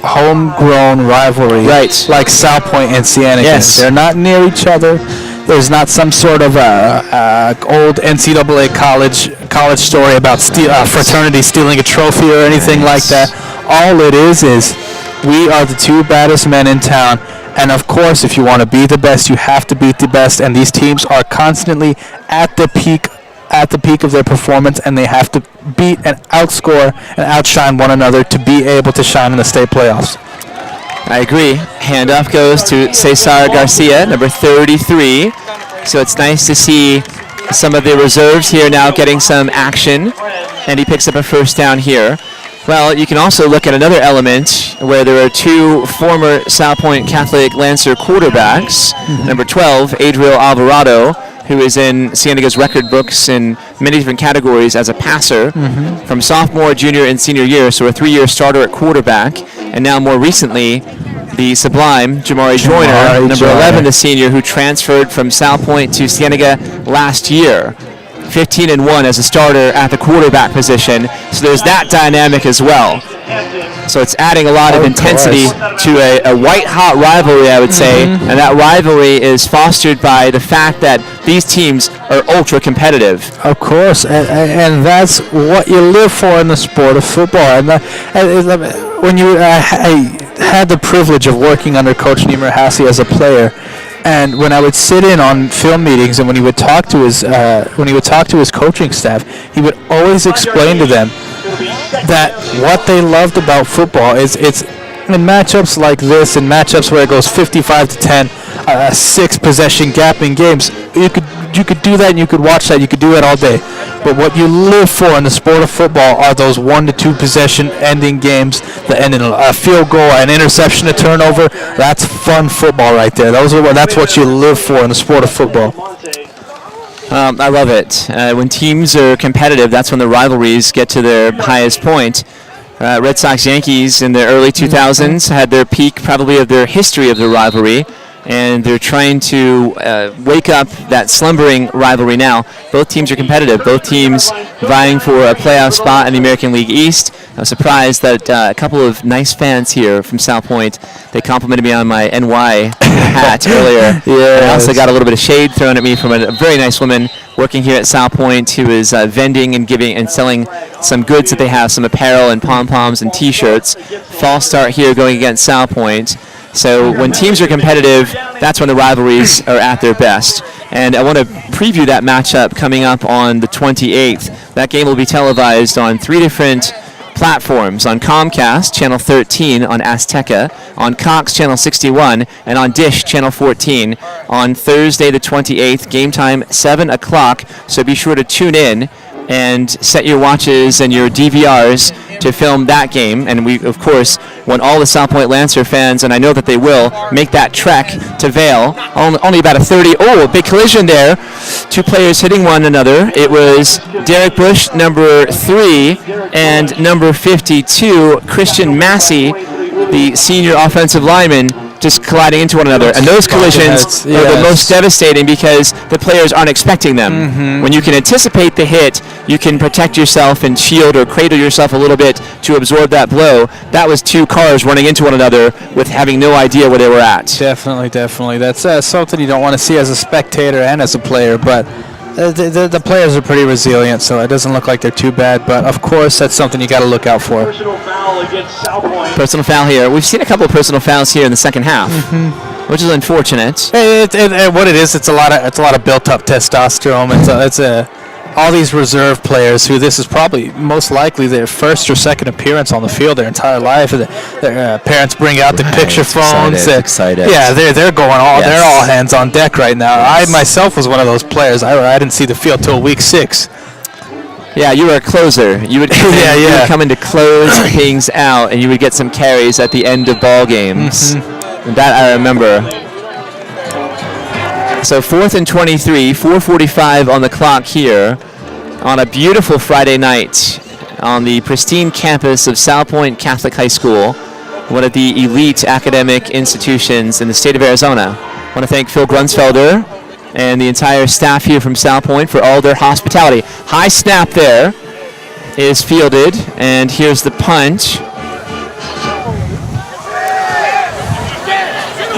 homegrown rivalry, like Salpointe and Cienega. Yes. They're not near each other. There's not some sort of old NCAA college story about fraternity stealing a trophy or anything like that. All it is we are the two baddest men in town. And of course, if you want to be the best, you have to beat the best. And these teams are constantly at the peak of their performance, and they have to beat and outscore and outshine one another to be able to shine in the state playoffs. I agree. Handoff goes to Cesar Garcia, number 33. So it's nice to see some of the reserves here now getting some action, and he picks up a first down here. Well, you can also look at another element where there are two former Salpointe Catholic Lancer quarterbacks. Number 12, Adriel Alvarado, who is in Cienega's record books in many different categories as a passer from sophomore, junior, and senior year, so a 3-year starter at quarterback. And now more recently, the sublime Jamari Joyner, number 11, the senior, who transferred from Salpointe to Cienega last year. 15-1 as a starter at the quarterback position, so there's that dynamic as well. So it's adding a lot of intensity to a white-hot rivalry, I would say. And that rivalry is fostered by the fact that these teams are ultra-competitive. Of course, and that's what you live for in the sport of football. When I had the privilege of working under Coach Niemer Hasse as a player, and when I would sit in on film meetings, and when he would talk to his coaching staff, he would always explain to them that what they loved about football is it's in matchups like this, in matchups where it goes 55-10, a 6-possession gap in games. You could do that, and you could watch that. You could do it all day. But what you live for in the sport of football are those 1 to 2 possession ending games that end in a field goal, an interception, a turnover. That's fun football right there. That's what you live for in the sport of football. I love it. When teams are competitive, that's when the rivalries get to their highest point. Red Sox-Yankees in the early 2000s had their peak probably of their history of the rivalry, and they're trying to wake up that slumbering rivalry now. Both teams are competitive. Both teams vying for a playoff spot in the American League East. I was surprised that a couple of nice fans here from Salpointe, they complimented me on my NY hat earlier. Yeah. I also got a little bit of shade thrown at me from a very nice woman working here at Salpointe who is vending and giving and selling some goods that they have, some apparel and pom-poms and T-shirts. False start here going against Salpointe. So when teams are competitive, that's when the rivalries are at their best. And I want to preview that matchup coming up on the 28th. That game will be televised on 3 different platforms: on Comcast, Channel 13, on Azteca, on Cox, Channel 61, and on Dish, Channel 14, on Thursday the 28th, game time 7 o'clock. So be sure to tune in and set your watches and your DVRs to film that game. And we, of course, want all the Salpointe Lancer fans, and I know that they will, make that trek to Vail. Only about a big collision there. 2 players hitting one another. It was Derek Bush, number 3, and number 52, Christian Massey, the senior offensive lineman, just colliding into one another. And those collisions are the most devastating because the players aren't expecting them. When you can anticipate the hit, you can protect yourself and shield or cradle yourself a little bit to absorb that blow. That was 2 cars running into one another with having no idea where they were at. Definitely. That's something you don't want to see as a spectator and as a player, but the players are pretty resilient, so it doesn't look like they're too bad. But, of course, that's something you got to look out for. Personal foul against Salpointe. Personal foul here. We've seen a couple of personal fouls here in the second half, which is unfortunate. What it is, it's a lot of built-up testosterone. It's all these reserve players who this is probably most likely their first or second appearance on the field their entire life. Their parents bring out the picture phones. Excited. Yeah, they're going all. Yes. They're all hands on deck right now. Yes. I myself was one of those players. I didn't see the field till week 6. Yeah, you were a closer. You would come in, you would come in to close things out, and you would get some carries at the end of ball games. And that I remember. So 4th and 23, 4:45 on the clock here on a beautiful Friday night on the pristine campus of Salpointe Catholic High School, one of the elite academic institutions in the state of Arizona. I want to thank Phil Grunsfelder and the entire staff here from Salpointe for all their hospitality. High snap there is fielded, and here's the punch.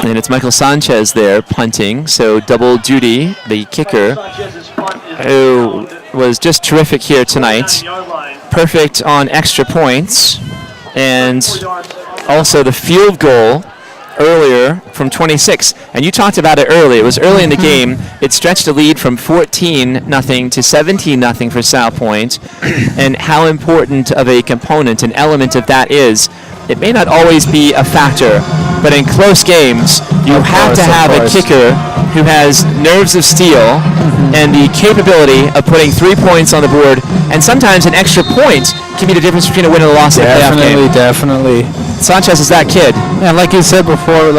And it's Michael Sanchez there punting, so double duty, the kicker, who was just terrific here tonight. Perfect on extra points, and also the field goal earlier from 26. And you talked about it early. It was early in the game. It stretched a lead from 14-0 to 17-0 for Salpointe, and how important of a component, an element of that is. It may not always be a factor, but in close games, you have to have a kicker who has nerves of steel and the capability of putting 3 points on the board, and sometimes an extra point can be the difference between a win and a loss in a playoff game. Definitely. Sanchez is that kid. Yeah, like you said before,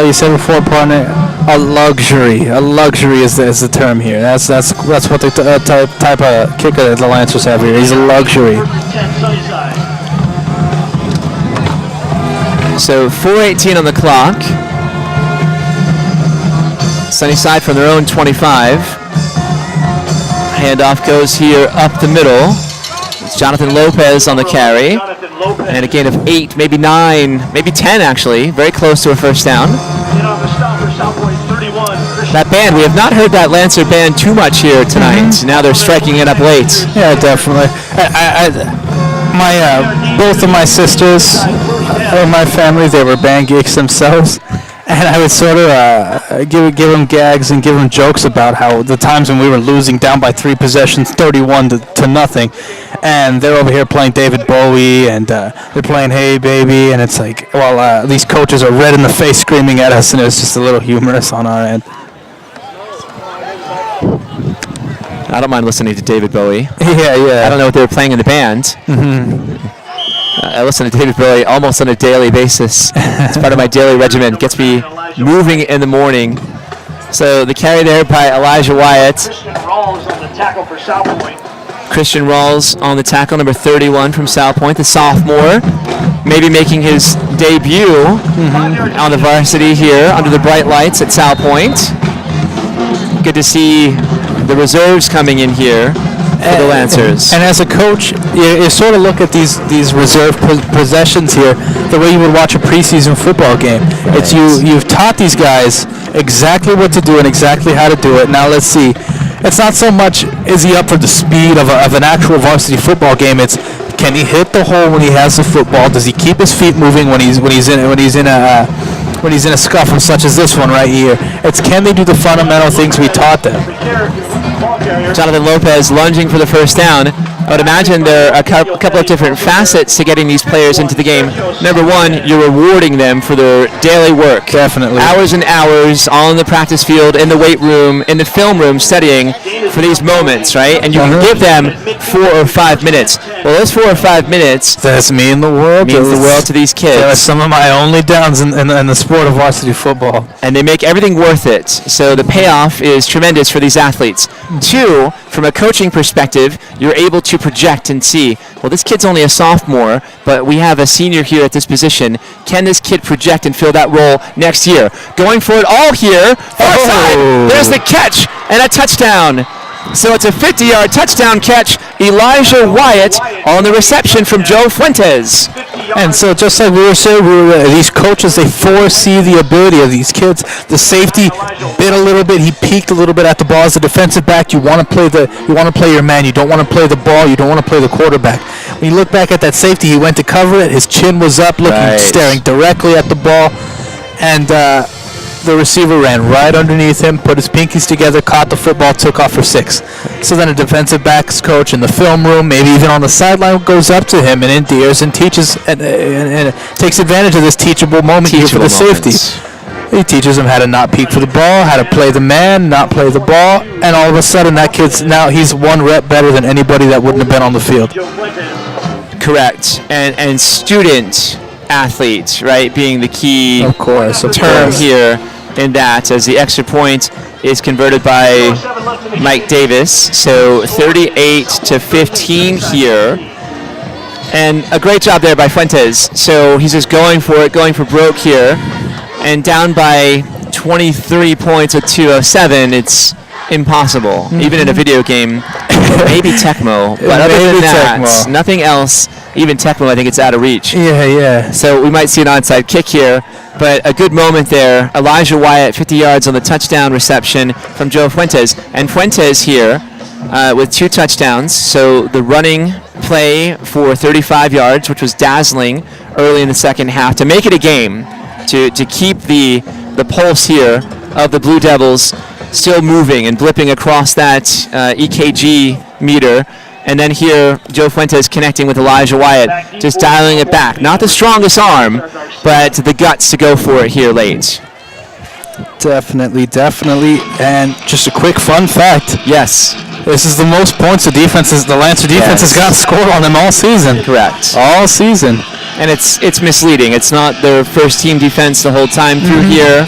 partner, a luxury. A luxury is the term here. That's what the type of kicker that the Lancers have here. He's a luxury. So 4:18 on the clock. Sunnyside from their own 25. Handoff goes here up the middle. It's Jonathan Lopez on the carry. And a gain of 8, maybe 9, maybe 10 actually. Very close to a first down. That band, we have not heard that Lancer band too much here tonight. Now they're striking it up late. Yeah, definitely. Both of my sisters in my family, they were band geeks themselves. And I would sort of give them gags and give them jokes about how the times when we were losing down by 3 possessions, 31 to nothing, and they're over here playing David Bowie, and they're playing Hey Baby, and it's like, well, these coaches are red in the face screaming at us, and it was just a little humorous on our end. I don't mind listening to David Bowie. Yeah. I don't know what they were playing in the band. I listen to David Bowie almost on a daily basis. It's part of my daily regimen. Gets me moving in the morning. So the carry there by Elijah Wyatt. Christian Rawls on the tackle for Salpointe. Christian Rawls on the tackle, number 31 from Salpointe, the sophomore. Maybe making his debut on the varsity here under the bright lights at Salpointe. Good to see the reserves coming in here for the Lancers. And as a coach, you sort of look at these reserve possessions here the way you would watch a preseason football game. Right. It's you've taught these guys exactly what to do and exactly how to do it. Now let's see. It's not so much is he up for the speed of an actual varsity football game. It's can he hit the hole when he has the football? Does he keep his feet moving when he's in a scuffle such as this one right here? It's can they do the fundamental things we taught them? Jonathan Lopez lunging for the first down. I would imagine there are a couple of different facets to getting these players into the game. Number one, you're rewarding them for their daily work. Definitely. Hours and hours on the practice field, in the weight room, in the film room, studying for these moments, right? And you can give them 4 or 5 minutes. Well, those 4 or 5 minutes does mean the world. Means the world to these kids. They're some of my only downs in the sport of varsity football. And they make everything worth it. So the payoff is tremendous for these athletes. 2, from a coaching perspective, you're able to project and see, well, this kid's only a sophomore, but we have a senior here at this position. Can this kid project and fill that role next year? Going for it all here. Far side. There's the catch and a touchdown. So it's a 50-yard touchdown catch. Elijah Wyatt on the reception from Joe Fuentes. And so just like we were saying, these coaches, they foresee the ability of these kids. The safety bit a little bit. He peeked a little bit at the ball. As a defensive back, you want to play your man. You don't want to play the ball. You don't want to play the quarterback. When you look back at that safety, he went to cover it. His chin was up, staring directly at the ball. And the receiver ran right underneath him, put his pinkies together, caught the football, took off for 6. So then a defensive backs coach in the film room, maybe even on the sideline, goes up to him and endears and teaches and takes advantage of this teachable moment here for the safety. He teaches him how to not peek for the ball, how to play the man, not play the ball, and all of a sudden that kid's now he's 1 rep better than anybody that wouldn't have been on the field. Correct. And student athlete, right, being the key term here in that, as the extra point is converted by Mike Davis. So 38-15 here. And a great job there by Fuentes. So he's just going for it, going for broke here. And down by 23 points with 2:07, it's impossible. Even in a video game, maybe Tecmo. But other than that, nothing else. Even Tecmo, I think it's out of reach. Yeah. So we might see an onside kick here, but a good moment there. Elijah Wyatt, 50 yards on the touchdown reception from Joe Fuentes. And Fuentes here with 2 touchdowns. So the running play for 35 yards, which was dazzling early in the second half, to make it a game, to keep the pulse here of the Blue Devils still moving and blipping across that EKG meter. And then here, Joe Fuentes connecting with Elijah Wyatt, just dialing it back. Not the strongest arm, but the guts to go for it here late. Definitely. And just a quick fun fact. Yes. This is the most points the Lancer defense has got scored on them all season. Correct. All season. And it's misleading. It's not their first team defense the whole time through here.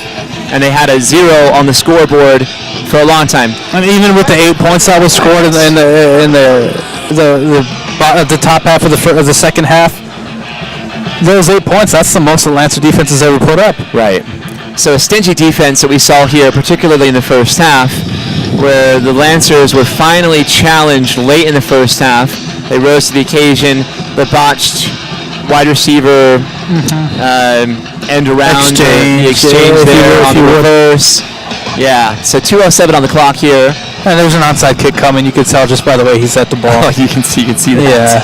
And they had a 0 on the scoreboard for a long time. And even with the 8 points that was scored in the top half of the second half, those 8 points, that's the most the Lancer defense has ever put up. Right. So a stingy defense that we saw here, particularly in the first half, where the Lancers were finally challenged late in the first half. They rose to the occasion, but botched wide receiver end around the exchange there on the reverse. Yeah, so 2:07 on the clock here. And there's an onside kick coming. You could tell just by the way he set the ball. Oh, you can see that.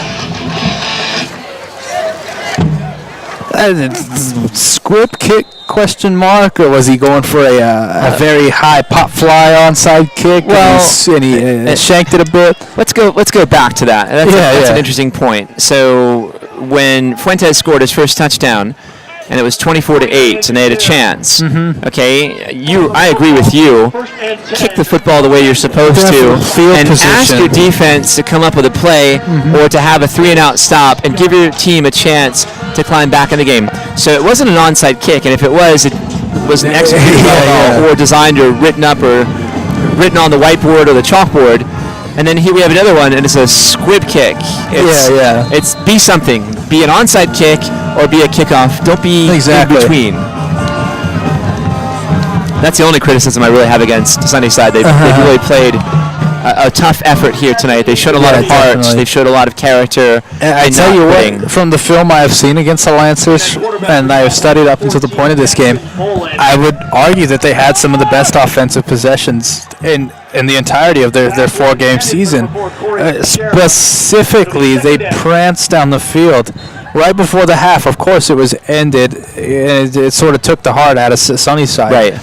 Squib kick question mark, or was he going for a very high pop fly onside kick? Well, and he shanked it a bit. Let's go back to that. That's an interesting point. So when Fuentes scored his first touchdown, and it was 24-8, and they had a chance. Okay, I agree with you. Kick the football the way you're supposed to, and ask your defense to come up with a play or to have a 3-and-out stop, and give your team a chance to climb back in the game. So it wasn't an onside kick, and if it was an executed or designed or written up or written on the whiteboard or the chalkboard. And then here we have another one, and it's a squib kick. It's be something. Be an onside kick or be a kickoff. Don't be in between. That's the only criticism I really have against Sunnyside. They've really played a tough effort here tonight. They showed a lot of heart. They showed a lot of character. And I tell you what, from the film I have seen against the Lancers, and I have studied up until the point of this game, I would argue that they had some of the best offensive possessions in the entirety of their 4-game season. Specifically, they pranced down the field right before the half. Of course, it was ended. It sort of took the heart out of Sunnyside. Right.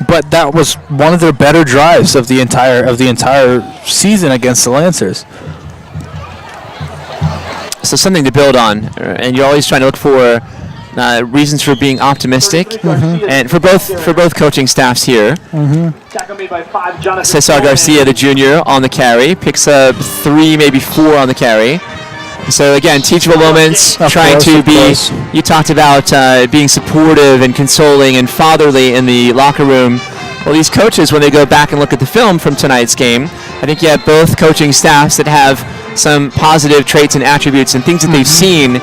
But that was one of their better drives of the entire season against the Lancers. So something to build on, and you're always trying to look for reasons for being optimistic, and for both coaching staffs here. Cesar Garcia, the junior, on the carry, picks up 3, maybe 4 on the carry. So again, teachable moments, you talked about being supportive and consoling and fatherly in the locker room. Well, these coaches, when they go back and look at the film from tonight's game, I think you have both coaching staffs that have some positive traits and attributes and things that they've seen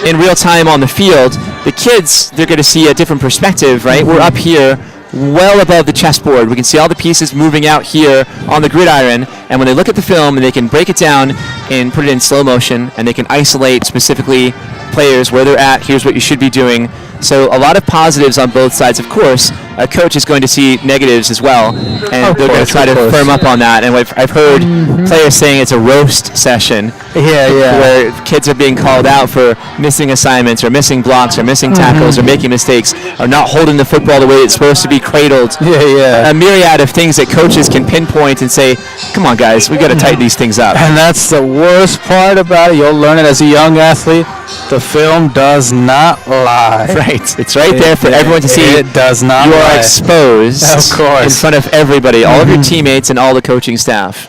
in real time on the field. The kids, they're going to see a different perspective, right? We're up here well above the chessboard. We can see all the pieces moving out here on the gridiron, and when they look at the film, and they can break it down and put it in slow motion, and they can isolate specifically players, where they're at, here's what you should be doing. So a lot of positives on both sides. Of course, a coach is going to see negatives as well, and they're going to try to firm up on that. And I've heard players saying it's a roast session, where kids are being called out for missing assignments or missing blocks or missing tackles or making mistakes or not holding the football the way it's supposed to be cradled. A myriad of things that coaches can pinpoint and say, come on guys, we've got to tighten these things up. And that's the worst part about it. You'll learn it as a young athlete. The film does not lie. Right. It's right there for everyone to see. It does not lie. You are exposed of course. in front of everybody, all of your teammates and all the coaching staff.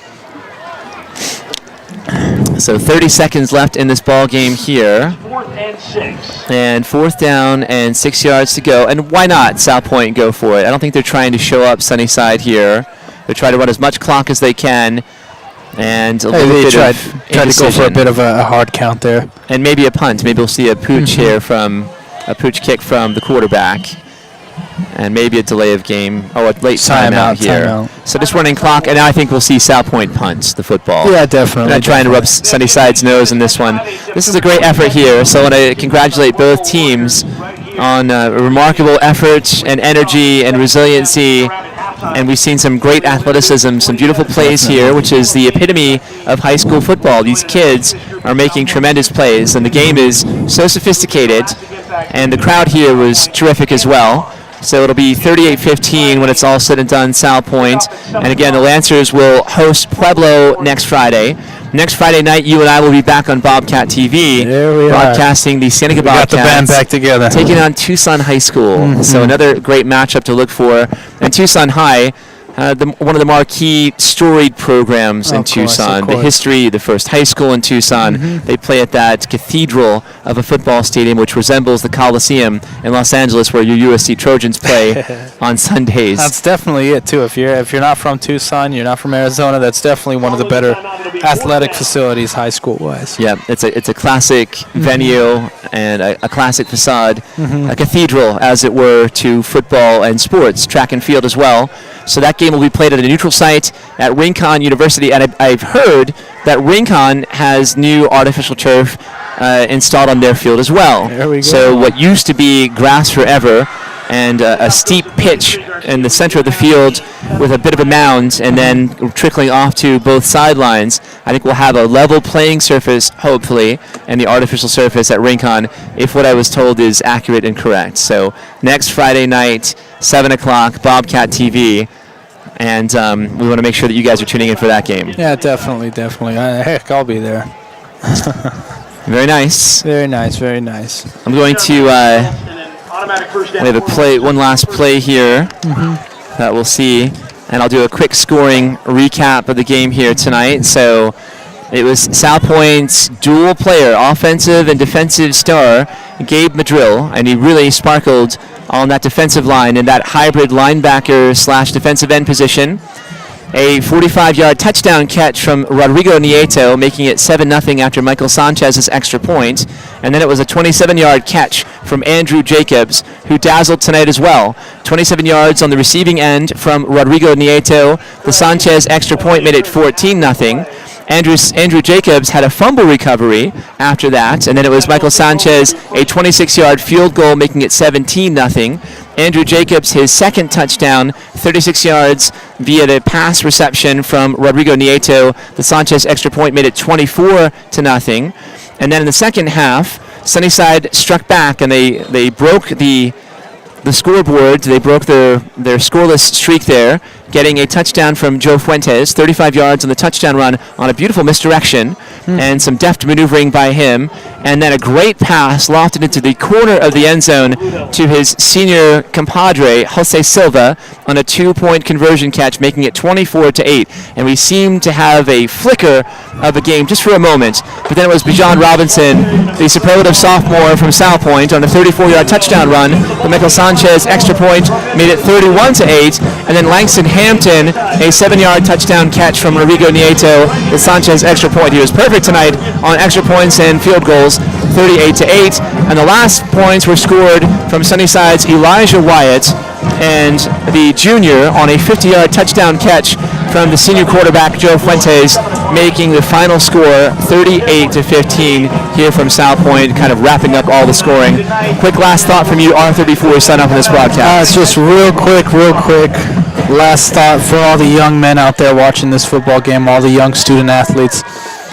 So 30 seconds left in this ball game here. 4th and 6. And 4th down and 6 yards to go. And why not Salpointe go for it? I don't think they're trying to show up Sunnyside here. They try to run as much clock as they can. And a little bit tried to go for a bit of a hard count there. And maybe a punt. Maybe we'll see a pooch here from a pooch kick from the quarterback. And maybe a delay of game. Oh, a late timeout here. Timeout. So just running clock, and now I think we'll see Salpointe punt the football. Yeah, definitely. And trying to rub Sunnyside's nose in this one. This is a great effort here, so I want to congratulate both teams on a remarkable effort and energy and resiliency. And we've seen some great athleticism, some beautiful plays here, which is the epitome of high school football. These kids are making tremendous plays, and the game is so sophisticated, and the crowd here was terrific as well. So it'll be 38-15 when it's all said and done, Salpointe. And again, the Lancers will host Pueblo next Friday. Next Friday night, you and I will be back on Bobcat TV, broadcasting the Seneca Bobcats. We got the band back together. Taking on Tucson High School. So another great matchup to look for. And Tucson High, one of the marquee storied programs in Tucson. The history, the first high school in Tucson. They play at that cathedral of a football stadium, which resembles the Coliseum in Los Angeles, where your USC Trojans play on Sundays. That's definitely it too. If you're not from Tucson, you're not from Arizona, that's definitely one of the better athletic facilities, high school wise. Yeah, it's a classic venue and a classic facade, a cathedral, as it were, to football and sports, track and field as well. So that game game will be played at a neutral site at Rincon University, and I've heard that Rincon has new artificial turf installed on their field as well. There we go. So what used to be grass forever and a steep pitch in the center of the field with a bit of a mound and then trickling off to both sidelines, I think we'll have a level playing surface, hopefully, and the artificial surface at Rincon, if what I was told is accurate and correct. So next Friday night, 7 o'clock, Bobcat TV, and we want to make sure that you guys are tuning in for that game. Yeah, definitely. Heck, I'll be there. Very nice. Very nice, very nice. I'm going to... we have one last play here that we'll see, and I'll do a quick scoring recap of the game here tonight. So it was Salpointe's dual player, offensive and defensive star, Gabe Madrill, and he really sparkled on that defensive line in that hybrid linebacker / defensive end position. A 45-yard touchdown catch from Rodrigo Nieto, making it 7-0 after Michael Sanchez's extra point. And then it was a 27-yard catch from Andrew Jacobs, who dazzled tonight as well. 27 yards on the receiving end from Rodrigo Nieto. The Sanchez extra point made it 14-0. Andrew Jacobs had a fumble recovery after that, and then it was Michael Sanchez, a 26-yard field goal, making it 17-0. Andrew Jacobs, his second touchdown, 36 yards via the pass reception from Rodrigo Nieto. The Sanchez extra point made it 24-0. And then in the second half, Sunnyside struck back, and they broke the scoreboard. They broke their scoreless streak there, getting a touchdown from Joe Fuentes, 35 yards on the touchdown run on a beautiful misdirection and some deft maneuvering by him. And then a great pass lofted into the corner of the end zone to his senior compadre, Jose Silva, on a 2-point conversion catch, making it 24-8. And we seemed to have a flicker of a game just for a moment. But then it was Bijan Robinson, the superlative sophomore from Salpointe, on a 34-yard touchdown run. The Michael Sanchez extra point made it 31-8. And then Langston Hampton, a 7-yard touchdown catch from Rodrigo Nieto. The Sanchez extra point. He was perfect tonight on extra points and field goals, 38-8. And the last points were scored from Sunnyside's Elijah Wyatt and the junior on a 50-yard touchdown catch from the senior quarterback Joe Fuentes, making the final score 38-15 here from Salpointe, kind of wrapping up all the scoring. Quick last thought from you, Arthur, before we sign off on this broadcast. Just real quick. Last thought for all the young men out there watching this football game, all the young student athletes.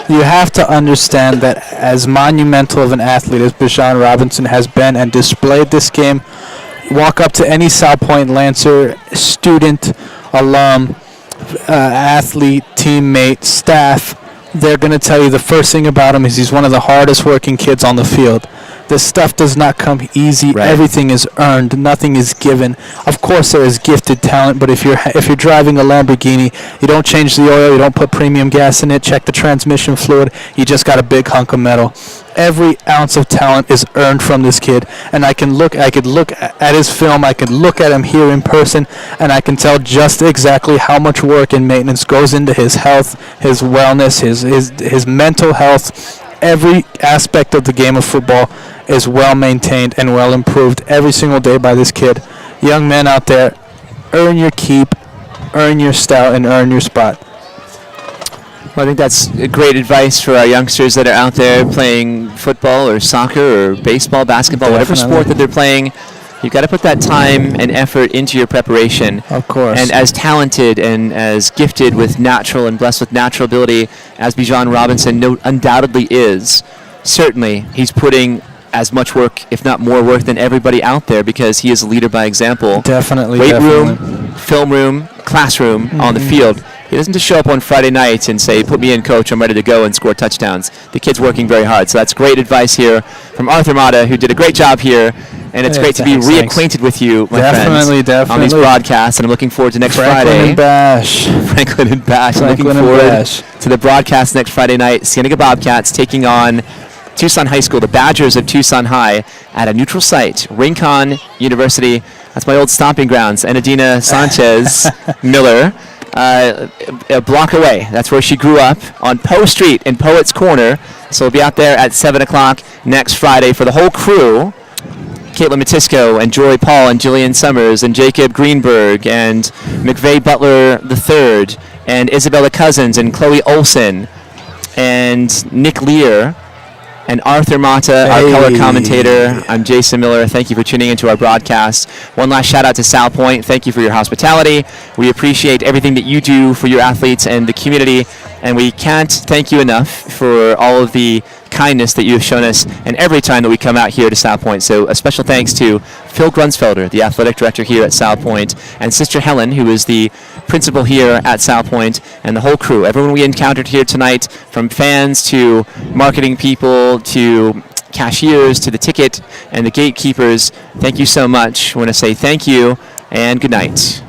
You have to understand that as monumental of an athlete as Bijan Robinson has been and displayed this game, walk up to any Salpointe Lancer student, alum, athlete, teammate, staff, they're going to tell you the first thing about him is he's one of the hardest working kids on the field. This stuff does not come easy. Right. Everything is earned. Nothing is given. Of course, there is gifted talent, but if you're driving a Lamborghini, you don't change the oil, you don't put premium gas in it, check the transmission fluid, you just got a big hunk of metal. Every ounce of talent is earned from this kid, and I could look at his film, I could look at him here in person, and I can tell just exactly how much work and maintenance goes into his health, his wellness, his mental health. Every aspect of the game of football is well maintained and well improved every single day by this kid. Young men out there, earn your keep, earn your style, and earn your spot. Well, I think that's great advice for our youngsters that are out there playing football or soccer or baseball, basketball, whatever sport that they're playing. You've got to put that time and effort into your preparation. Of course. And as talented and as gifted with natural and blessed with natural ability as Bijan Robinson undoubtedly is, certainly he's putting as much work, if not more work, than everybody out there because he is a leader by example. Definitely. Weight room, film room, classroom on the field. He doesn't just show up on Friday nights and say, put me in, coach, I'm ready to go and score touchdowns. The kid's working very hard. So that's great advice here from Arthur Mata, who did a great job here. And it's great to be reacquainted with you, my friends, on these broadcasts. And I'm looking forward to next Friday. And Bash. Franklin and Bash. I'm looking forward to the broadcast next Friday night. Cienega Bobcats taking on Tucson High School, the Badgers of Tucson High, at a neutral site, Rincon University. That's my old stomping grounds. Enadina Sanchez Miller. A block away. That's where she grew up, on Poe Street in Poets Corner. So we'll be out there at 7 o'clock next Friday for the whole crew. Caitlin Matisco and Joy Paul and Jillian Summers and Jacob Greenberg and McVeigh Butler III and Isabella Cousins and Chloe Olson and Nick Lear and Arthur Mata, our color commentator. I'm Jason Miller. Thank you for tuning into our broadcast. One last shout out to Salpointe. Thank you for your hospitality. We appreciate everything that you do for your athletes and the community, and we can't thank you enough for all of the kindness that you have shown us and every time that we come out here to Salpointe. So a special thanks to Phil Grunsfelder, the athletic director here at Salpointe, and Sister Helen, who is the principal here at Salpointe, and the whole crew. Everyone we encountered here tonight, from fans to marketing people to cashiers to the ticket and the gatekeepers, thank you so much. I want to say thank you and good night.